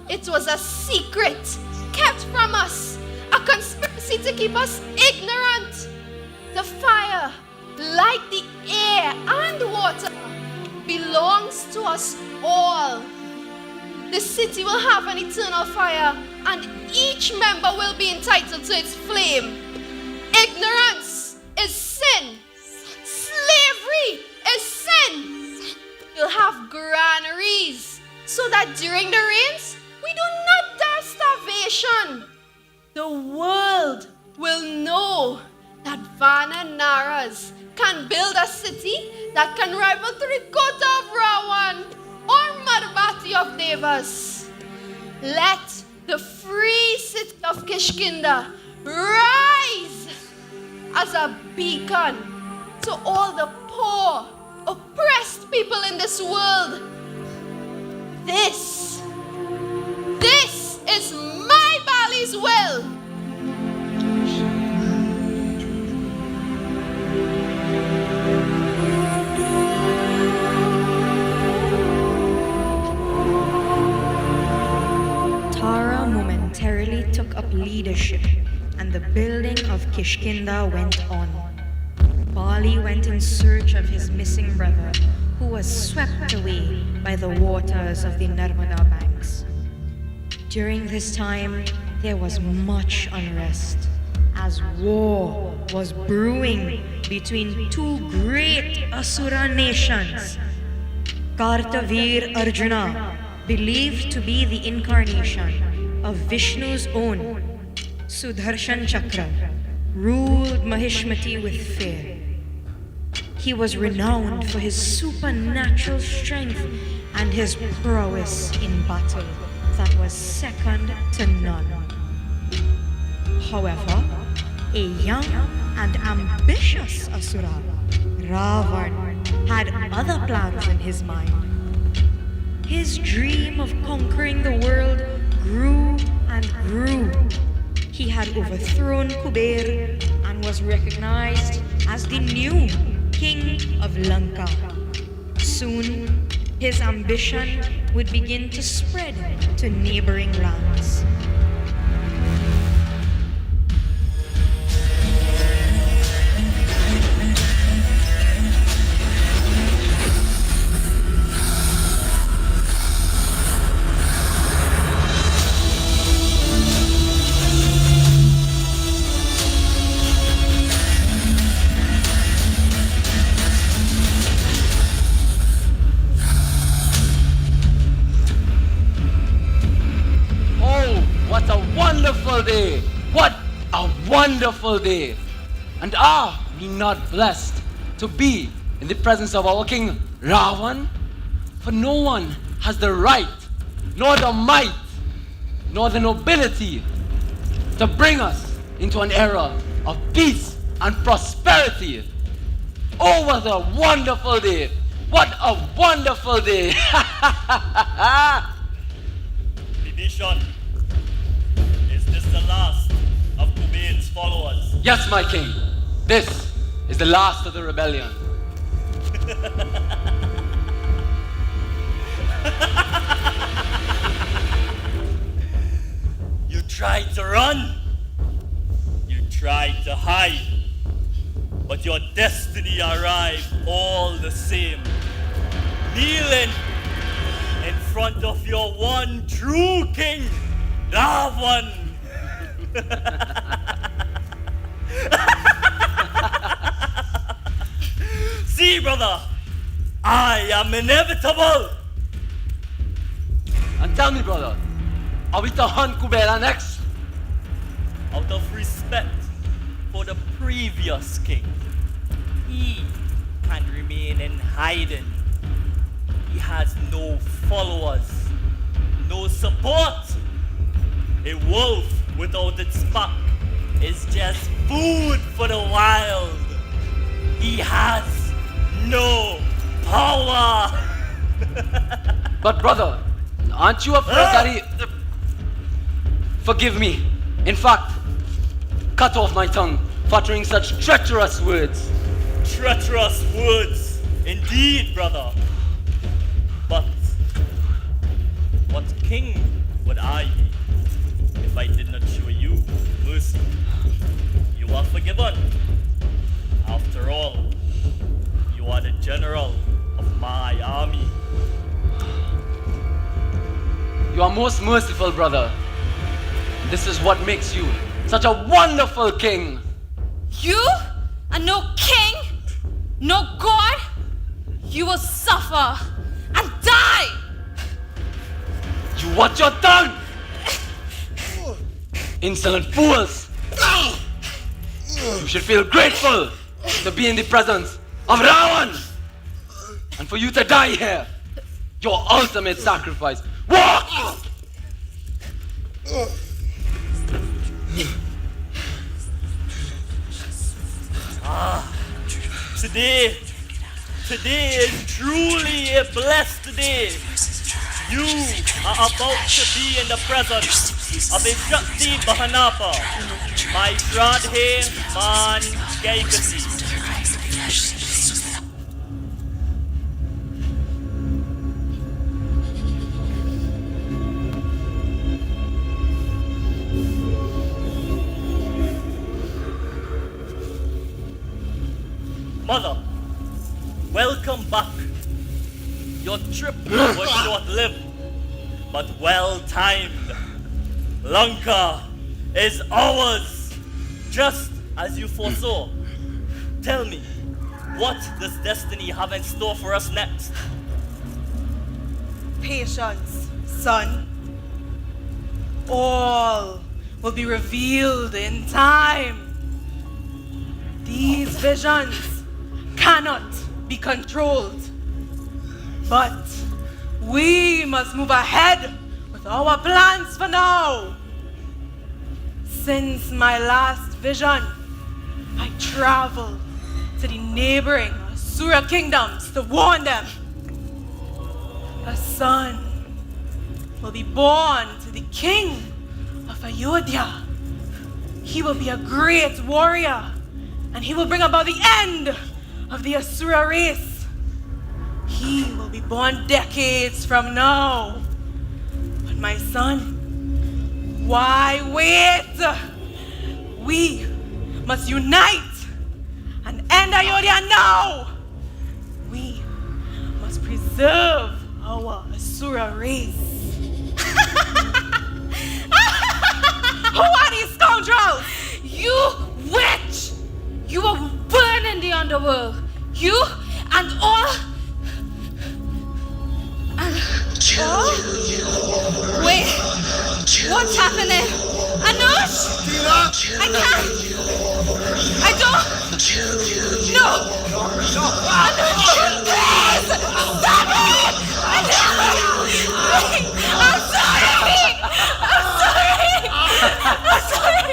It was a secret kept from us, a conspiracy to keep us ignorant. The fire, like the air and water, belongs to us all. The city will have an eternal fire, and each member will be entitled to its flame. Ignorance is sin. Slavery is sin. We'll have granaries so that during the rains, we do not die of starvation. The world will know that Vananaras can build a city that can rival Trikota of Ravan or Madhbati of Devas. Let the free city of Kishkinda rise as a beacon to all the poor, oppressed people in this world. This is my Bali's will. Tara momentarily took up leadership, and the building of Kishkinda went on. Bali went in search of his missing brother, who was swept away by the waters of the Narmada banks. During this time, there was much unrest, as war was brewing between two great Asura nations. Kartavir Arjuna, believed to be the incarnation of Vishnu's own Sudarshan Chakra, ruled Mahishmati with fear. He was renowned for his supernatural strength and his prowess in battle that was second to none. However, a young and ambitious Asura, Ravan, had other plans in his mind. His dream of conquering the world grew and grew. He had overthrown Kuber and was recognized as the new king of Lanka. Soon, his ambition would begin to spread to neighboring lands. Day. What a wonderful day. And are we not blessed to be in the presence of our King Ravan? For no one has the right, nor the might, nor the nobility to bring us into an era of peace and prosperity. Oh, what a wonderful day! What a wonderful day! Division, is this the last of Kubain's followers? Yes, my king. This is the last of the rebellion. You tried to run. You tried to hide. But your destiny arrived all the same. Kneeling in front of your one true king, Ravan. See, brother, I am inevitable. And tell me, brother, are we to hunt Kubela next? Out of respect for the previous king, he can remain in hiding. He has no followers, no support. A wolf without its pack is just food for the wild. He has no power. But brother, aren't you afraid that he... Forgive me. In fact, cut off my tongue for uttering such treacherous words. Treacherous words, indeed, brother. But what king would I be if I did not show you mercy? You are forgiven. After all, you are the general of my army. You are most merciful, brother. This is what makes you such a wonderful king. You are no king, no god. You will suffer and die. You watch your tongue! Insolent fools! You should feel grateful to be in the presence of Ravan and for you to die here. Your ultimate sacrifice. Walk! Today is truly a blessed day. You are about to be in the presence of a Shakti Bahanapa, my Shradhe Man Kaikasi. Mother, welcome back. Your trip was short-lived, but well-timed. Lanka is ours, just as you foresaw. Tell me, what does destiny have in store for us next? Patience, son. All will be revealed in time. These visions cannot be controlled. But we must move ahead with our plans for now. Since my last vision, I traveled to the neighboring Asura kingdoms to warn them. A son will be born to the king of Ayodhya. He will be a great warrior, and he will bring about the end of the Asura race. He will be born decades from now. But my son, why wait? We must unite and end Ayodhya now. We must preserve our Asura race. Who are these scoundrels? You witch! You will burn in the underworld. You and all. Wait, what's happening? Anush? I can't. I don't. No. Anush, please! Stop it! I'm sorry! I'm sorry! I'm sorry!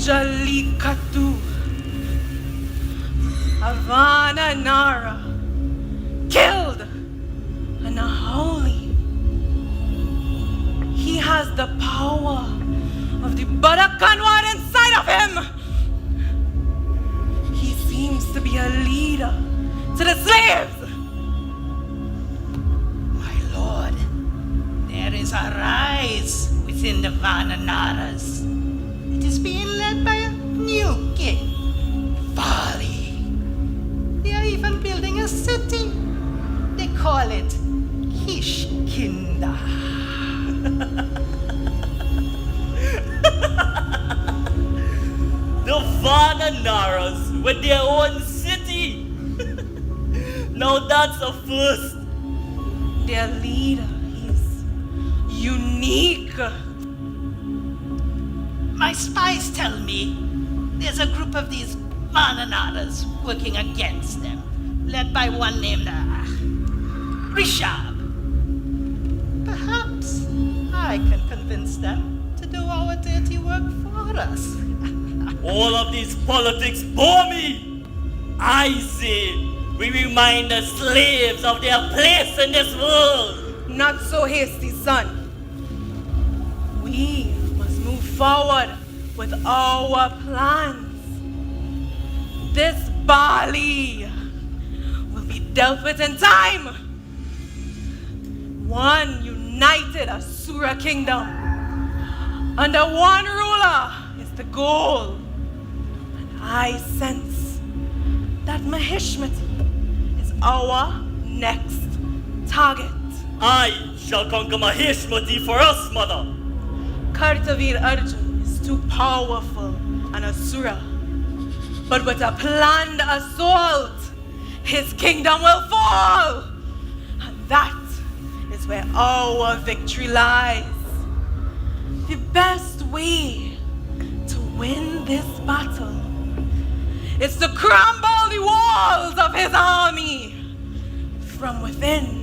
Jalikatu, Havana Nara, killed an holy. He has the power of the Badakanwar inside of him. He seems to be a leader to the slaves. My lord, there is a rise within the Vananaras. It is being led by a new king, Vali. They are even building a city. They call it Kishkinda. The Vananaras with their own city. Now that's a first. Their leader is unique. My spies tell me there's a group of these Vananaras working against them, led by one named Rishab. Perhaps I can convince them to do our dirty work for us. All of these politics bore me. I say we remind the slaves of their place in this world. Not so hasty, son. We must move forward with our plans. This Bali will be dealt with in time. One united Asura kingdom under one ruler is the goal. And I sense that Mahishmati is our next target. I shall conquer Mahishmati for us, mother. Kartavir Arjun is too powerful an Asura. But with a planned assault, his kingdom will fall. And that is where our victory lies. The best way to win this battle is to crumble the walls of his army from within.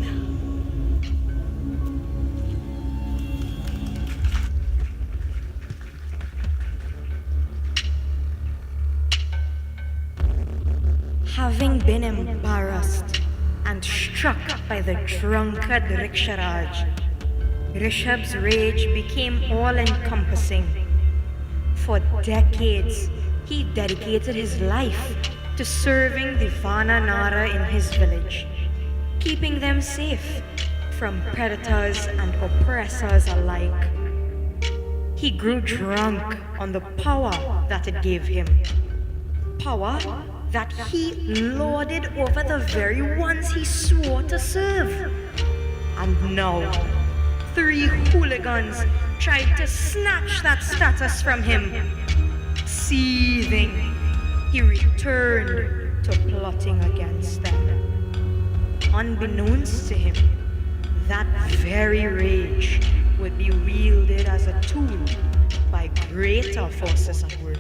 Having been embarrassed and struck by the drunkard Riksharaja, Rishabh's rage became all-encompassing. For decades, he dedicated his life to serving the Vananara in his village, keeping them safe from predators and oppressors alike. He grew drunk on the power that it gave him. Power that he lorded over the very ones he swore to serve. And now, 3 hooligans tried to snatch that status from him. Seething, he returned to plotting against them. Unbeknownst to him, that very rage would be wielded as a tool by greater forces at work.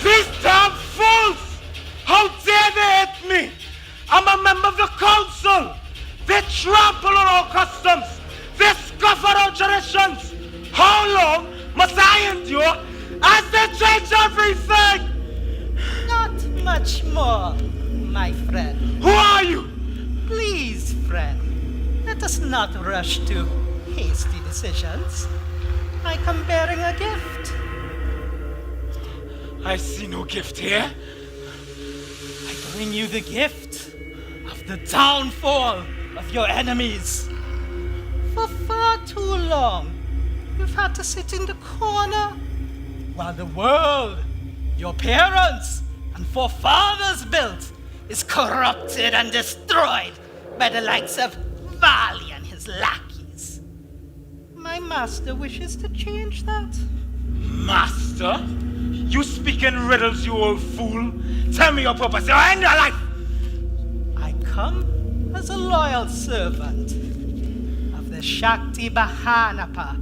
These damn fools! How dare they hit me? I'm a member of the council. They trample on our customs. They scoff at our traditions. How long must I endure as they change everything? Not much more, my friend. Who are you? Please, friend, let us not rush to hasty decisions. I come bearing a gift. I see no gift here. I bring you the gift of the downfall of your enemies. For far too long, you've had to sit in the corner while the world your parents and forefathers built is corrupted and destroyed by the likes of Vali and his lackeys. My master wishes to change that. Master? You speak in riddles, you old fool. Tell me your purpose, or end your life. I come as a loyal servant of the Shakti Bahanapa,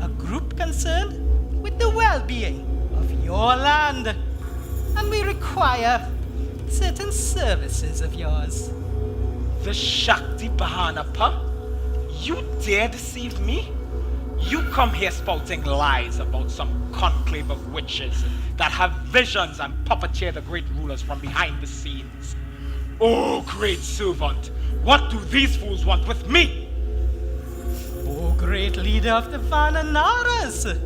a group concerned with the well-being of your land. And we require certain services of yours. The Shakti Bahanapa? You dare deceive me? You come here spouting lies about some conclave of witches that have visions and puppeteer the great rulers from behind the scenes. Oh, great servant, what do these fools want with me? Oh, great leader of the Vananaras!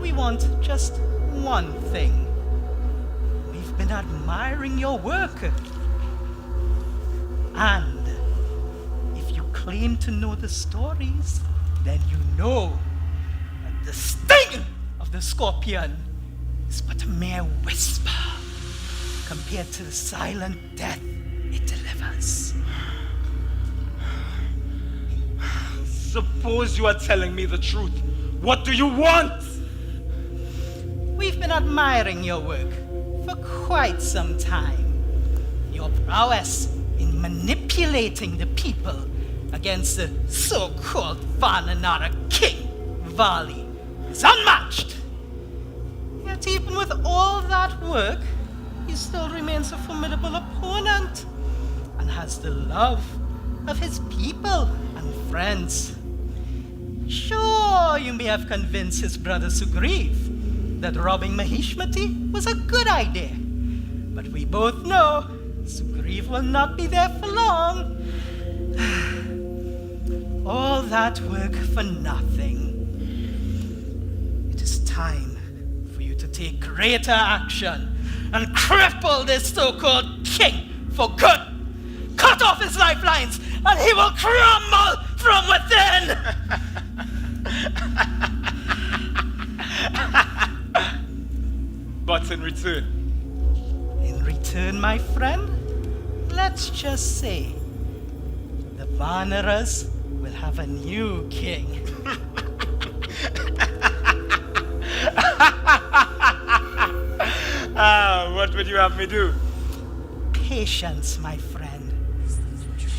We want just one thing. We've been admiring your work. And if you claim to know the stories, then you know that the sting of the scorpion is but a mere whisper compared to the silent death it delivers. Suppose you are telling me the truth. What do you want? We've been admiring your work for quite some time. Your prowess in manipulating the people against the so-called Vananara king, Vali, is unmatched. Yet even with all that work, he still remains a formidable opponent and has the love of his people and friends. Sure, you may have convinced his brother Sugriva that robbing Mahishmati was a good idea. But we both know Sugriva will not be there for long. All that work for nothing. It is time for you to take greater action and cripple this so-called king for good. Cut off his lifelines and he will crumble from within. But in return? In return, my friend, let's just say the Vanaras will have a new king. What would you have me do? Patience, my friend.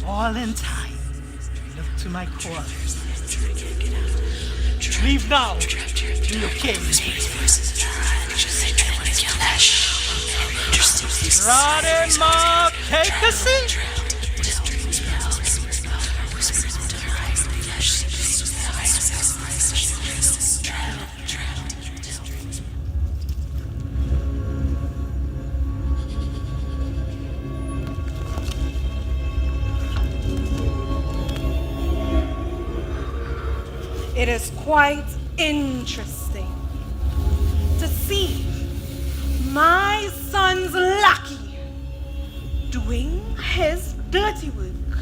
All in time. Look to my quarters. Leave now, new king. Radema Kaikasi? It is quite interesting to see my son's lackey doing his dirty work.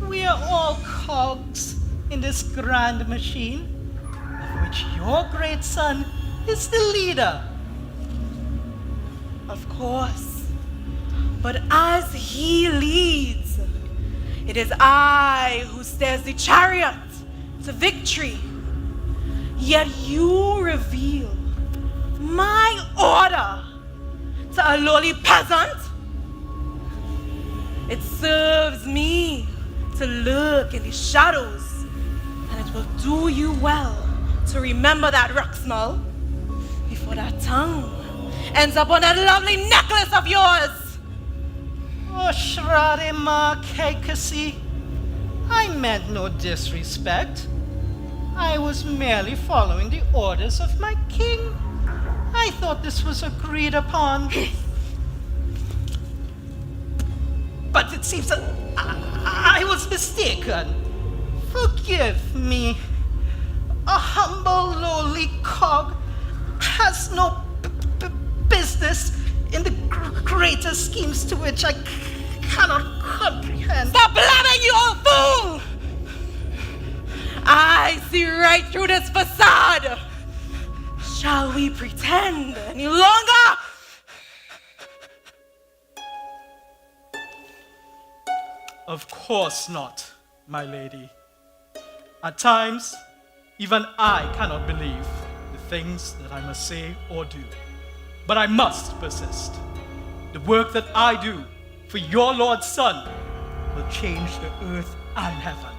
We are all cogs in this grand machine, of which your great son is the leader. Of course, but as he leads, it is I who steers the chariot to victory. Yet you reveal my order to a lowly peasant. It serves me to lurk in the shadows, and it will do you well to remember that, Raksmal, before that tongue ends up on that lovely necklace of yours. Oh, Shradema Kaikasi, I meant no disrespect. I was merely following the orders of my king. I thought this was agreed upon. But it seems that I was mistaken. Forgive me. A humble, lowly cog has no business in the greater schemes to which I cannot comprehend. Stop blabbing, you old fool! I see right through this facade. Shall we pretend any longer? Of course not, my lady. At times, even I cannot believe the things that I must say or do. But I must persist. The work that I do for your Lord's Son will change the earth and heavens.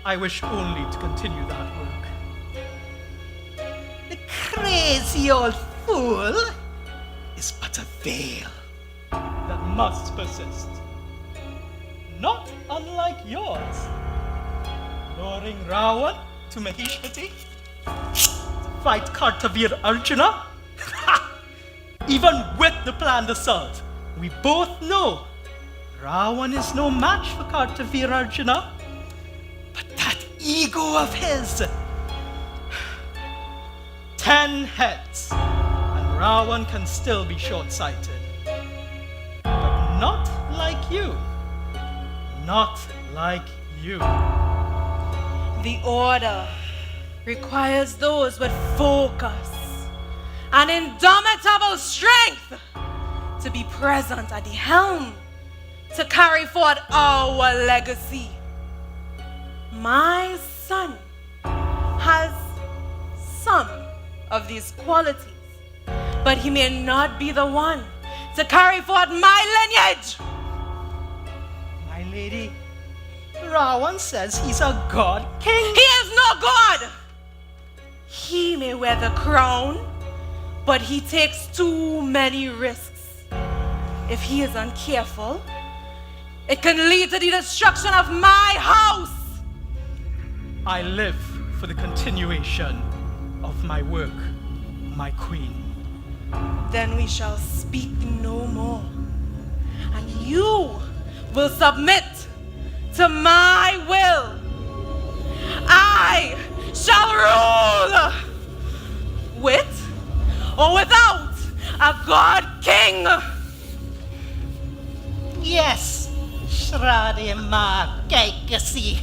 I wish only to continue that work. The crazy old fool is but a veil that must persist. Not unlike yours, luring Ravan to Mahishmati to fight Kartavir Arjuna. Even with the planned assault, we both know Ravan is no match for Kartavir Arjuna. But that ego of his, 10 heads, and Ravan can still be short-sighted. But not like you. Not like you. The order requires those with focus and indomitable strength to be present at the helm to carry forward our legacy. My son has some of these qualities, but he may not be the one to carry forward my lineage. My lady, Ravan says he's a god king. He is no god. He may wear the crown, but he takes too many risks. If he is uncareful, it can lead to the destruction of my house. I live for the continuation of my work, my queen. Then we shall speak no more, and you will submit to my will. I shall rule with or without a god king. Yes, Shrade Ma Kaikasi.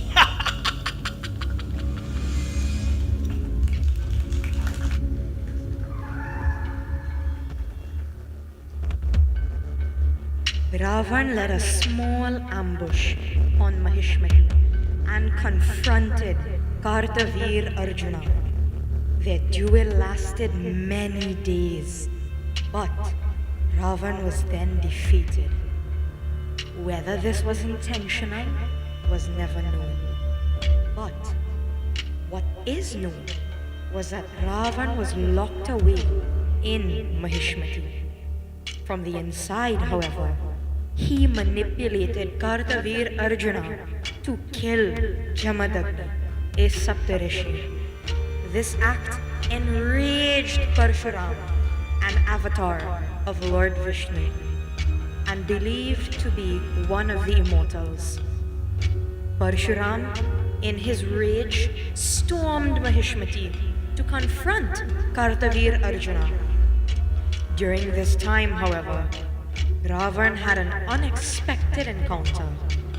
Ravan led a small ambush on Mahishmati and confronted Kartavir Arjuna. Their duel lasted many days, but Ravan was then defeated. Whether this was intentional was never known. But what is known was that Ravan was locked away in Mahishmati. From the inside, however, he manipulated Kartavir Arjuna to kill Jamadagni, a Saptarishi. This act enraged Parshuram, an avatar of Lord Vishnu, and believed to be one of the immortals. Parshuram, in his rage, stormed Mahishmati to confront Kartavir Arjuna. During this time, however, Ravan had an unexpected encounter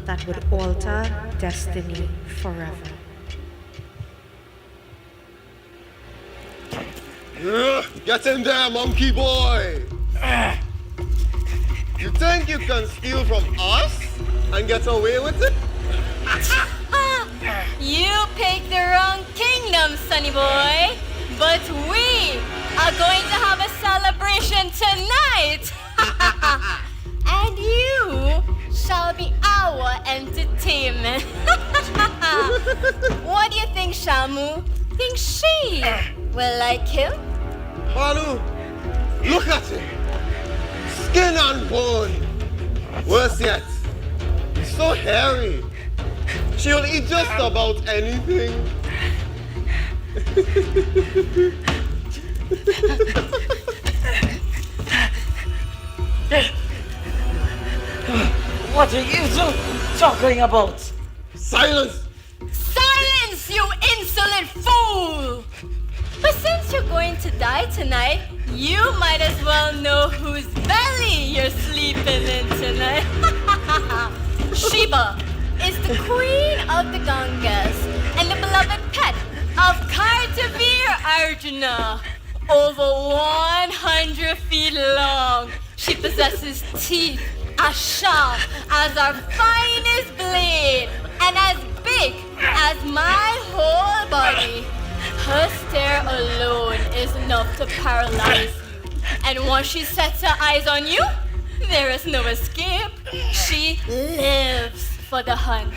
that would alter destiny forever. Get in there, monkey boy! You think you can steal from us and get away with it? You picked the wrong kingdom, sonny boy. But we are going to have a celebration tonight. And you shall be our entertainment. What do you think, Shamu? Think she will like him? Balu, look at him. Skin and bone. Worse yet, he's so hairy. She'll eat just about anything. What are you two talking about? Silence! Silence, you insolent fool! But since you're going to die tonight, you might as well know whose belly you're sleeping in tonight. Sheba is the queen of the Gangas and the beloved pet of Kartavir Arjuna. Over 100 feet long, she possesses teeth as sharp as our finest blade and as big as my whole body. Her stare alone is enough to paralyze you. And once she sets her eyes on you, there is no escape. She lives for the hunt.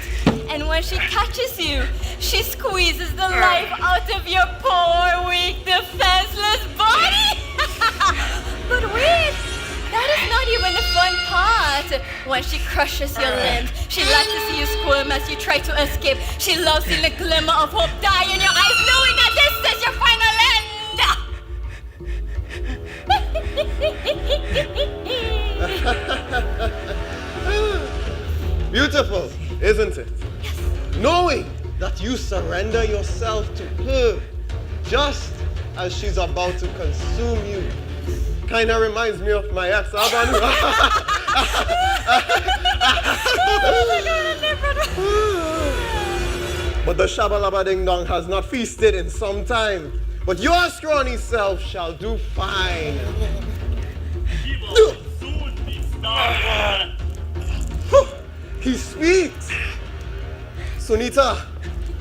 And when she catches you, she squeezes the life out of your poor, weak, defenseless body. when she crushes your limbs. She likes to see you squirm as you try to escape. She loves seeing the glimmer of hope die in your eyes, knowing that this is your final end. Beautiful, isn't it? Yes. Knowing that you surrender yourself to her just as she's about to consume you. Kinda reminds me of my ex, But the Shabalaba Ding Dong has not feasted in some time. But your scrawny self shall do fine. She will soon be starved. He speaks. Sunita,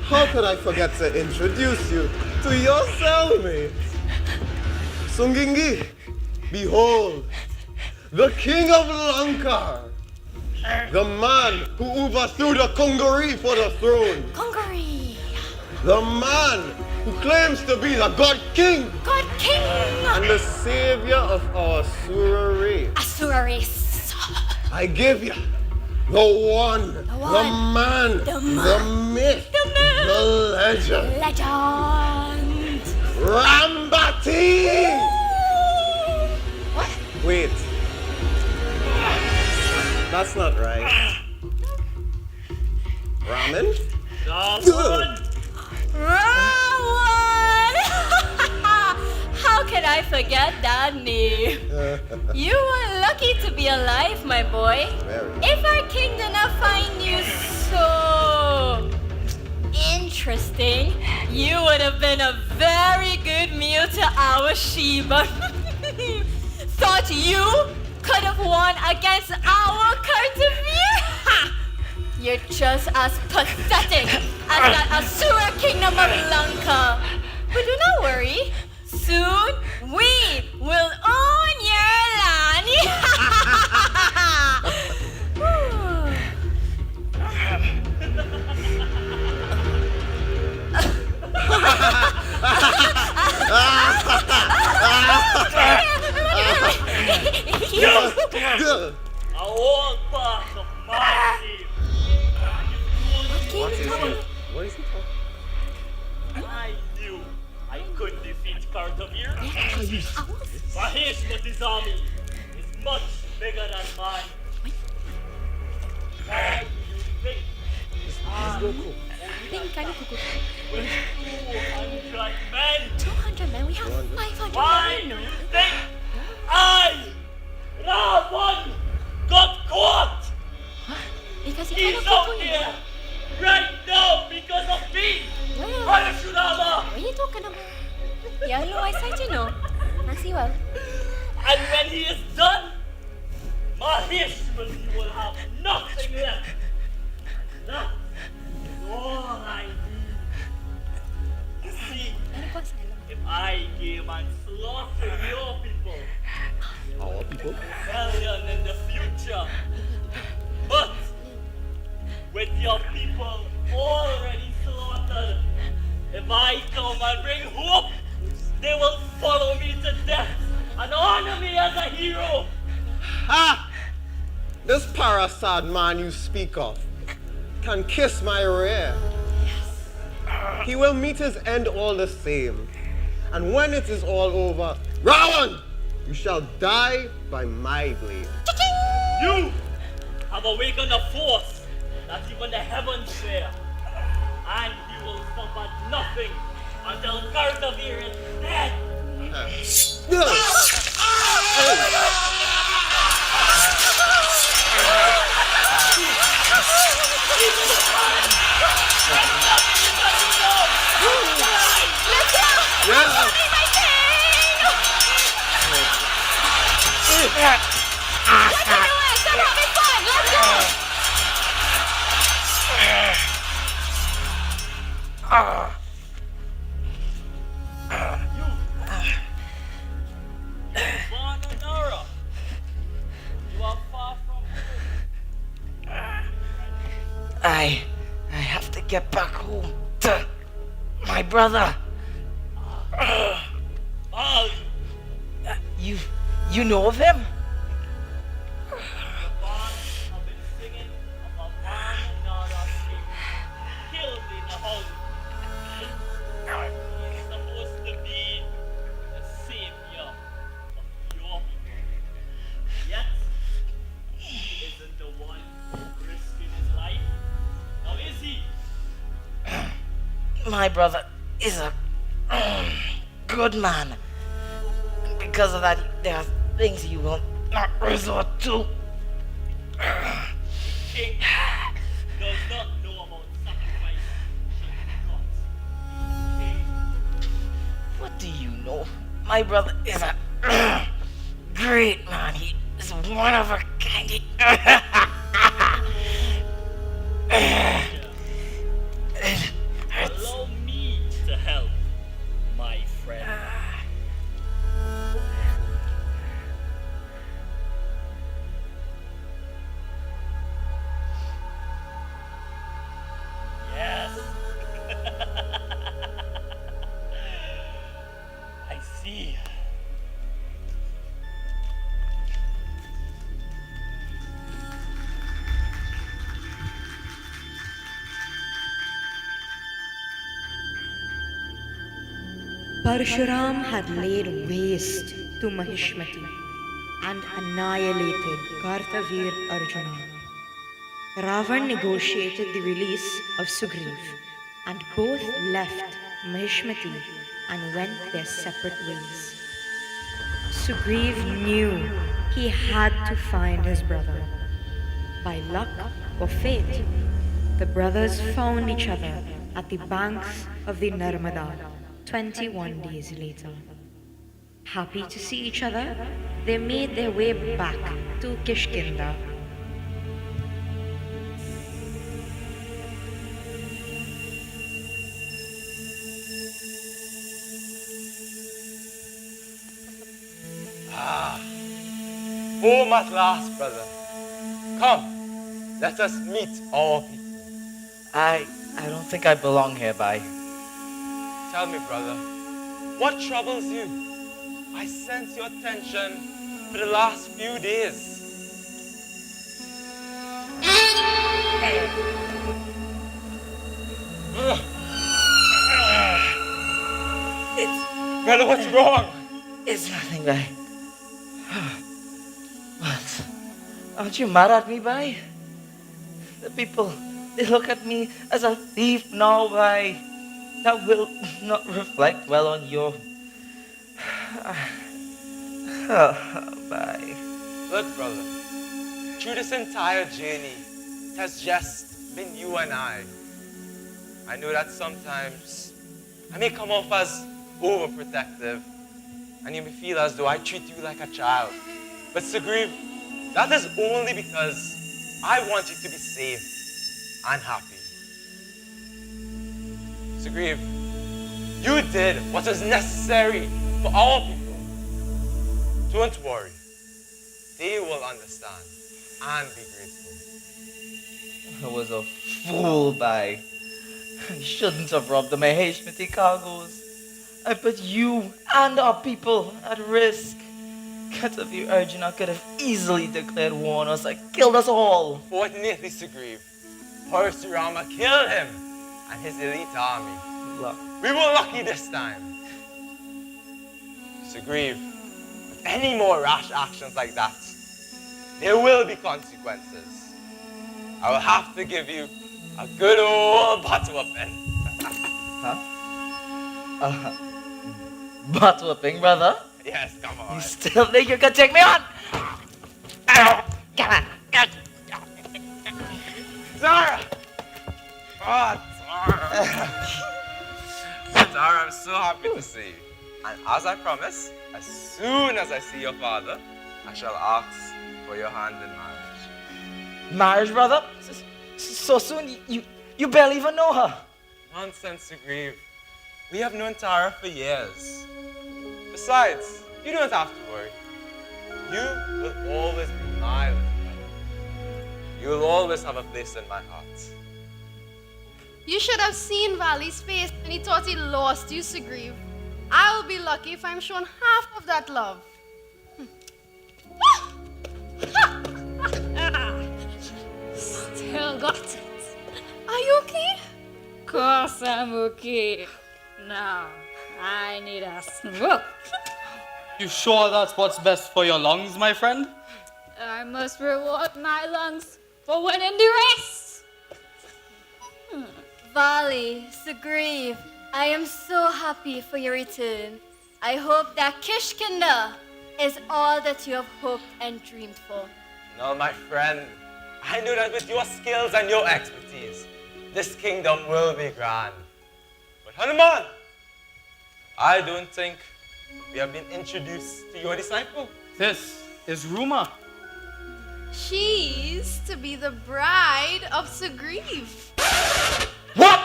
how could I forget to introduce you to your cellmate? Sungingi, behold, the king of Lanka, the man who overthrew the Kungari for the throne. Kungari. The man who claims to be the God King. God King. And the savior of our Asura race. Asura race. I give you the one, the man, the myth, the legend. Legend. Rambati! What? Wait. That's not right. Ramen? Ravan! Ravan! How can I forget that name? You were lucky to be alive, my boy. If our king did not find you so interesting, you would have been a very good meal to our Sheba. Thought you could have won against our Kartavir? You're just as pathetic as that Asura kingdom of Lanka. But do not worry. Soon we will own your land. A whole part of my team. What is he talking? I knew I could defeat Kartavir. Mahesh with his army is much bigger than mine. And you think with 200 men? 200 men? We have 500 Why men. do you think I, Ravan, got caught? Because he He's out here right now because of me. What should I? What are you talking about? Yeah, low eyesight, you know. I see well. And when he is done, Mahesh will have nothing left. That is all I need. You see, if I came and slaughtered your people, our people, rebellion in the future. But with your people already slaughtered, if I come and bring hope, they will follow me to death and honor me as a hero. Ha! This parasad man you speak of can kiss my rear. He will meet his end all the same. And when it is all over, Ravan, you shall die by my blade. You have awakened a force that even the heavens fear. And you will stop at nothing until Kartavir is dead. I have to get back home to my brother. You know of him? my brother is a good man. Because of that, there are things he will not resort to. King does not know about sacrifice King. What do you know? My brother is a great man. He is one of a kind. Allow me to help, my friend. Yes. I see. Parshuram had laid waste to Mahishmati and annihilated Kartavir Arjuna. Ravan negotiated the release of Sugriva, and both left Mahishmati and went their separate ways. Sugriva knew he had to find his brother. By luck or fate, the brothers found each other at the banks of the Narmada 21 days later. Happy to see each other, they made their way back to Kishkinda. Home at last, brother. Come, let us meet our people. I don't think I belong here, Bhai. Tell me, brother, what troubles you? I sense your tension for the last few days. Brother, what's wrong? It's nothing, Bhai. What? Aren't you mad at me, Bhai? The people, they look at me as a thief now, Bhai. That will not reflect well on you. Bye. Look, brother, through this entire journey, it has just been you and I. I know that sometimes I may come off as overprotective, and you may feel as though I treat you like a child. But Sugriva, that is only because I want you to be safe and happy. Sugriva, you did what was necessary for our people. Don't worry. They will understand and be grateful. I was a fool, Bhai. I shouldn't have robbed the Mahishmati cargoes. I put you and our people at risk. Katavir Arjuna could have easily declared war on us and killed us all. Fortunately, Sugriva, Parashurama killed him and his elite army. Luck. We were lucky this time. Sugriva, with any more rash actions like that, there will be consequences. I will have to give you a good old butt whooping. Huh? Butt whooping, brother? Yes, come on. You still think you can take me on? Come on. Zara! Oh, Zara. Zara, I'm so happy to see you. And as I promised, as soon as I see your father, I shall ask for your hand in marriage. Marriage, brother? So soon? You barely even know her. Nonsense, Sugriva. We have known Tara for years. Besides, you don't have to worry. You will always be my little brother. You will always have a place in my heart. You should have seen Vali's face when he thought he lost you, Sugriva. I'll be lucky if I'm shown half of that love. Still got it. Are you okay? Of course I'm okay. Now, I need a smoke. You sure that's what's best for your lungs, my friend? I must reward my lungs for winning the race. Vali, Sugriva, I am so happy for your return. I hope that Kishkinda is all that you have hoped and dreamed for. No, my friend. I know that with your skills and your expertise, this kingdom will be grand. But Hanuman, I don't think we have been introduced to your disciple. This is Ruma. She's to be the bride of Sugriva. What?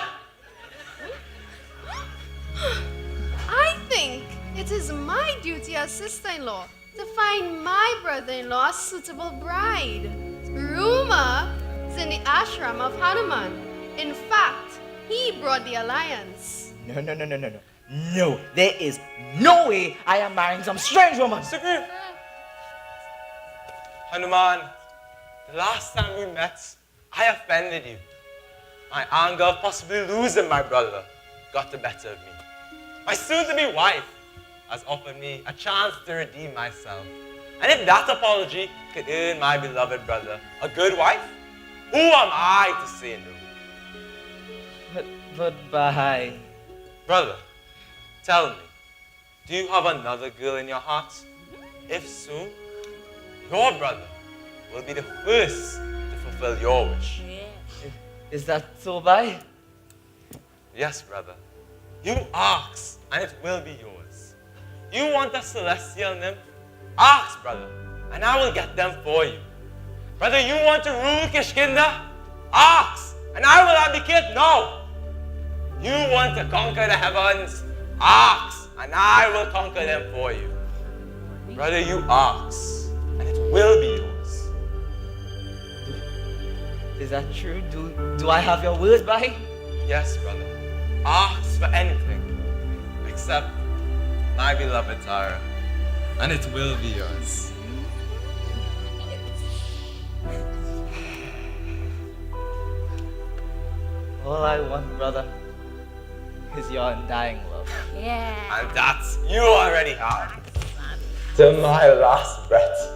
I think it is my duty as sister-in-law to find my brother-in-law a suitable bride. Ruma is in the ashram of Hanuman. In fact, he brought the alliance. No. No, there is no way I am marrying some strange woman. Sugriva. Hanuman, the last time we met, I offended you. My anger of possibly losing my brother got the better of me. My soon-to-be wife has offered me a chance to redeem myself. And if that apology could earn my beloved brother a good wife, who am I to say no? But bye. Brother, tell me, do you have another girl in your heart? If so, your brother will be the first to fulfill your wish. Is that so, bye? Yes, brother. You ask, and it will be yours. You want a celestial nymph? Ask, brother, and I will get them for you. Brother, you want to rule Kishkinda? Ask, and I will abdicate now. You want to conquer the heavens? Ask, and I will conquer them for you. Brother, you ask, and it will be yours. Is that true? Do I have your word, bye? Yes, brother. Ask for anything except my beloved Tara, and it will be yours. All I want, brother, is your undying love. Yeah. And that you already have. To my last breath.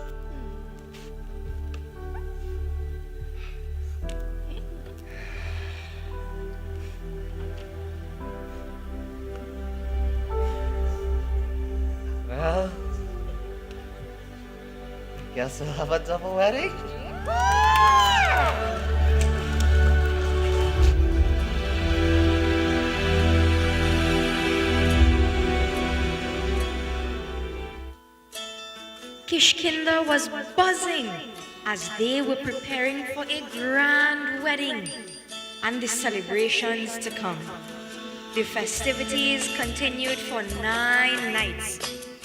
Well, guess we'll have a double wedding. Kishkinda was buzzing as they were preparing for a grand wedding and the celebrations to come. The festivities continued for 9 nights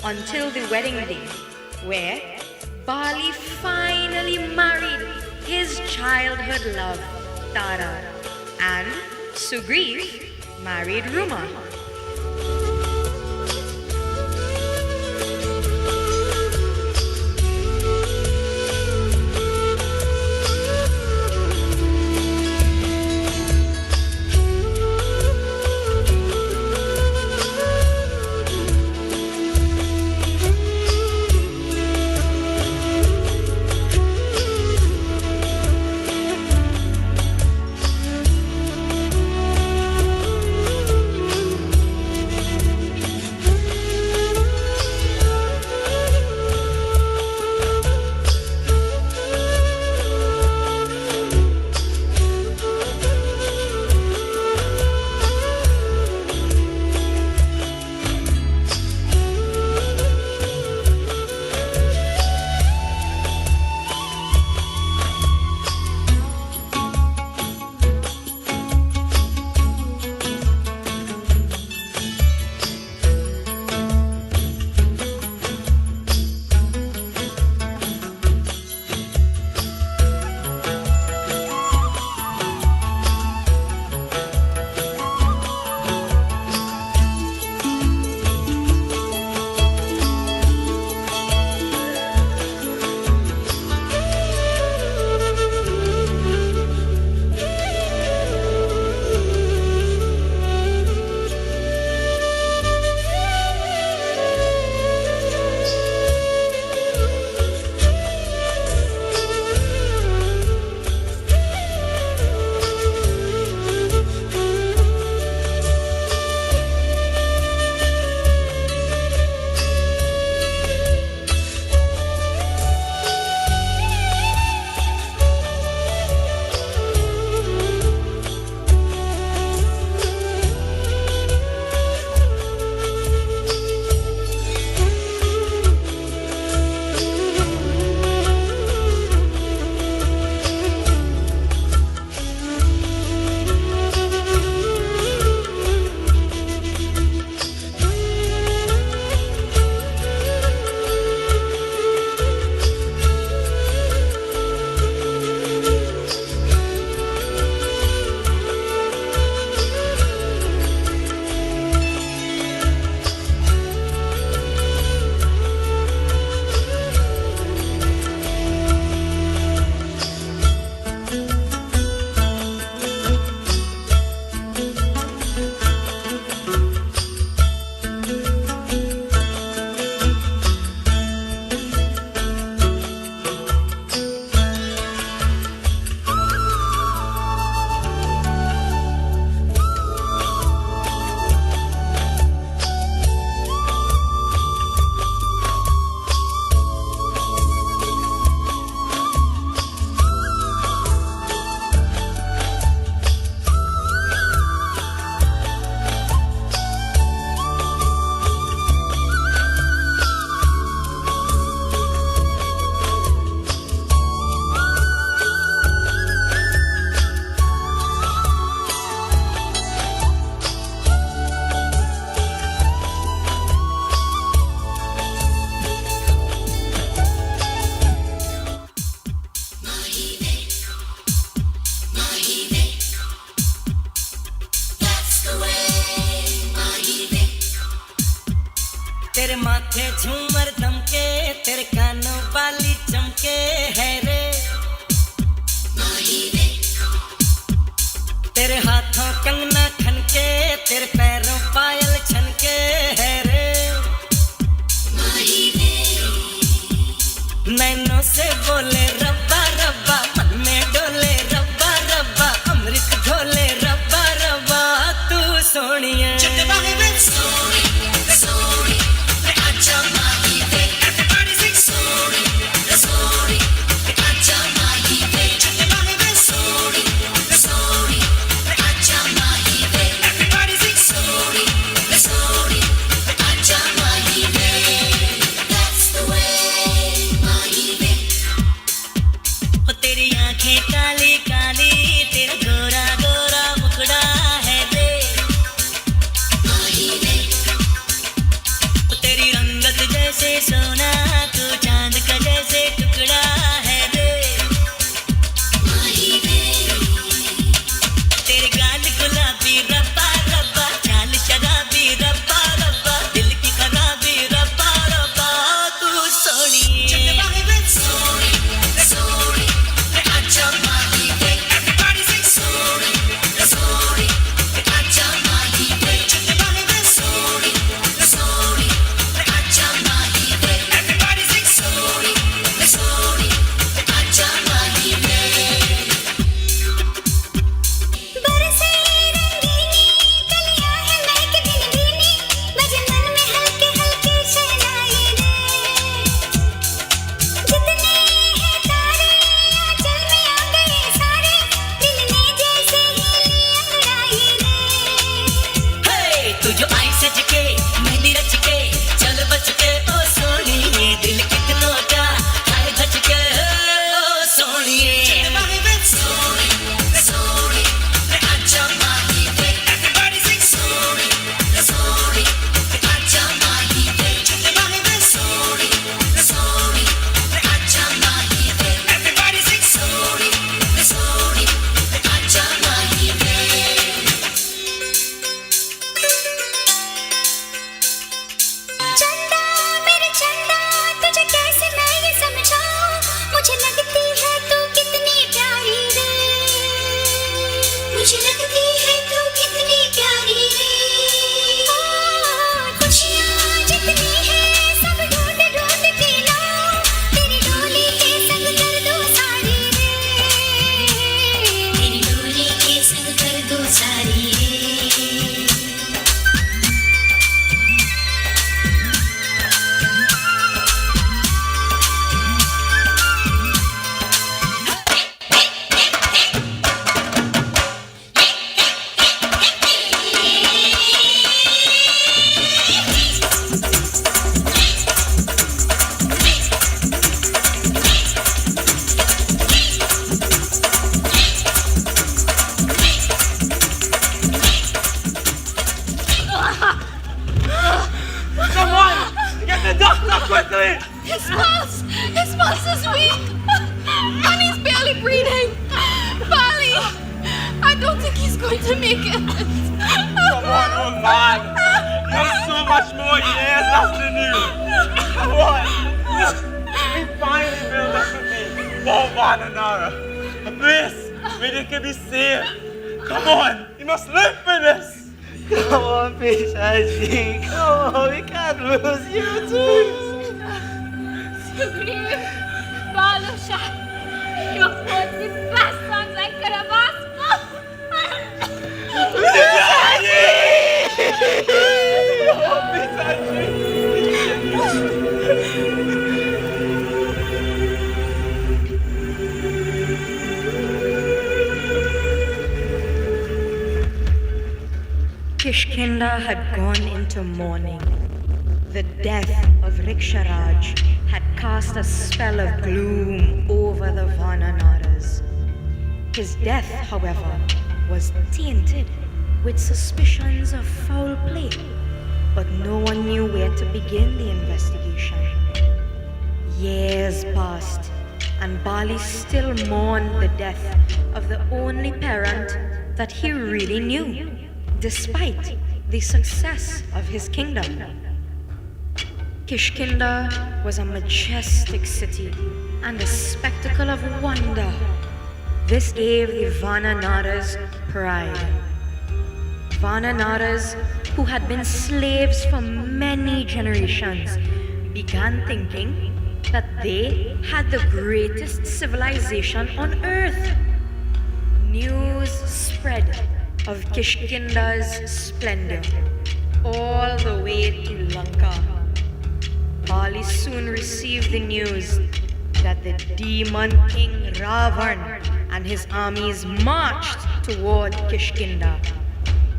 until the wedding day, where Vali finally married his childhood love, Tara, and Sugriva married Ruma. झूमर दमके तेरे कानों वाली चमके है रे तेरे हाथों कंगना खनके तेरे पैरों पायल छनके है रे नैनों से बोले रब्बा रब्बा मन में डोले रब्बा रब्बा अमृत घोले रब्बा रब्बा तू सोनिया काली काली तेरा गोरा गोरा मुखड़ा है रे तेरी रंगत जैसे सोना तू चांद का जैसे टुकड़ा है रे तेरे गाल गुलाबी रब्बा रब्बा चाल शराबी रब्बा रब्बा दिल की खराबी रब्बा रब्बा तू Soni His pulse is weak. And he's barely breathing. Vali, I don't think he's going to make it. Come on, old man. There's so much more years left in you. Come on. We finally built a city for one another. A place where they can be safe. Come on, you must live for this. Come on, Pishai. Come on, we can't lose you too. Sugriva, follow Shah. Your foot is fast on like Karabasco. Kishkinda had gone into mourning. The death of Riksharaja had cast a spell of gloom over the Vananaras. His death, however, was tainted with suspicions of foul play, but no one knew where to begin the investigation. Years passed, and Bali still mourned the death of the only parent that he really knew, despite the success of his kingdom. Kishkinda was a majestic city and a spectacle of wonder. This gave the Vananaras pride. Vananaras, who had been slaves for many generations, began thinking that they had the greatest civilization on earth. News spread of Kishkinda's splendor all the way to Lanka. Vali soon received the news that the demon king Ravan and his armies marched toward Kishkinda.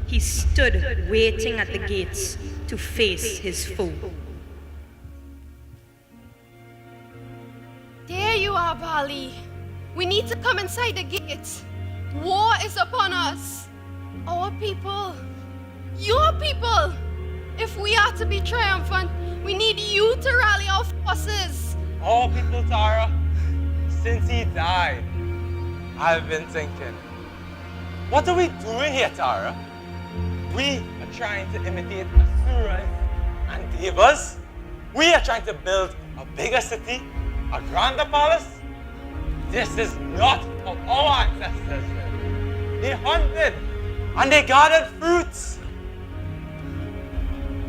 He stood waiting at the gates to face his foe. There you are, Vali. We need to come inside the gates. War is upon us. Our people. Your people. If we are to be triumphant, we need you to rally our forces. All people, Tara, since he died, I've been thinking, what are we doing here, Tara? We are trying to imitate Asuras and Devas. We are trying to build a bigger city, a grander palace. This is not how our ancestors did. They hunted and they gathered fruits.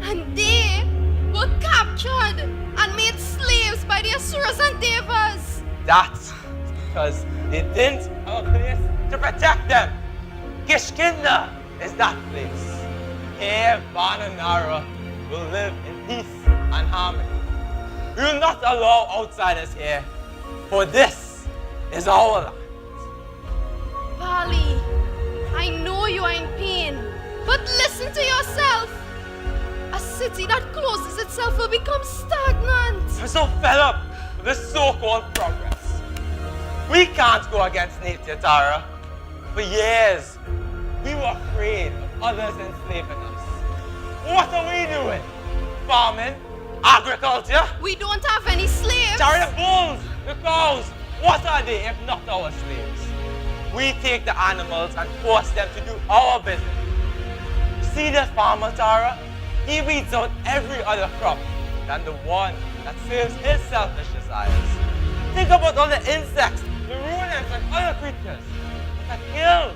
And they were captured and made slaves by the Asuras and Devas. That's because they didn't have a place to protect them. Kishkinda is that place. Here, Vananara will live in peace and harmony. We will not allow outsiders here, for this is our land. Vali, I know you are in pain, but listen to yourself. A city that closes itself will become stagnant. I'm so fed up with this so-called progress. We can't go against nature, Tara. For years, we were afraid of others enslaving us. What are we doing? Farming? Agriculture? We don't have any slaves. Tara, the bulls, the cows, what are they if not our slaves? We take the animals and force them to do our business. See the farmer, Tara? He weeds out every other crop than the one that serves his selfish desires. Think about all the insects, the rodents, and other creatures that kill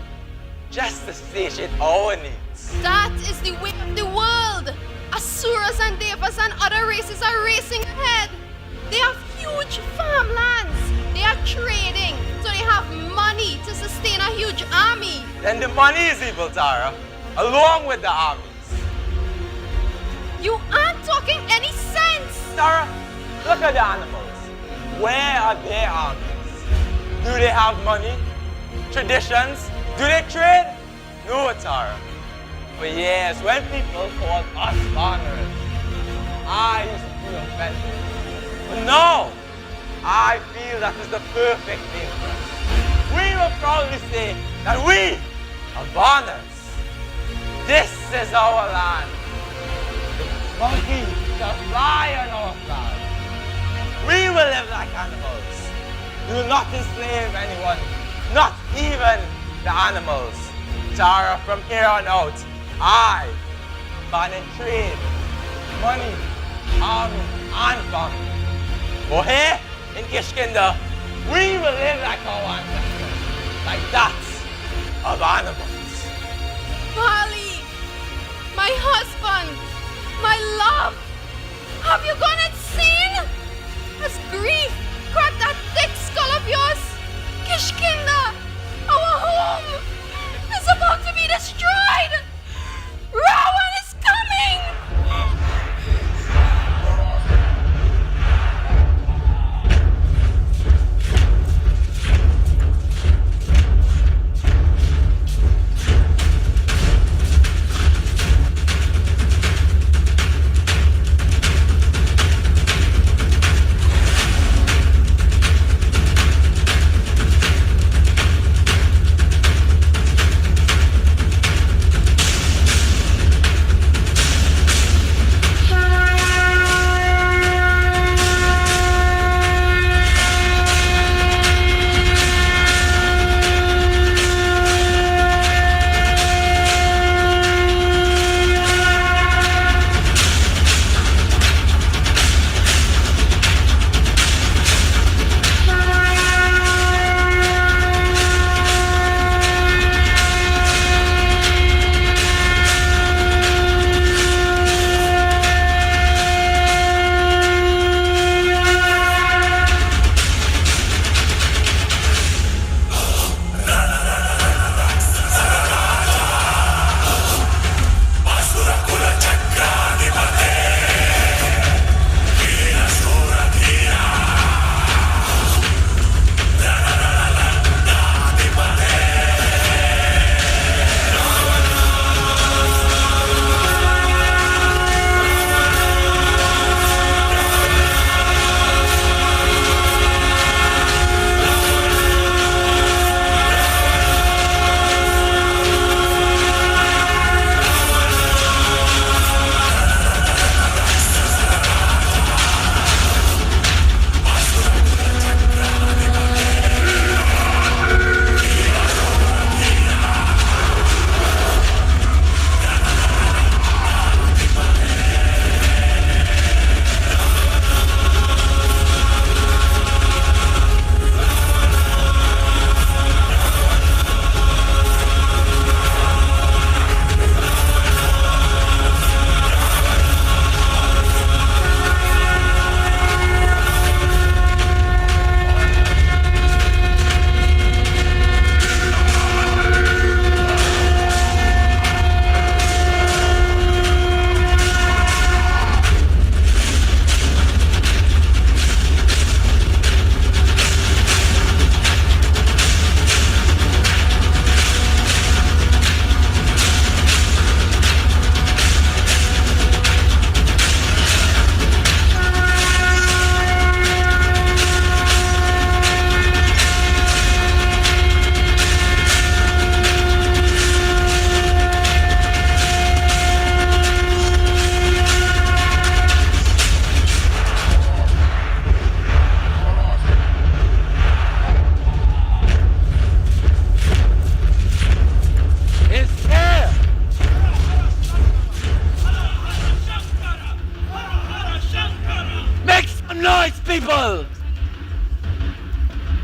just to satiate our needs. That is the way of the world. Asuras and Devas and other races are racing ahead. They have huge farmlands. They are trading, so they have money to sustain a huge army. Then the money is evil, Tara, along with the armies. You aren't talking any sense. Tara, look at the animals. Where are their armies? Do they have money? Traditions? Do they trade? No, Tara. For years, when people called us farmers, I used to feel offended. But now, I feel that is the perfect thing for us. We will proudly say that we are farmers. This is our land. The monkey shall fly on our flag. We will live like animals. We will not enslave anyone, not even the animals. Tara, from here on out, I ban and trade, money, army, and farming. For here in Kishkinda, we will live like our ancestors, like that of animals. Vali, my husband, my love, have you gone insane? Has grief cracked that thick skull of yours? Kishkinda, our home, is about to be destroyed. Ravan is coming!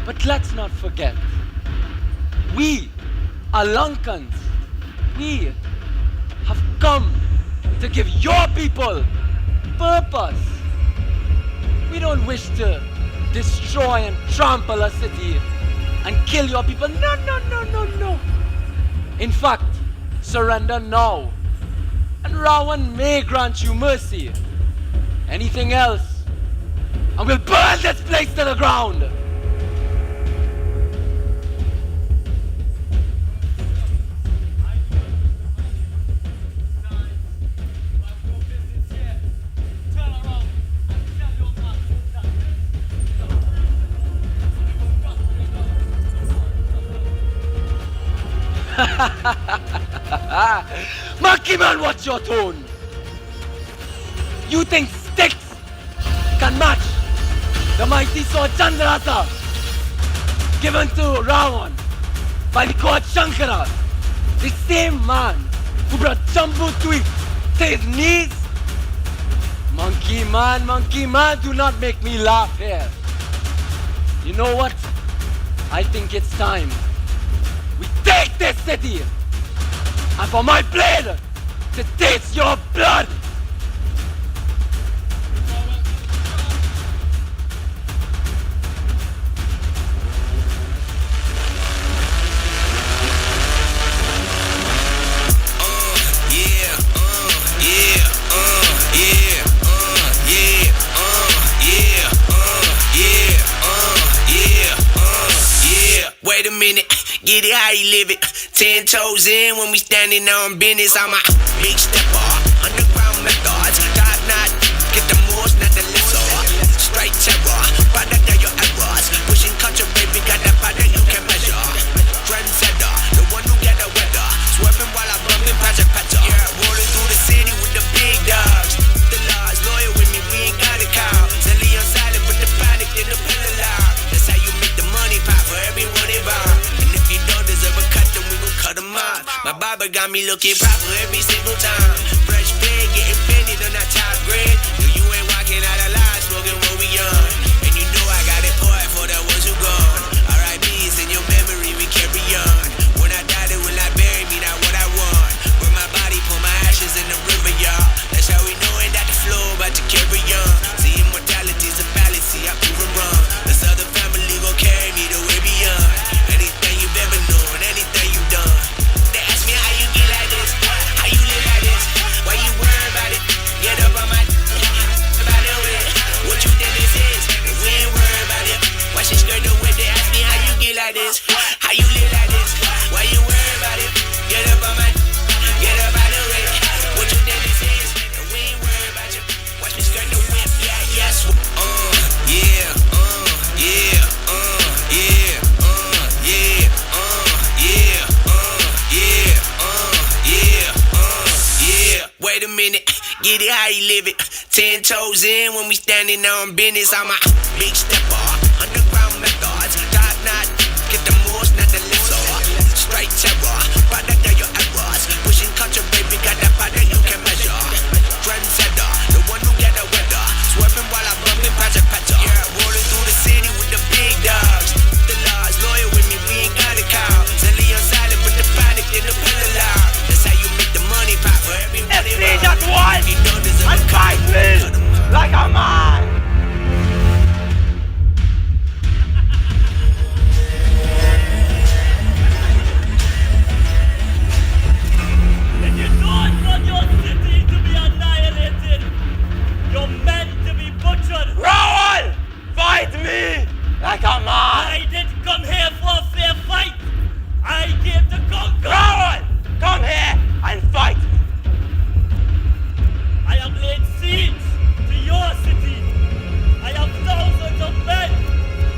But let's not forget, we are Lankans. We have come to give your people purpose. We don't wish to destroy and trample a city and kill your people. No, no, no, no, no. In fact, surrender now, and Ravan may grant you mercy. Anything else, and we'll burn this place to the ground. Monkey man, what's your tone? You think sticks can match the mighty sword Chandrasa given to Ravan by the god Shankara, the same man who brought Jambu Tweet to his knees? Monkey man, do not make me laugh here. You know what? I think it's time we take this city, and for my blade to taste your blood. Wait a minute, get it how you live it. 10 toes in when we standing on business. I'm a big stepper, underground methods. Top knot, get the most, not the lesser. Straight terror, better than your errors. Pushing culture, baby, got that powder you can measure. Trendsetter, the one who get the weather. Swerving while I'm bumping Project Patcher. Yeah, rolling through the city with the big dogs. The laws, loyal with me, we ain't got a cow. Zelly on silent, but the panic in the pillar loud. That's how you make the money pop for everyone involved. And if you don't deserve a cut, then we gon' cut them off. My barber got me looking proper every single time. Fresh pig, getting penny, they're not top grade. You ain't walking out of line, smoking what we on. And you know I got it poured for the ones who gone. R.I.P.'s in your memory, we carry on. When I die, they will not bury me, not what I want. Burn my body, put my ashes in the river, y'all. That's how we knowin' that the flow about to carry on. See, immortality's a fallacy, I prove it wrong. This other family gon' carry me the way beyond. Anything you've ever known, anything you've done. They ask me how you get like this, how you live like this. Why you worry about it? Get up on my about it with what you think this is. If we ain't worried about it, why she skirt the way? They ask me how you get like this, how you live like this. Why you worry about it? Get up on my get up out the way. What you think this is? If we ain't worried about you, watch me skirt the whip. Yeah, yes. Yeah, yeah, yeah, yeah, yeah. Wait a minute, get it how you live it. 10 toes in when we standing on business. I'm a big stepper, underground methods. Top knot, get the most, not the lesser. Straight terror, better than your errors. Pushing culture, baby, got that powder you can measure. Trendsetter, the one who get the weather. Swerving while I'm bumping Project Patcher. Yeah, rolling through the city with the big dogs. The laws, loyal with me, we ain't got a cow. Zelly on silent, but the panic in the pillar loud. That's how you make the money pop for everybody. See that one and fight me like a man. If you don't want your city to be annihilated, you're meant to be butchered. Ravan, fight me like a man. I didn't come here for a fair fight. I came to conquer. Ravan, come here and fight me. I have laid siege to your city. I have thousands of men,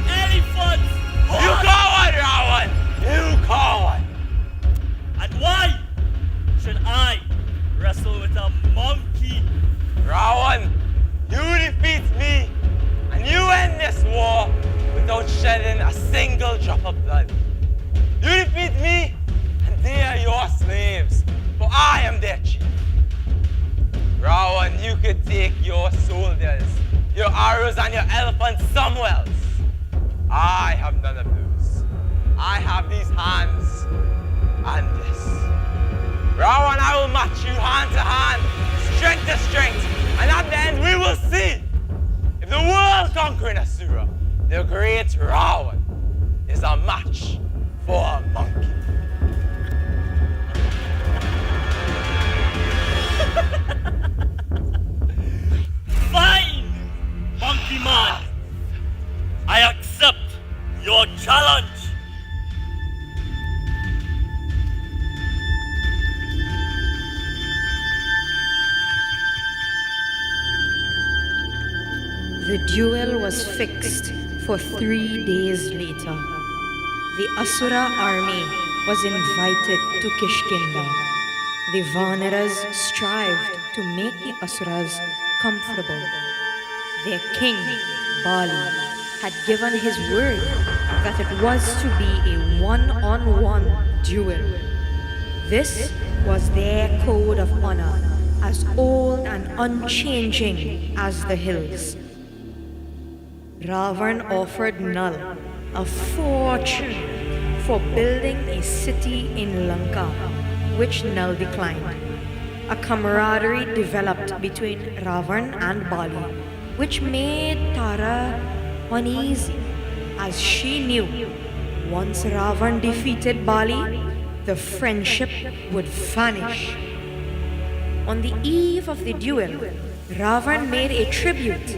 elephants, horses. You coward, Ravan! You coward! And why should I wrestle with a monkey? Ravan, you defeat me, and you end this war without shedding a single drop of blood. You defeat me, and they are your slaves, for I am their chief. Ravan, you could take your soldiers, your arrows, and your elephants somewhere else. I have none of it. have these hands and this. Ravan, I will match you hand to hand, strength to strength, and at the end we will see if the world-conquering Asura, the great Ravan, is a match for a monkey. Fine, monkey man. I accept your challenge. The duel was fixed for 3 days later. The Asura army was invited to Kishkinda. The Vanaras strived to make the Asuras comfortable. Their king, Bali, had given his word that it was to be a one-on-one duel. This was their code of honor, as old and unchanging as the hills. Ravan offered Nal a fortune for building a city in Lanka, which Nal declined. A camaraderie developed between Ravan and Bali, which made Tara uneasy, as she knew once Ravan defeated Bali, the friendship would vanish. On the eve of the duel, Ravan made a tribute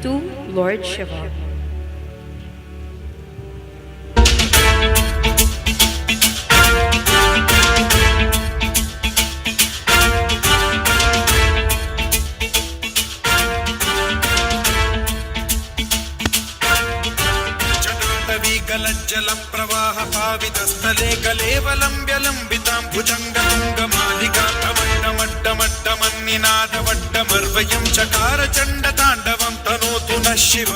to Lord Shiva. जल प्रवाह पावित स्थले कलेवलंब्य लंबितां भुजंग मालिका मट्टमट्टमट्टमन्निनाद वड्डमर्वयं चकार चण्ड ताण्डवं तनोतु नः शिव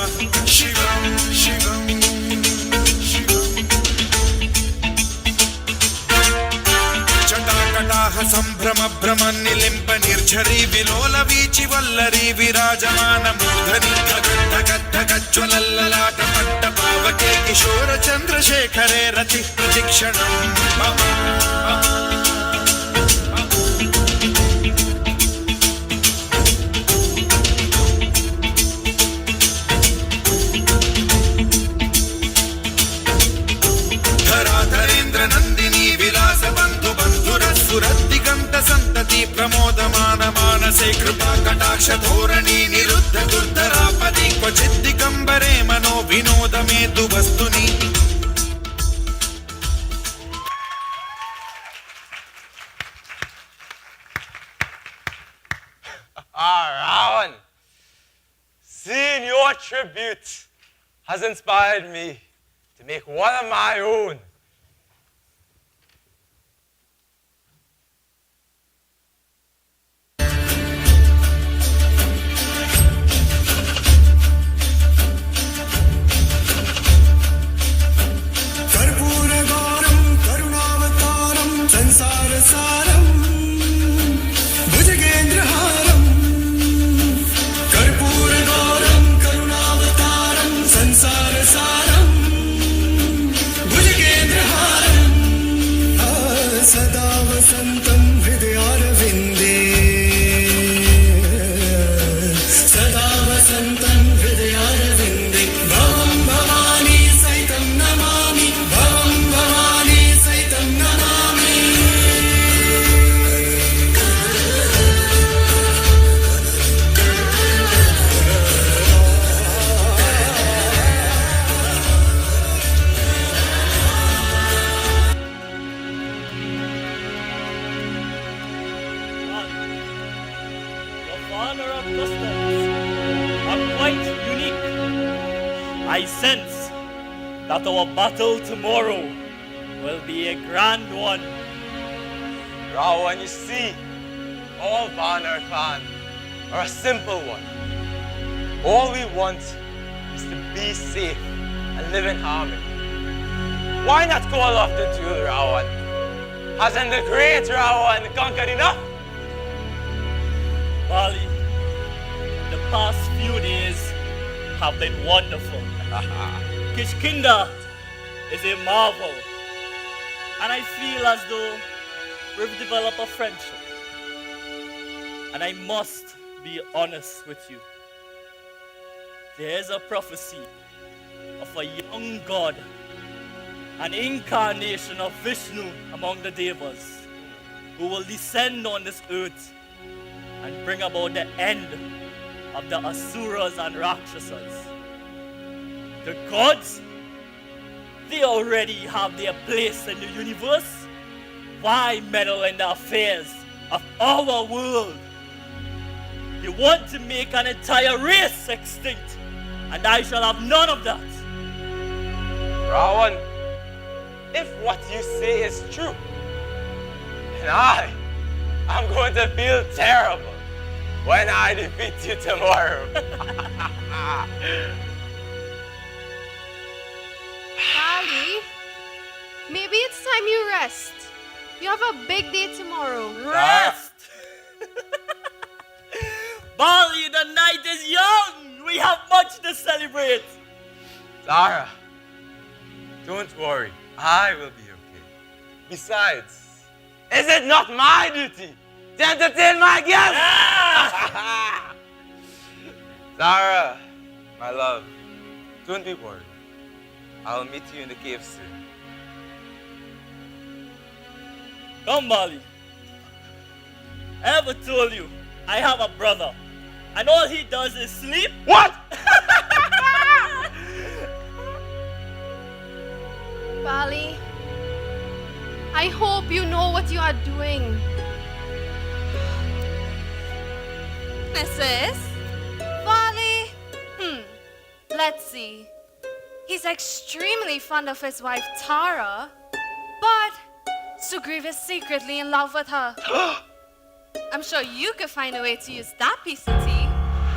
शिवं शिवं जटाकटाह संभ्रम भ्रम निलिम्प निर्झरी विलोल वीचि वल्लरी विराजमान मूर्धनि धगद्धगद्धगज्ज्वलल्ललाट पट्ट पावके किशोर चन्द्रशेखरे रति प्रशिक्षणं मम धराधरेन्द्र नन्दिनी विलास बन्धु बन्धुरसुरदिगन्त सन्तति प्रमोदमान मानसे कृपा कटाक्ष धोरणी निरुद्ध दुर्धरापदि क्वचित् दिगम्बरे मनो विनोद मेतु वस्तुनि Ravan, seeing your tribute has inspired me to make one of my own. That our battle tomorrow will be a grand one. Ravan, you see, all Vanar clan are a simple one. All we want is to be safe and live in harmony. Why not call off the duel, Ravan? Hasn't the great Ravan conquered enough? Vali, the past few days have been wonderful. Kishkinda is a marvel, And I feel as though we've developed a friendship. And I must be honest with you. There is a prophecy of a young god, an incarnation of Vishnu among the Devas, who will descend on this earth and bring about the end of the Asuras and Rakshasas. The gods, they already have their place in the universe. Why meddle in the affairs of our world? You want to make an entire race extinct, and I shall have none of that. Ravan, if what you say is true, then I'm going to feel terrible when I defeat you tomorrow. Vali, maybe it's time you rest. You have a big day tomorrow. Rest! Vali, the night is young. We have much to celebrate. Zara, don't worry. I will be okay. Besides, is it not my duty to entertain my guests? Zara, my love, don't be worried. I'll meet you in the cave soon. Come, Vali. I ever told you I have a brother, and all he does is sleep? What? Vali, I hope you know what you are doing. Mrs. Vali? Let's see. He's extremely fond of his wife Tara, but Sugriva is secretly in love with her. I'm sure you could find a way to use that piece of tea.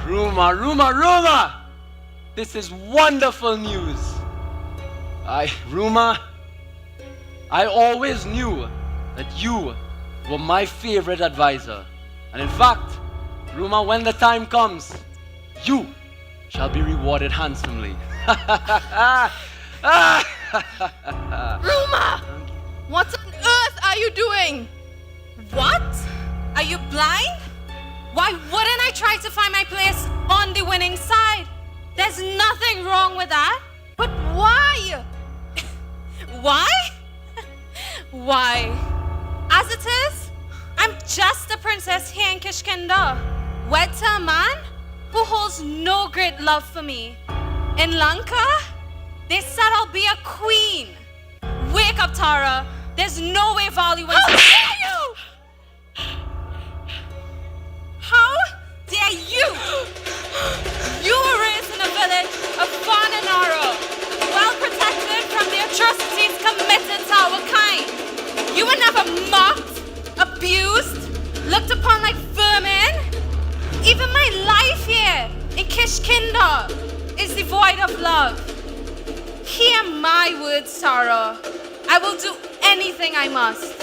Rumor! This is wonderful news. Rumor, I always knew that you were my favorite advisor. And in fact, Rumor, when the time comes, you shall be rewarded handsomely. Rumor! What on earth are you doing? What? Are you blind? Why wouldn't I try to find my place on the winning side? There's nothing wrong with that. But why? Why? Why? As it is, I'm just a princess here in Kishkinda, wed to a man who holds no great love for me. In Lanka, they said I'll be a queen. Wake up, Tara. There's no way Vali wins. How dare you! How dare you? You were raised in a village of Vananara, well protected from the atrocities committed to our kind. You were never mocked, abused, looked upon like vermin. Even my life here in Kishkinda is devoid of love. Hear my words, Tara. I will do anything I must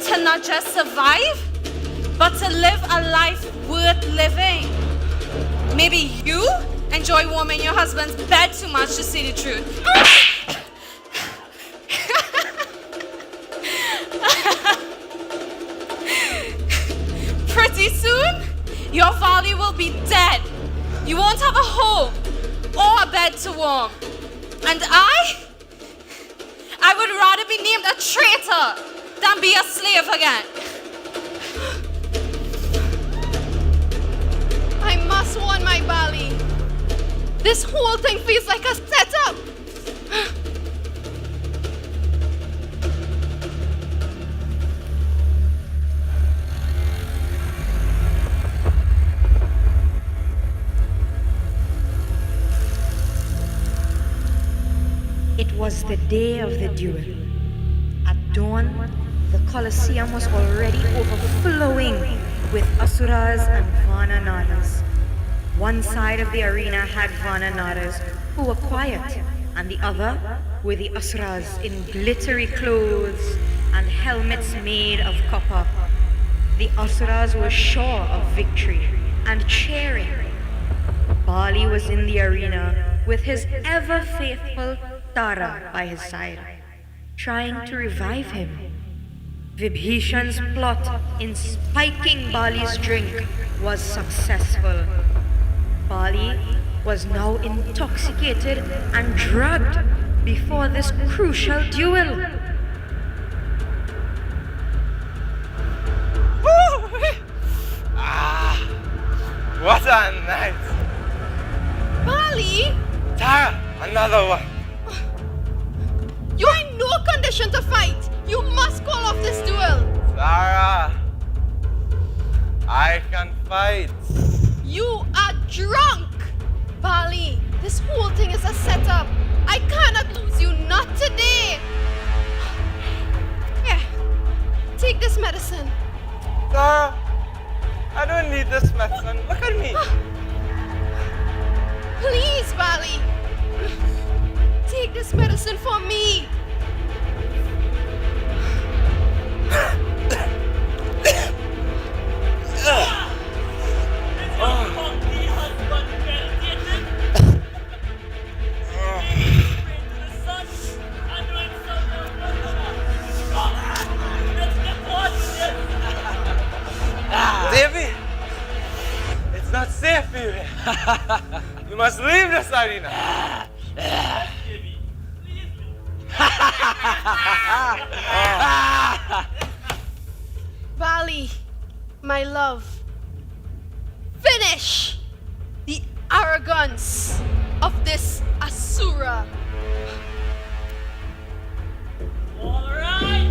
to not just survive, but to live a life worth living. Maybe you enjoy warming your husband's bed too much to see the truth. Pretty soon, your Vali will be dead. You won't have a home or a bed to warm. And I would rather be named a traitor than be a slave again. I must warn my Vali. This whole thing feels like a setup. It was the day of the duel. At dawn, the Colosseum was already overflowing with Asuras and Vananadas. One side of the arena had Vananadas who were quiet, and the other were the Asuras in glittery clothes and helmets made of copper. The Asuras were sure of victory and cheering. Vali was in the arena with his ever-faithful Tara by his side. trying to revive him. Vibhishan's plot in spiking Bali's drink was successful. Bali was now intoxicated and drugged before this crucial duel. What a night! Vali! Tara, another one. You're in no condition to fight. You must call off this duel. Tara, I can fight. You are drunk. Vali, this whole thing is a setup. I cannot lose you, not today. Here, take this medicine. Tara, I don't need this medicine. Look at me. Please, Vali. Take this medicine for me. Davy, it's not safe for you here. You must leave this arena. Vali, my love, finish the arrogance of this Asura. All right.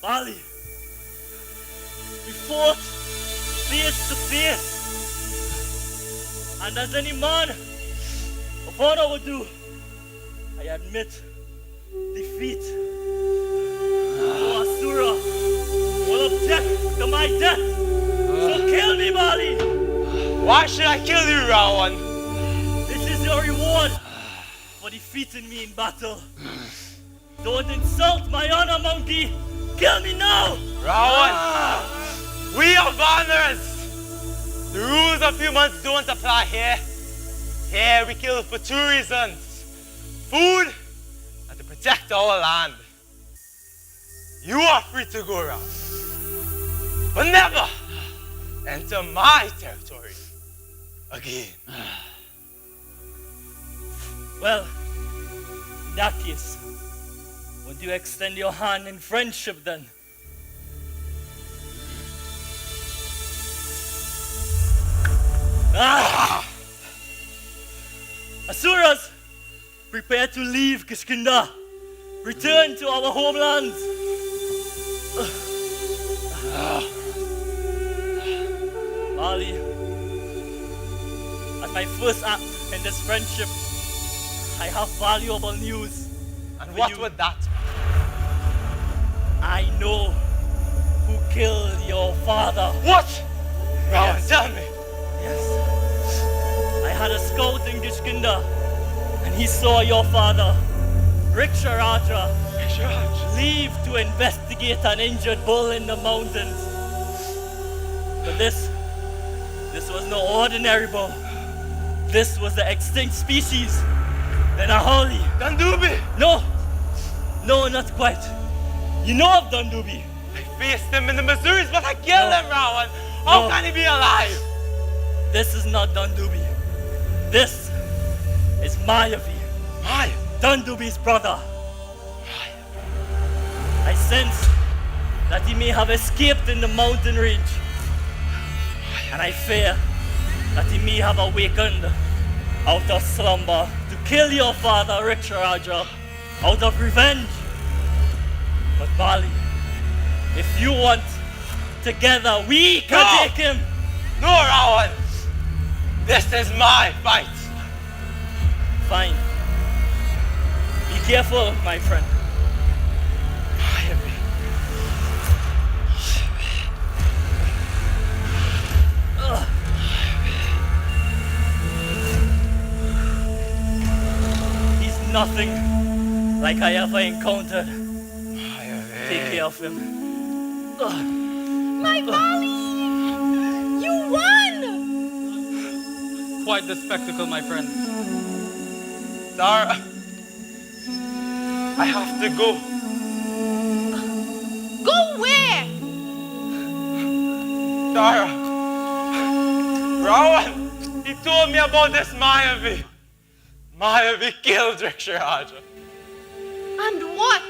Vali, we fought face to face, and as any man of honor would do, I admit defeat. Oh, Asura will object to my death, so kill me, Vali. Why should I kill you, Ravan? This is your reward for defeating me in battle. Don't insult my honor, monkey. Kill me now! Ravan, we are Vaners. The rules of humans don't apply here. Here we kill for two reasons: food and to protect protect our land. You are free to go around, but never enter my territory again. Well, in that case, would you extend your hand in friendship then? Asuras, prepare to leave Kishkinda. Return to our homelands. Vali, as my first act in this friendship, I have valuable news. And what would that be? I know who killed your father. What? Ravan, tell me. Yes. I had a scout in Kishkinda, and he saw your father, Riksharaja, leave to investigate an injured bull in the mountains. But this was no ordinary bull. This was the extinct species, the Nahali. Dundubhi? No, not quite. You know of Dundubhi? I faced him in the Missouris, but I killed him, Ravan. How can he be alive? This is not Dundubhi. This is Mayavi. Dundubhi's brother. I sense that he may have escaped in the mountain range. And I fear that he may have awakened out of slumber to kill your father, Riksharaja, out of revenge. But Vali, if you want, together we can take him. No, Ravan. This is my fight. Fine. Be careful, my friend. He's nothing like I ever encountered. Take care of him. My Vali! You won! Quite the spectacle, my friend. Tara, I have to go. Go where? Tara, Ravan, he told me about this Mayavi. Mayavi killed Riksharaja. And what?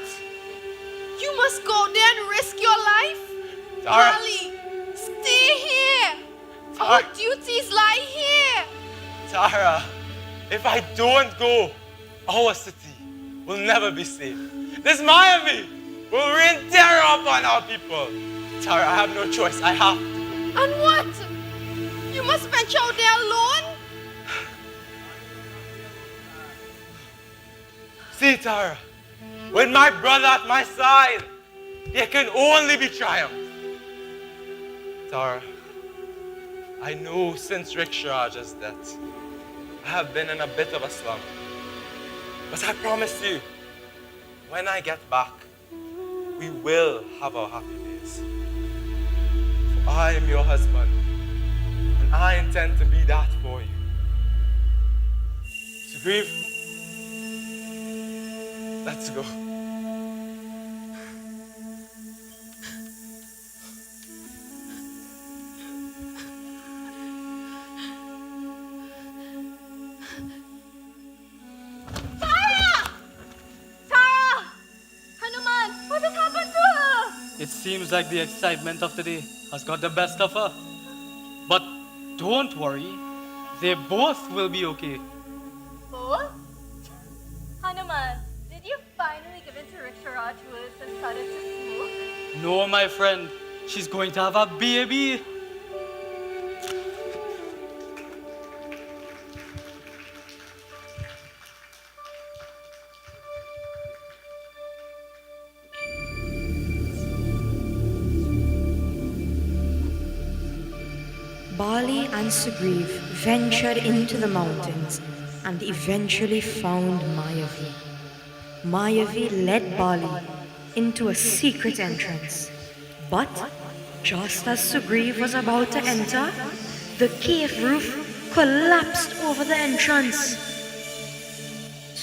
You must go there and risk your life? Tara. Vali, stay here. Tara. Our duties lie here. Tara, if I don't go, our city will never be safe. This Mayavi will rain terror upon our people. Tara, I have no choice. I have to go. And what? You must venture out there alone? See, Tara, with my brother at my side, there can only be triumph. Tara, I know since Riksharaja's death, I have been in a bit of a slump. But I promise you, when I get back, we will have our happy days. For I am your husband, and I intend to be that for you. Sugriva, let's go. It seems like the excitement of the day has got the best of her. But don't worry, they both will be okay. Both? Hanuman, did you finally give in to Riksharaja's words and started to smoke? No, my friend, she's going to have a baby. Vali and Sugriva ventured into the mountains and eventually found Mayavi. Mayavi led Vali into a secret entrance. But just as Sugriva was about to enter, the cave roof collapsed over the entrance.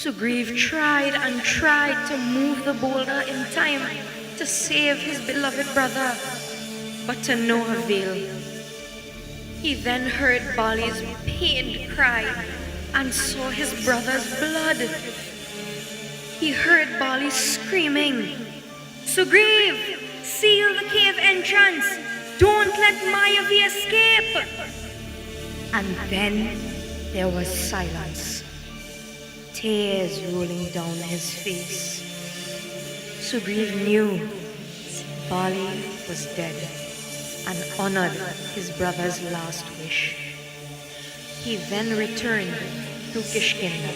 Sugriva tried and tried to move the boulder in time to save his beloved brother, but to no avail. He then heard Bali's pained cry and saw his brother's blood. He heard Bali screaming, "Sugriva, seal the cave entrance! Don't let Mayavi escape!" And then there was silence, tears rolling down his face. Sugriva knew Bali was dead and honored his brother's last wish. He then returned to Kishkinda.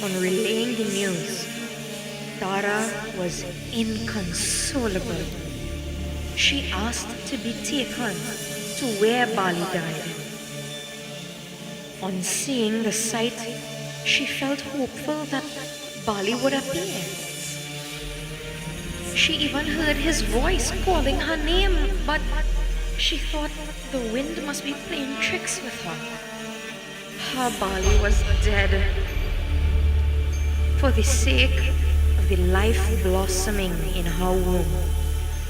On relaying the news, Tara was inconsolable. She asked to be taken to where Bali died. On seeing the sight, she felt hopeful that Bali would appear. She even heard his voice calling her name, but she thought the wind must be playing tricks with her. Her Bali was dead. For the sake of the life blossoming in her womb,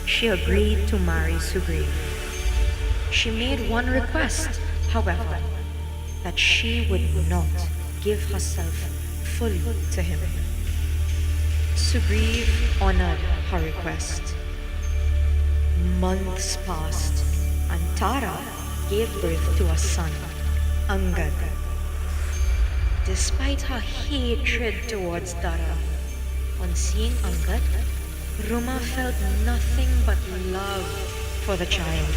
she agreed to marry Sugriva. She made one request, however, that she would not give herself fully to him. Sugriva honored her request. Months passed, and Tara gave birth to a son, Angad. Despite her hatred towards Tara, on seeing Angad, Ruma felt nothing but love for the child.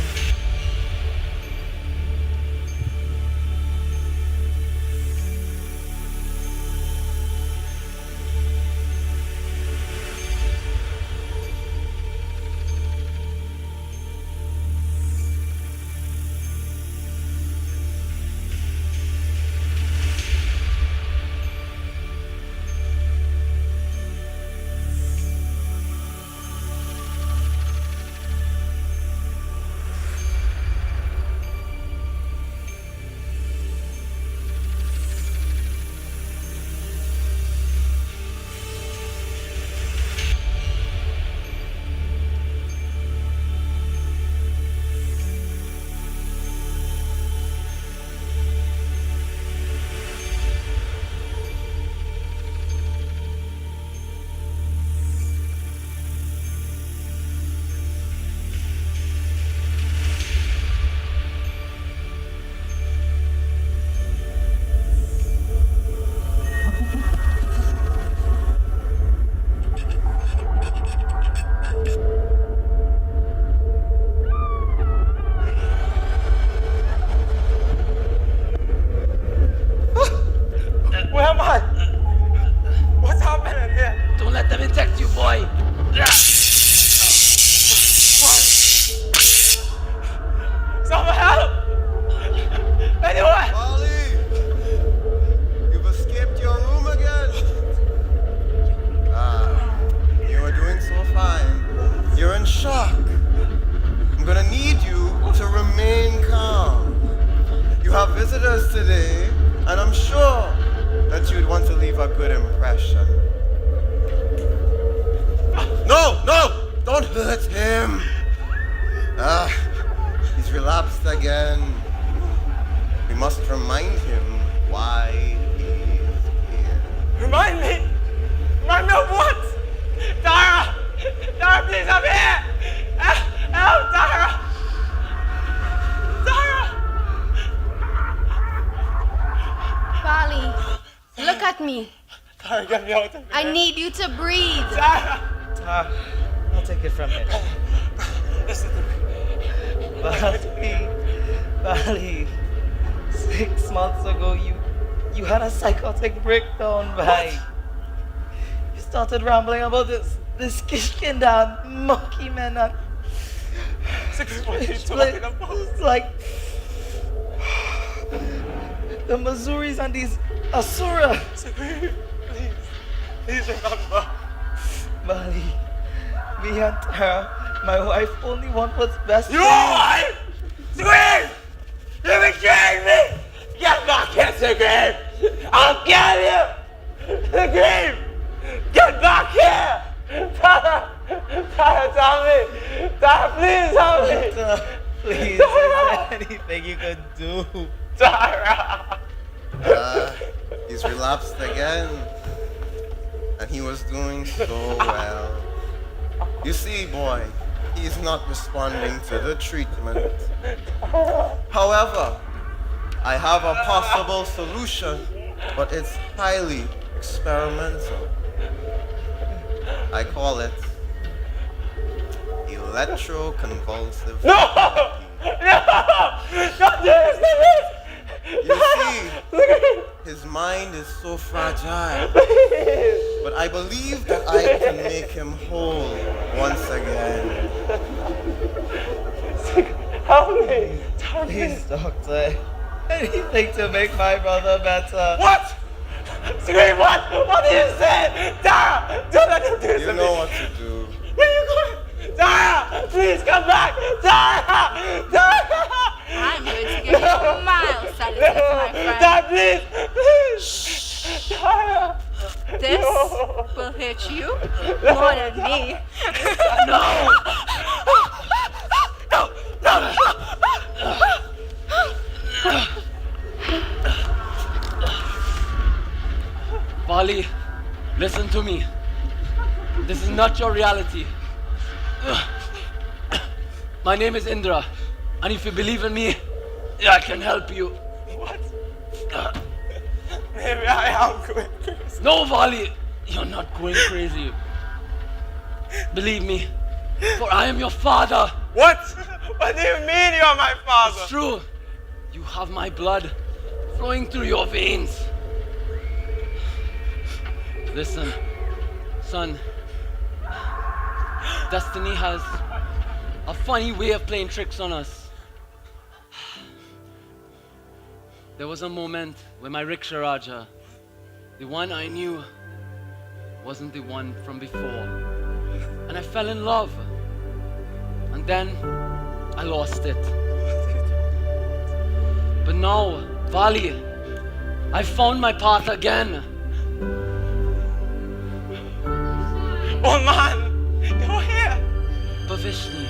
I need you to breathe. I'll take it from here. Listen to me. Vali, 6 months ago you had a psychotic breakdown, Bhai. You started rambling about this Kishkinda monkey man and it's like the Masuris and these Asura. Please remember. Vali, me and Tara, my wife, only want what's best for you. Your wife? Sugriva! You betrayed me! Get back here, Sugriva! I'll kill you! The grave! Get back here! Tara, tell me! Tara, please help me! Please, is there anything you could do? Tara! He's relapsed again. And he was doing so well. You see, boy, he's not responding to the treatment. However, I have a possible solution, but it's highly experimental. I call it electroconvulsive. No! No! Not this! You see, his mind is so fragile. But I believe that I can make him whole once again. Help me! Please, doctor. Anything to make my brother better. What? Scream, what? What do you say? Tara! Don't let him do this to me! You know what to do. Where are you going? Tara! Please come back! Tara! Tara! I'm going to give you a mild sedative, my friend. Tara, please! Please! Tara! This will hurt you more than me. No! No! No! Vali, listen to me. This is not your reality. My name is Indra, and if you believe in me, I can help you. What? Maybe I am going crazy. No, Vali, you're not going crazy. Believe me, for I am your father. What? What do you mean you're my father? It's true. You have my blood flowing through your veins. Listen, son, destiny has a funny way of playing tricks on us. There was a moment when my Riksharaja, the one I knew, wasn't the one from before. And I fell in love. And then I lost it. But now, Vali, I found my path again. Oh man, you're here. Bhavishni.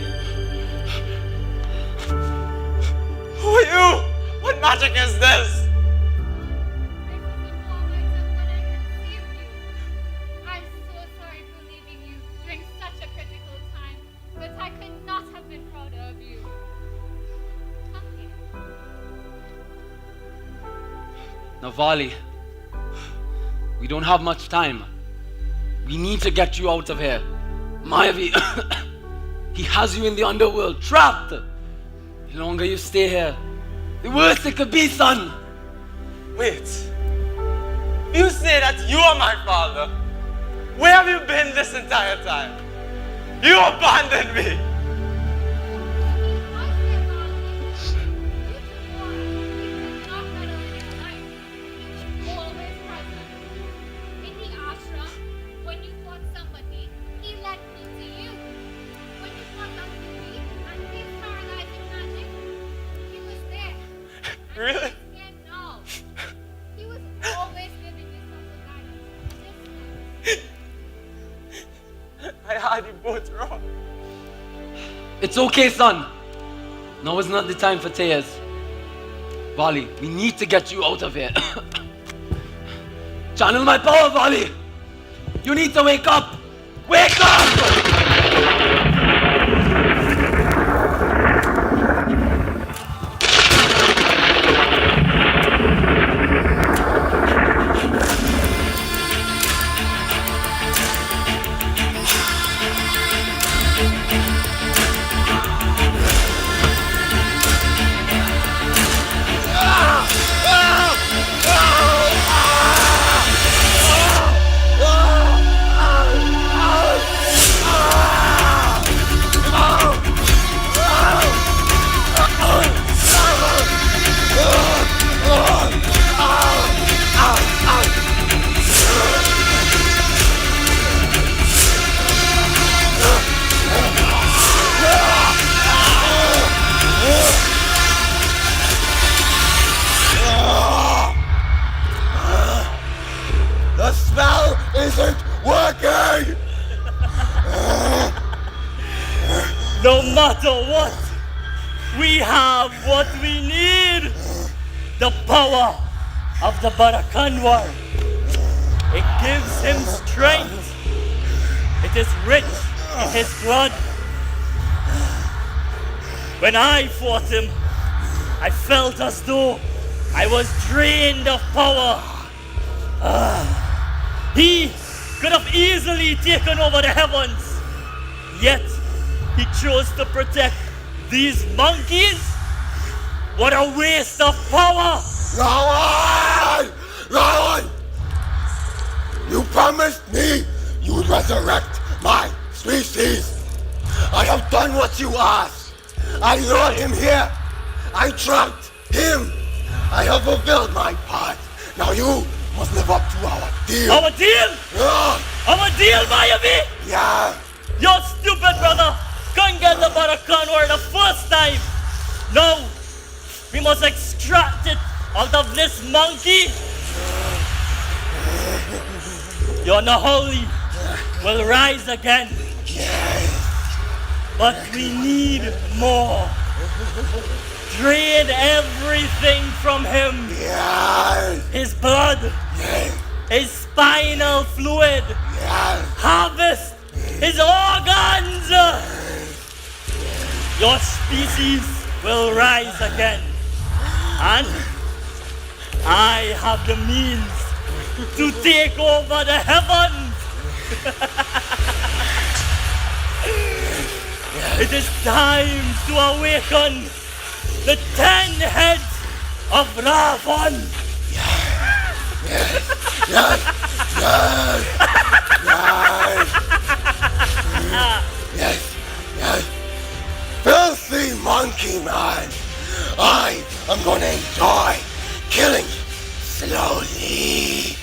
Who are you? What magic is this? I'm so sorry for leaving you during such a critical time, but I could not have been prouder of you. Come here. Now, Vali, we don't have much time. We need to get you out of here. Mayavi, he has you in the underworld, trapped. The longer you stay here, the worse it could be, son. Wait. You say that you are my father. Where have you been this entire time? You abandoned me. Really? No. He was always giving you some guidance. I had you both wrong. It's okay, son. Now is not the time for tears. Vali, we need to get you out of here. Channel my power, Vali. You need to wake up. Wake up! working! No matter what, we have what we need. The power of the Barakanwar. It gives him strength. It is rich in his blood. When I fought him, I felt as though I was drained of power. He could have easily taken over the heavens, yet he chose to protect these monkeys. What a waste of power! Ravan! Ravan! You promised me you would resurrect my species. I have done what you asked. I lured him here. I trapped him. I have fulfilled my part. Now you must live up to our deal. Our deal? Yeah. Our deal, Mayavi? Yeah. You're stupid, brother. Couldn't get the Barakanwar the first time. No. We must extract it out of this monkey. Your Naholi will rise again. But we need more. Drain everything from him. His blood. His spinal fluid. Harvest his organs. Your species will rise again. And I have the means to take over the heavens. It is time to awaken the 10 heads of Ravan. Yes. Filthy monkey man. I am going to enjoy killing slowly.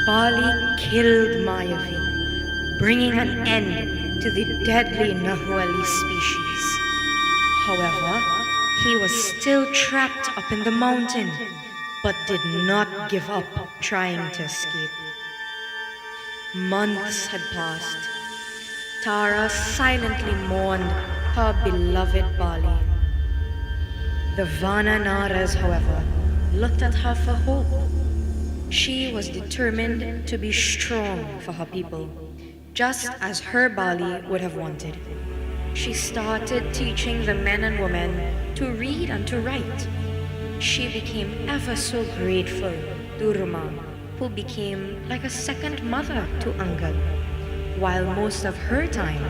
Vali killed Mayavi, bringing an end to the deadly Nahuali species. However, he was still trapped up in the mountain, but did not give up trying to escape. Months had passed. Tara silently mourned her beloved Bali. The Vananaras, however, looked at her for hope. She was determined to be strong for her people, just as her Bali would have wanted. She started teaching the men and women to read and to write. She became ever so grateful to Ruma, who became like a second mother to Angad, while most of her time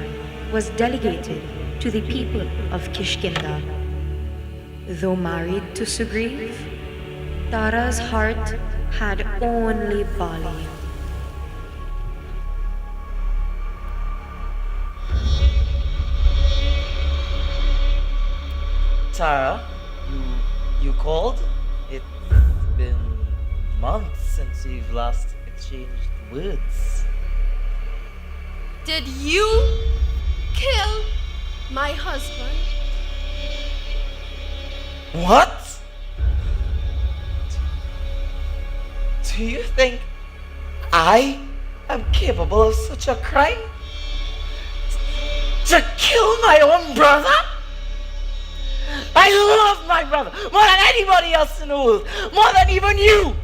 was delegated to the people of Kishkinda. Though married to Sugriva, Tara's heart had only Bali. Tara, you called? It's been months since we've last exchanged words. Did you kill my husband? What? Do you think I am capable of such a crime? To kill my own brother? I love my brother more than anybody else in the world, more than even you.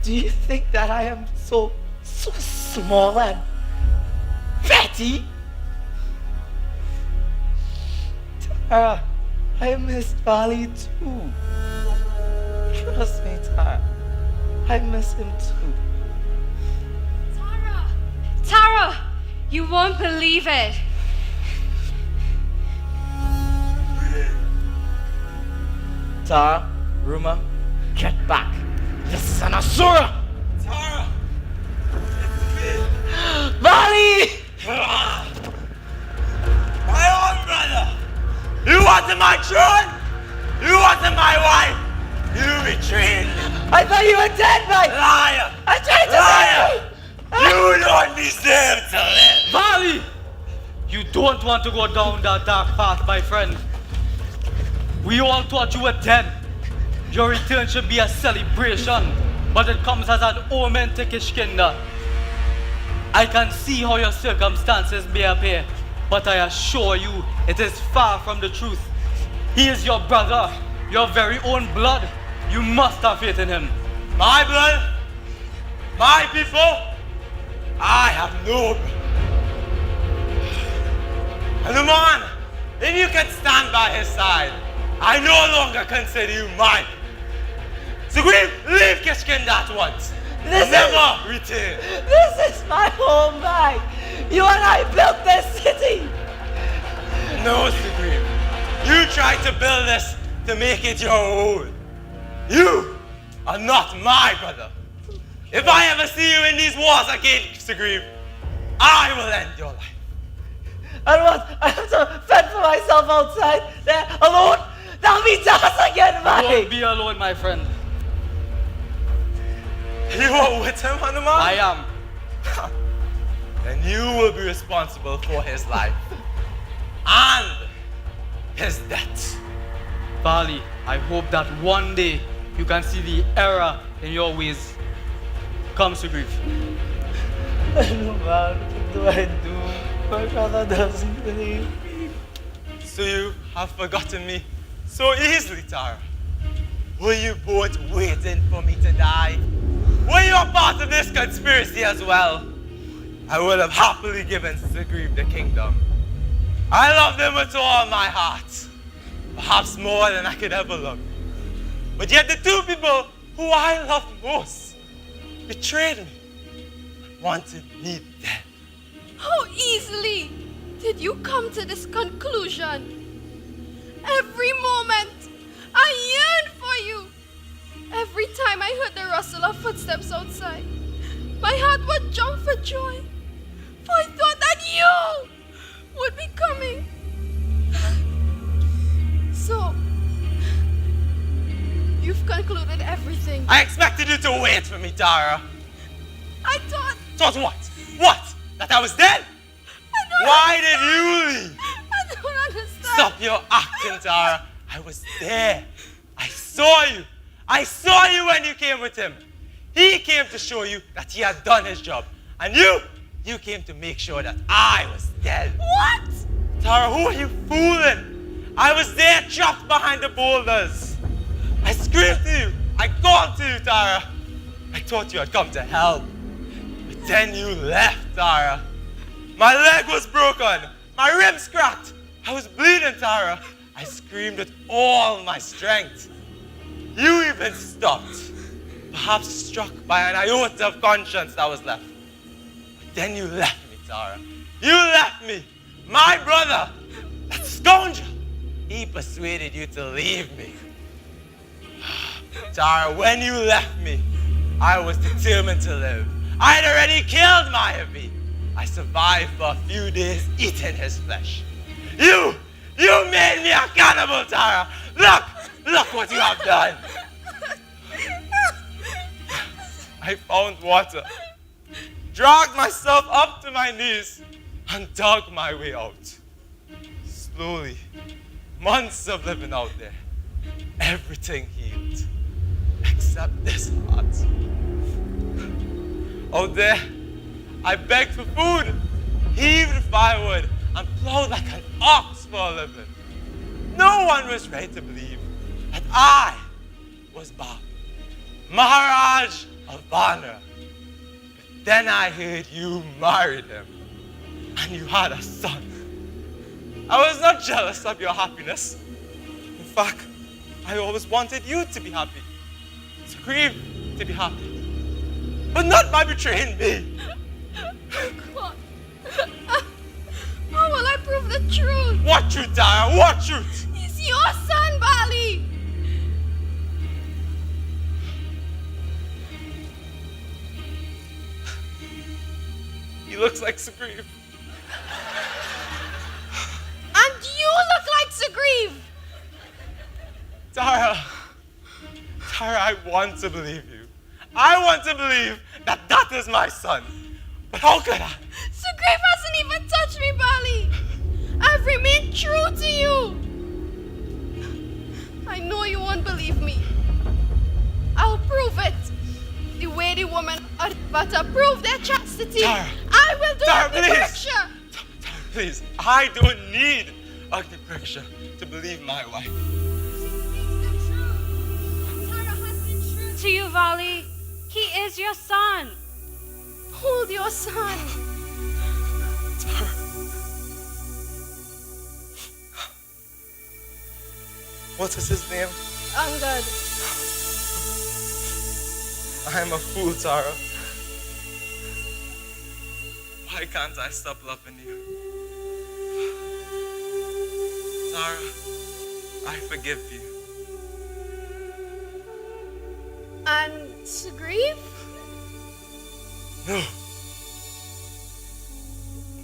Do you think that I am so small and petty? Tara, I miss Vali too. Trust me, Tara. I miss him too. Tara, you won't believe it. Tara, Ruma, get back. This is an Asura! Tara! Vali! My own brother! You wanted my throne! You wanted my wife! You betrayed me! I thought you were dead, Mike! Liar! I tried to Liar! You don't deserve to live! Vali! You don't want to go down that dark path, my friend. We all thought you were dead. Your return should be a celebration, but it comes as an omen to Kishkinda. I can see how your circumstances may appear, but I assure you, it is far from the truth. He is your brother, your very own blood. You must have faith in him. My blood? My people? I have no blood. Hanuman, if you can stand by his side, I no longer consider you mine. Sugriva, leave Kishkinda at once. Never return. This is my home, Mike. You and I built this city. No, Sugriva. You tried to build this to make it your own. You are not my brother. If I ever see you in these wars again, Sugriva, I will end your life. And what? I have to fend for myself outside there alone? That'll be tough again, Mike. Don't be alone, my friend. You are with him, Hanuman? I am. Then you will be responsible for his life and his death. Vali, I hope that one day you can see the error in your ways. Come, Sugriva. Hanuman, what do I do? My brother doesn't believe me. So you have forgotten me so easily, Tara. Were you both waiting for me to die? Were you a part of this conspiracy as well? I would have happily given Sugriva the kingdom. I loved him with all my heart, perhaps more than I could ever love. But yet the two people who I loved most betrayed me, wanted me dead. How easily did you come to this conclusion? Every moment I yearned for you. Every time I heard the rustle of footsteps outside, my heart would jump for joy, for I thought that you would be coming. So, you've concluded everything. I expected you to wait for me, Tara. I thought... Thought what? What? That I was dead? Why did you leave? I don't understand. Stop your acting, Tara. I was there. I saw you. I saw you when you came with him. He came to show you that he had done his job. And you came to make sure that I was dead. What? Tara, who are you fooling? I was there trapped behind the boulders. I screamed to you. I called to you, Tara. thought you had come to help. But then you left, Tara. My leg was broken. My ribs cracked. I was bleeding, Tara. I screamed with all my strength. You even stopped, perhaps struck by an iota of conscience that was left. But then you left me, Tara. You left me. My brother, that scoundrel, he persuaded you to leave me. Tara, when you left me, I was determined to live. I had already killed Maharishi. I survived for a few days eating his flesh. You made me a cannibal, Tara. Look what you have done. I found water, dragged myself up to my knees, and dug my way out. Slowly, months of living out there, everything healed, except this heart. Out there, I begged for food, heaved firewood, and plowed like an ox for a living. No one was ready to believe that I was Bhavish, Maharaj of Bana. But then I heard you married him, and you had a son. I was not jealous of your happiness. In fact, I always wanted you to be happy, Sugriva to be happy, but not by betraying me. God. How will I prove the truth? What truth, Tara? What truth? He's your son, Vali. He looks like Sugriva. And you look like Sugriva. Tara, I want to believe you. I want to believe that that is my son. But how could I? Sugriva hasn't even touched me, Vali. I've remained true to you. I know you won't believe me. I'll prove it. The way the women are but to prove their chastity. Tara, I will do Tara, a please. picture. Please, I don't need Agni Priksha to believe my wife. To you, Vali, he is your son. Hold your son. Tara. What is his name? Angad. I am a fool, Tara. Why can't I stop loving you? Tara, I forgive you. And Sugriva? No.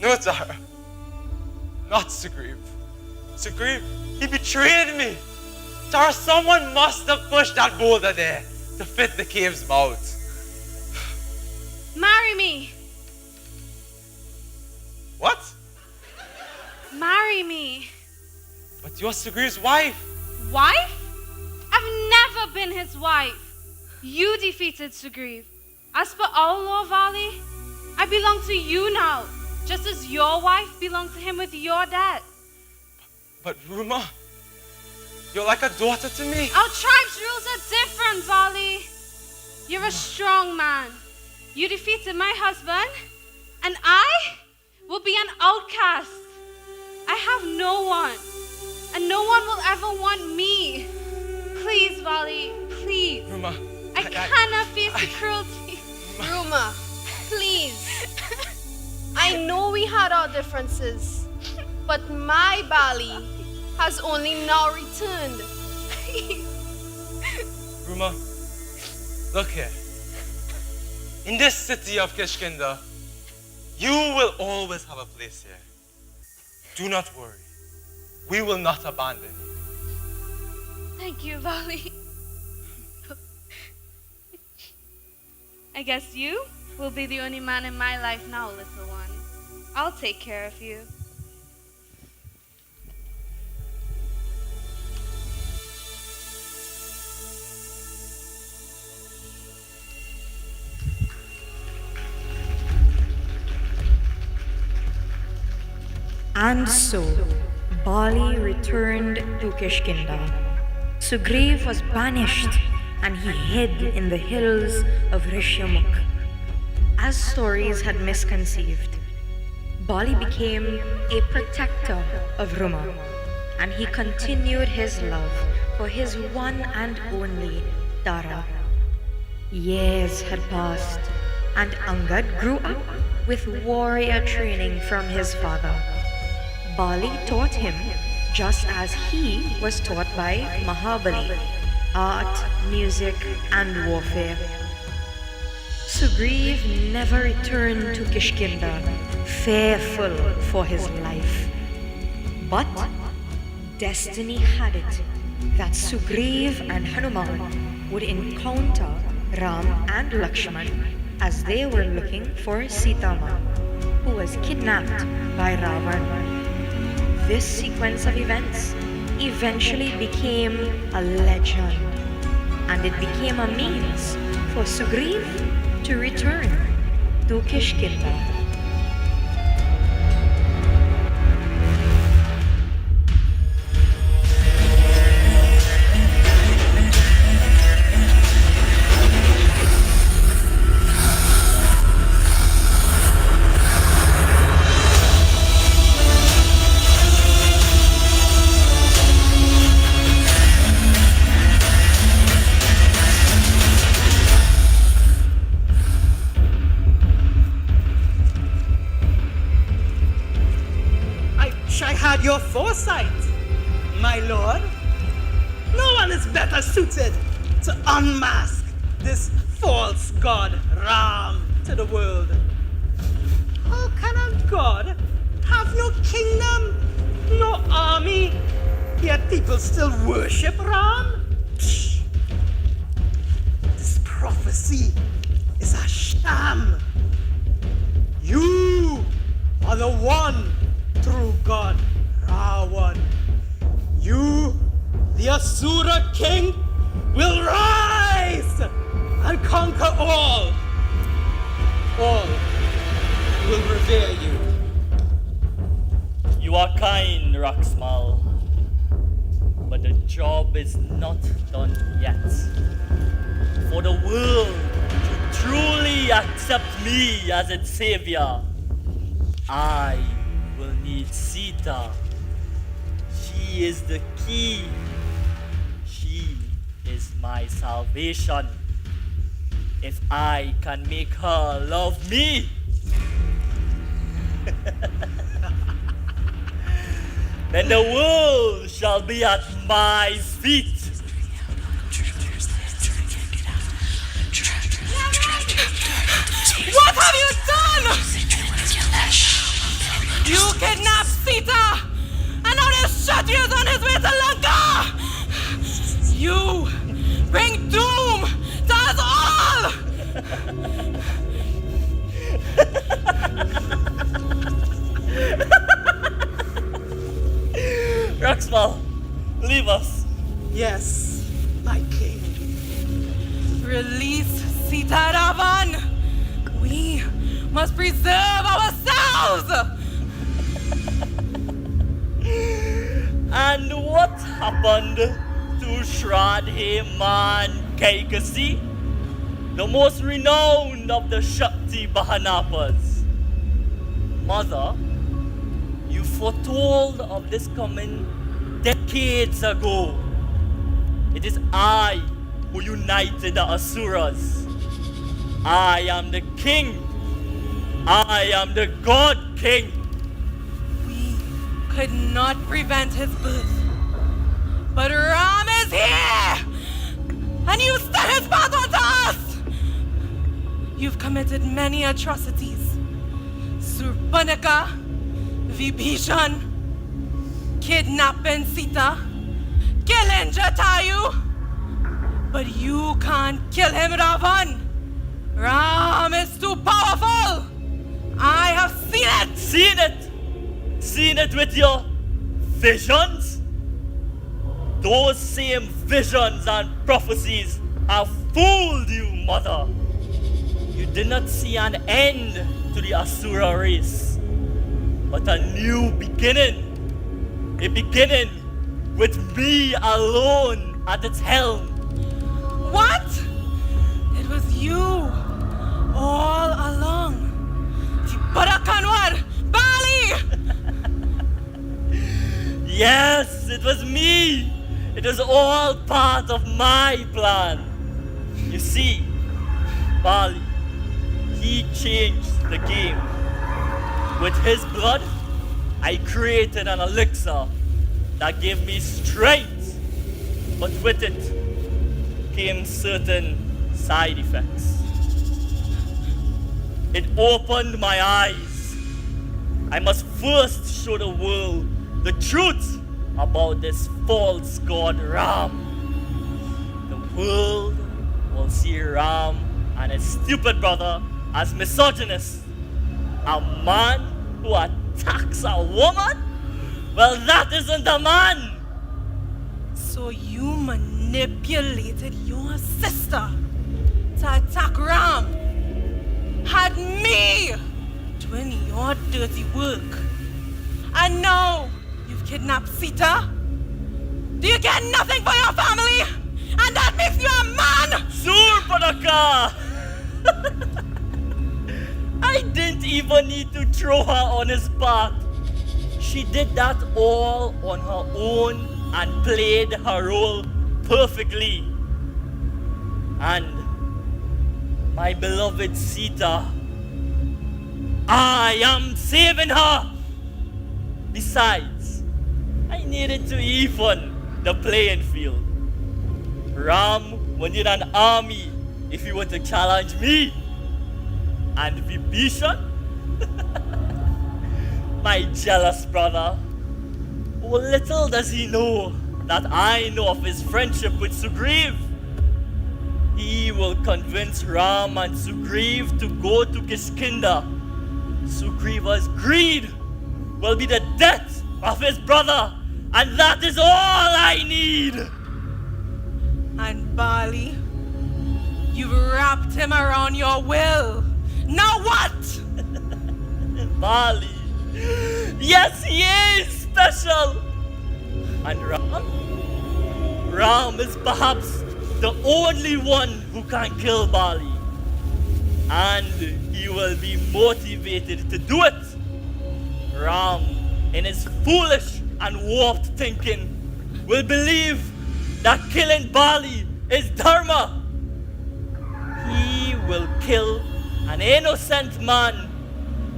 No, Tara. Not Sugriva. Sugriva, he betrayed me. Tara, someone must have pushed that boulder there to fit the cave's mouth. Marry me. What? Marry me. But you're Sugriva's wife. Wife? I've never been his wife. You defeated Sugriva. As for our law, Vali, I belong to you now, just as your wife belonged to him with your dad. But Ruma, you're like a daughter to me. Our tribe's rules are different, Vali. You're a strong man. You defeated my husband, and I will be an outcast. I have no one, and no one will ever want me. Please, Vali, please. Ruma, I cannot face the cruelty. Ruma, please. I know we had our differences, but my Vali has only now returned. Ruma, look here. In this city of Kishkinda, you will always have a place here. Do not worry. We will not abandon you. Thank you, Vali. I guess you will be the only man in my life now, little one. I'll take care of you. And so, Bali returned to Kishkinda. Sugriva was banished, and he hid in the hills of Rishyamukh. As stories had misconceived, Bali became a protector of Ruma, and he continued his love for his one and only Tara. Years had passed, and Angad grew up with warrior training from his father. Bali taught him just as he was taught by Mahabali, art, music, and warfare. Sugriva never returned to Kishkinda, fearful for his life. But destiny had it that Sugriva and Hanuman would encounter Ram and Lakshman as they were looking for Sita, who was kidnapped by Ravan. This sequence of events eventually became a legend, and it became a means for Sugriva to return to Kishkinda. Your foresight, my lord. No one is better suited to unmask this false god Ram to the world. How can a god have no kingdom, no army, yet people still worship Ram? Psh. This prophecy is a sham. You are the one true god, Ravan. You, the Asura king, will rise and conquer all. All will revere you. You are kind, Raksmal, but the job is not done yet. For the world to truly accept me as its savior, I will need Sita. She is the key. She is my salvation. If I can make her love me, then the world shall be at my feet. What have you done? You kidnapped Sita, and now there's Kshatriyas on his way to Lanka. You bring doom to us all. Raksmal, leave us. Yes, my king. Release Sita, Ravan. We must preserve ourselves. And what happened to Shradheman Kaikasi, the most renowned of the Shakti Bahanapas? Mother, you foretold of this coming decades ago. It is I who united the Asuras. I am the king. I am the God King. We could not prevent his birth, but Ram is here, and you set his path onto us. You've committed many atrocities. Surpanaka, Vibhishan, kidnapping Sita, killing Jatayu. But you can't kill him, Ravan. Ram is too powerful. I have seen it. Seen it? Seen it with your visions? Those same visions and prophecies have fooled you, mother. You did not see an end to the Asura race, but a new beginning. A beginning with me alone at its helm. What? It was you all along. Barakanwar, Bali! Yes, it was me. It was all part of my plan. You see, Bali, he changed the game. With his blood, I created an elixir that gave me strength. But with it came certain side effects. It opened my eyes. I must first show the world the truth about this false god Ram. The world will see Ram and his stupid brother as misogynists. A man who attacks a woman? Well, that isn't a man! So you manipulated your sister to attack Ram, had me doing your dirty work, and now you've kidnapped Sita? Do you get nothing for your family? And that makes you a man? Surpadaka! I didn't even need to throw her on his back. She did that all on her own and played her role perfectly. And my beloved Sita, I am saving her. Besides, I needed to even the playing field. Ram will need an army if he were to challenge me. And Vibhishan, my jealous brother, oh, little does he know that I know of his friendship with Sugriva. He will convince Ram and Sugriva to go to Kishkinda. Sugriva's greed will be the death of his brother, and that is all I need. And Bali, you've wrapped him around your will. Now what? Bali, yes, he is special. And Ram is perhaps the only one who can kill Bali. And he will be motivated to do it. Ram, in his foolish and warped thinking, will believe that killing Bali is dharma. He will kill an innocent man,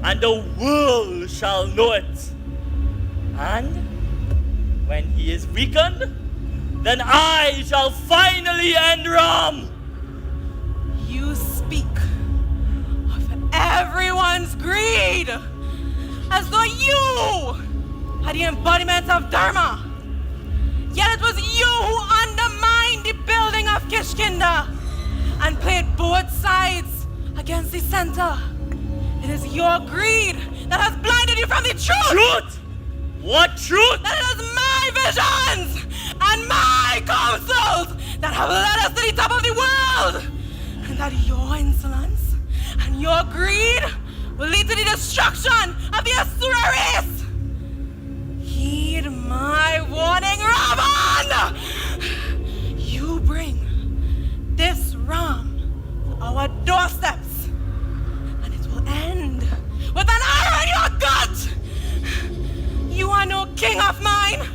and the world shall know it. And when he is weakened, then I shall finally end Ram. You speak of everyone's greed as though you are the embodiment of Dharma. Yet it was you who undermined the building of Kishkinda and played both sides against the center. It is your greed that has blinded you from the truth. Truth? What truth? That it is my visions and my counsels that have led us to the top of the world. And that your insolence and your greed will lead to the destruction of the Asura race. Heed my warning, Ravan! You bring this Ram to our doorsteps, and it will end with an arrow in your gut! You are no king of mine!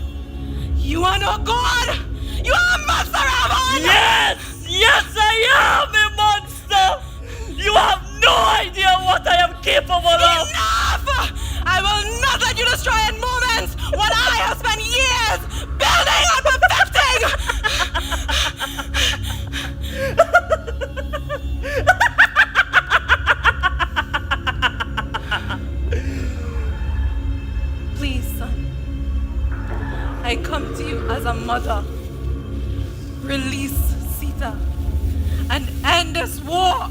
You are no god! You are a monster, Ravan! Yes! Yes, I am a monster! You have no idea what I am capable of! Enough! I will not let you destroy in moments what I have spent years building and perfecting! Please, son, I come to you as a mother. Release Sita and end this war.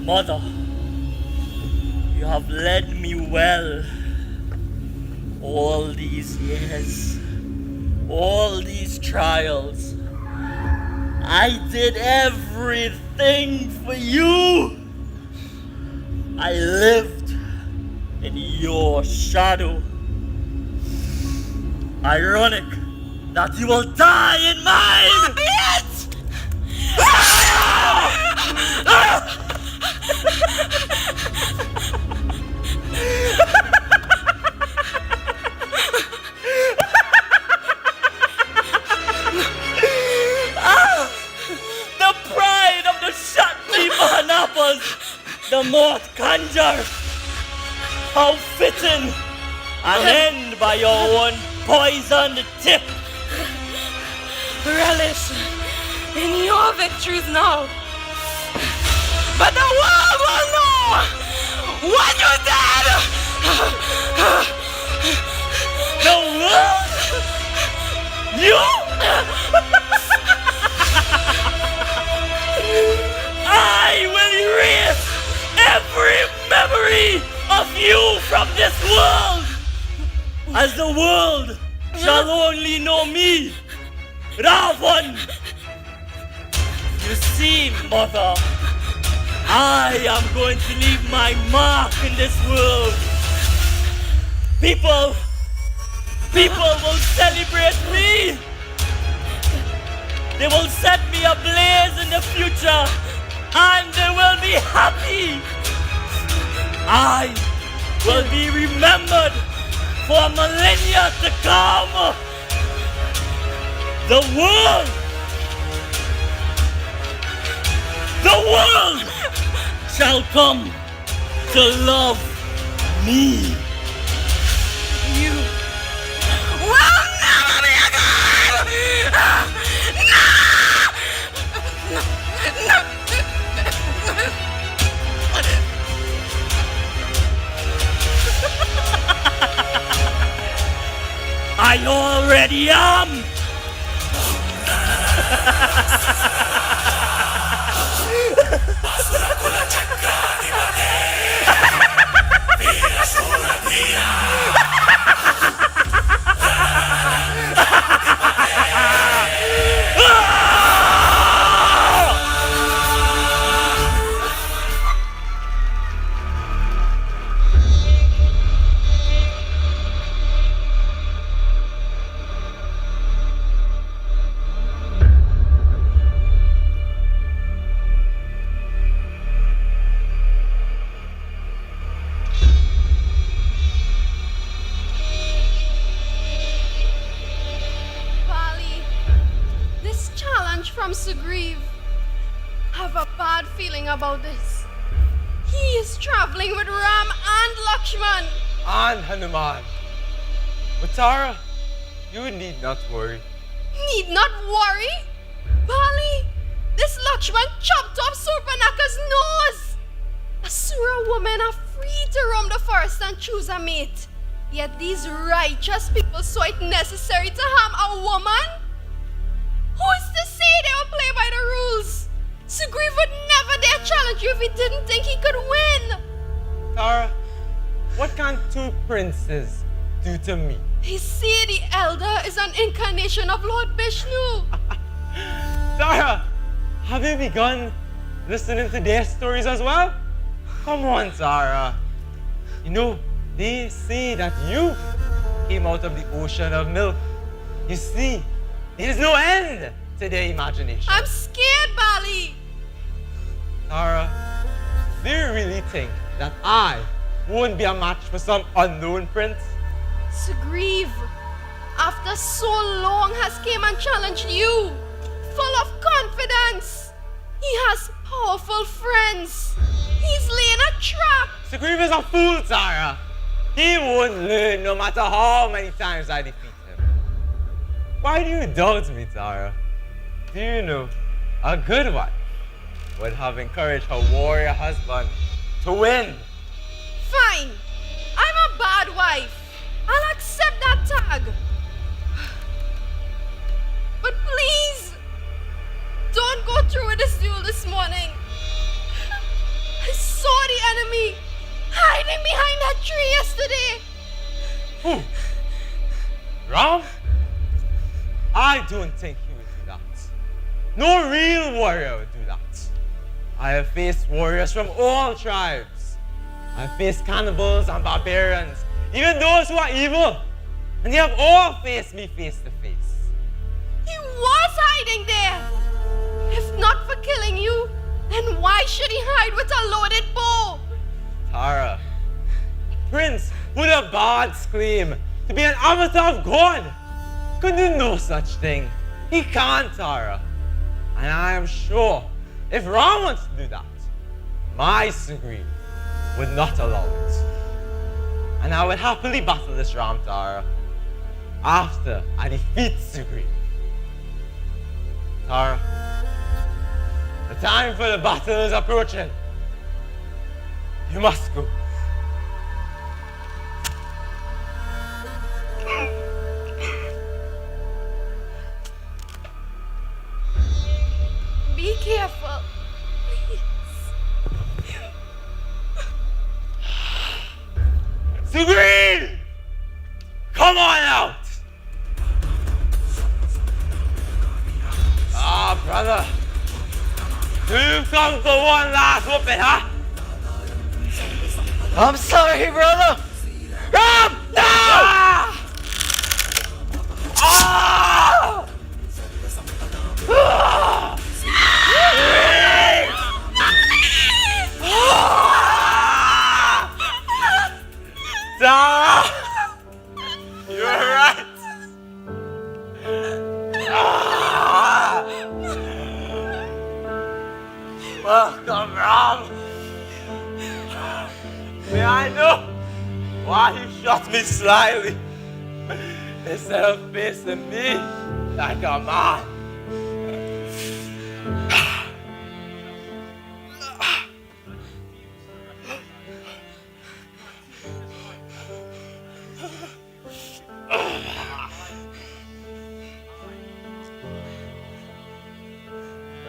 Mother, you have led me well all these years, all these trials. I did everything for you. I lived in your shadow. Ironic that you will die in mine. Be it! The pride of the shopkeeper Hanapas, the moth conjure. How fitting! An end by your own poisoned tip. Relish in your victories now. But the world will know what you did! The world? You? I will erase every memory of you from this world, as the world shall only know me, Ravan. You see, mother, I am going to leave my mark in this world. People will celebrate me. They will set me ablaze in the future, and they will be happy. I will be remembered for millennia to come. The world shall come to love me. You will never be again! No! I already am! From Sugriva. Have a bad feeling about this. He is traveling with Ram and Lakshman. And Hanuman. But Tara, you need not worry. Need not worry? Vali, this Lakshman chopped off Surpanaka's nose. Asura women are free to roam the forest and choose a mate. Yet these righteous people saw it necessary to harm a woman? Who is to say they will play by the rules? Sugriva would never dare challenge you if he didn't think he could win. Tara, what can two princes do to me? They say the elder is an incarnation of Lord Vishnu. Tara, have you begun listening to their stories as well? Come on, Tara. You know, they say that you came out of the ocean of milk. You see, there is no end to their imagination. I'm scared, Vali. Tara, do you really think that I won't be a match for some unknown prince? Sugriva, after so long, has came and challenged you, full of confidence. He has powerful friends. He's laying a trap. Sugriva is a fool, Tara. He won't learn no matter how many times I defeat him. Why do you doubt me, Tara? Do you know a good wife would have encouraged her warrior husband to win? Fine. I'm a bad wife. I'll accept that tag. But please, don't go through with this duel this morning. I saw the enemy hiding behind that tree yesterday. Who? Ram? I don't think he would do that. No real warrior would do that. I have faced warriors from all tribes. I've faced cannibals and barbarians, even those who are evil. And they have all faced me face to face. He was hiding there. If not for killing you, then why should he hide with a loaded bow? Tara, a prince with a bard's claim to be an avatar of God could do no such thing. He can't, Tara. And I am sure if Ram wants to do that, my Sugriva would not allow it. And I would happily battle this Ram, Tara, after I defeat Sugriva. Tara, the time for the battle is approaching. You must go. Be careful, please. Sugriva! Come on out! Ah, brother. Do you come for one last whooping, huh? I'm sorry, brother. Ram! No! Ah! Ah! Ah! Tara! You're right. Ah! Welcome, Ram. May I know why you shot me slyly instead of facing me like a man?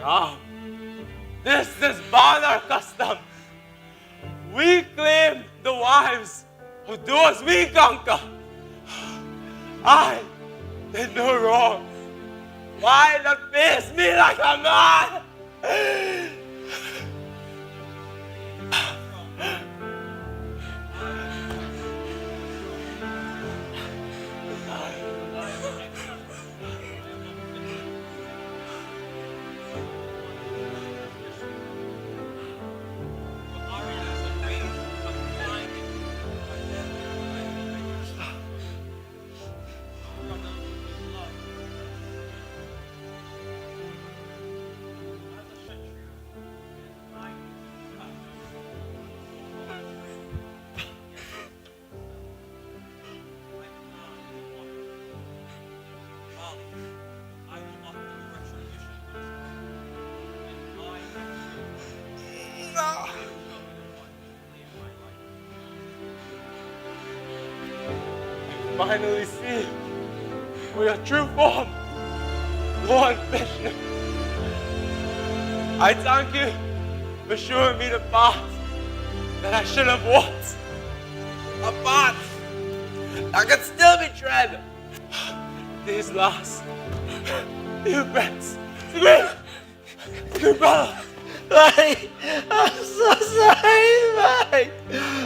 Ram, this is Banner custom. We claim the wives of those we conquer. I did no wrong. Why not face me like a man? Finally see for your true form, Lord Vishnu. I thank you for showing me the path that I should have walked. A path that can still be tread. These last few breaths. Good brother. Mate, I'm so sorry, mate.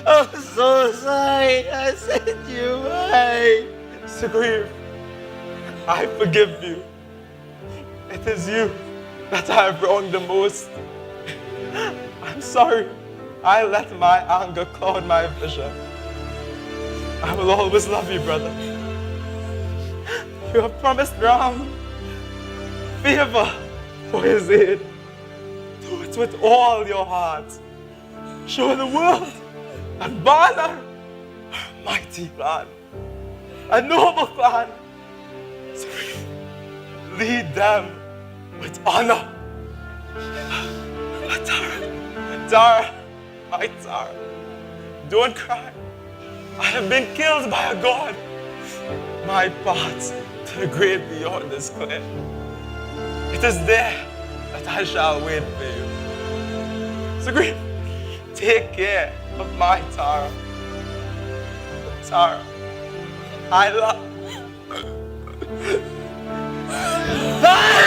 I'm so sorry. I said you, mate. Sugriva, I forgive you. It is you that I have wronged the most. I'm sorry. I let my anger cloud my vision. I will always love you, brother. You have promised Ram favor for his aid. Do it with all your heart. Show the world that Banner, a mighty clan, a noble clan. Lead them with honor. Tara, my Tara, don't cry. I have been killed by a god. My path to the great beyond is clear. It is there that I shall wait for you. Sugriva, take care of my Tara. Tara, I love. Bye!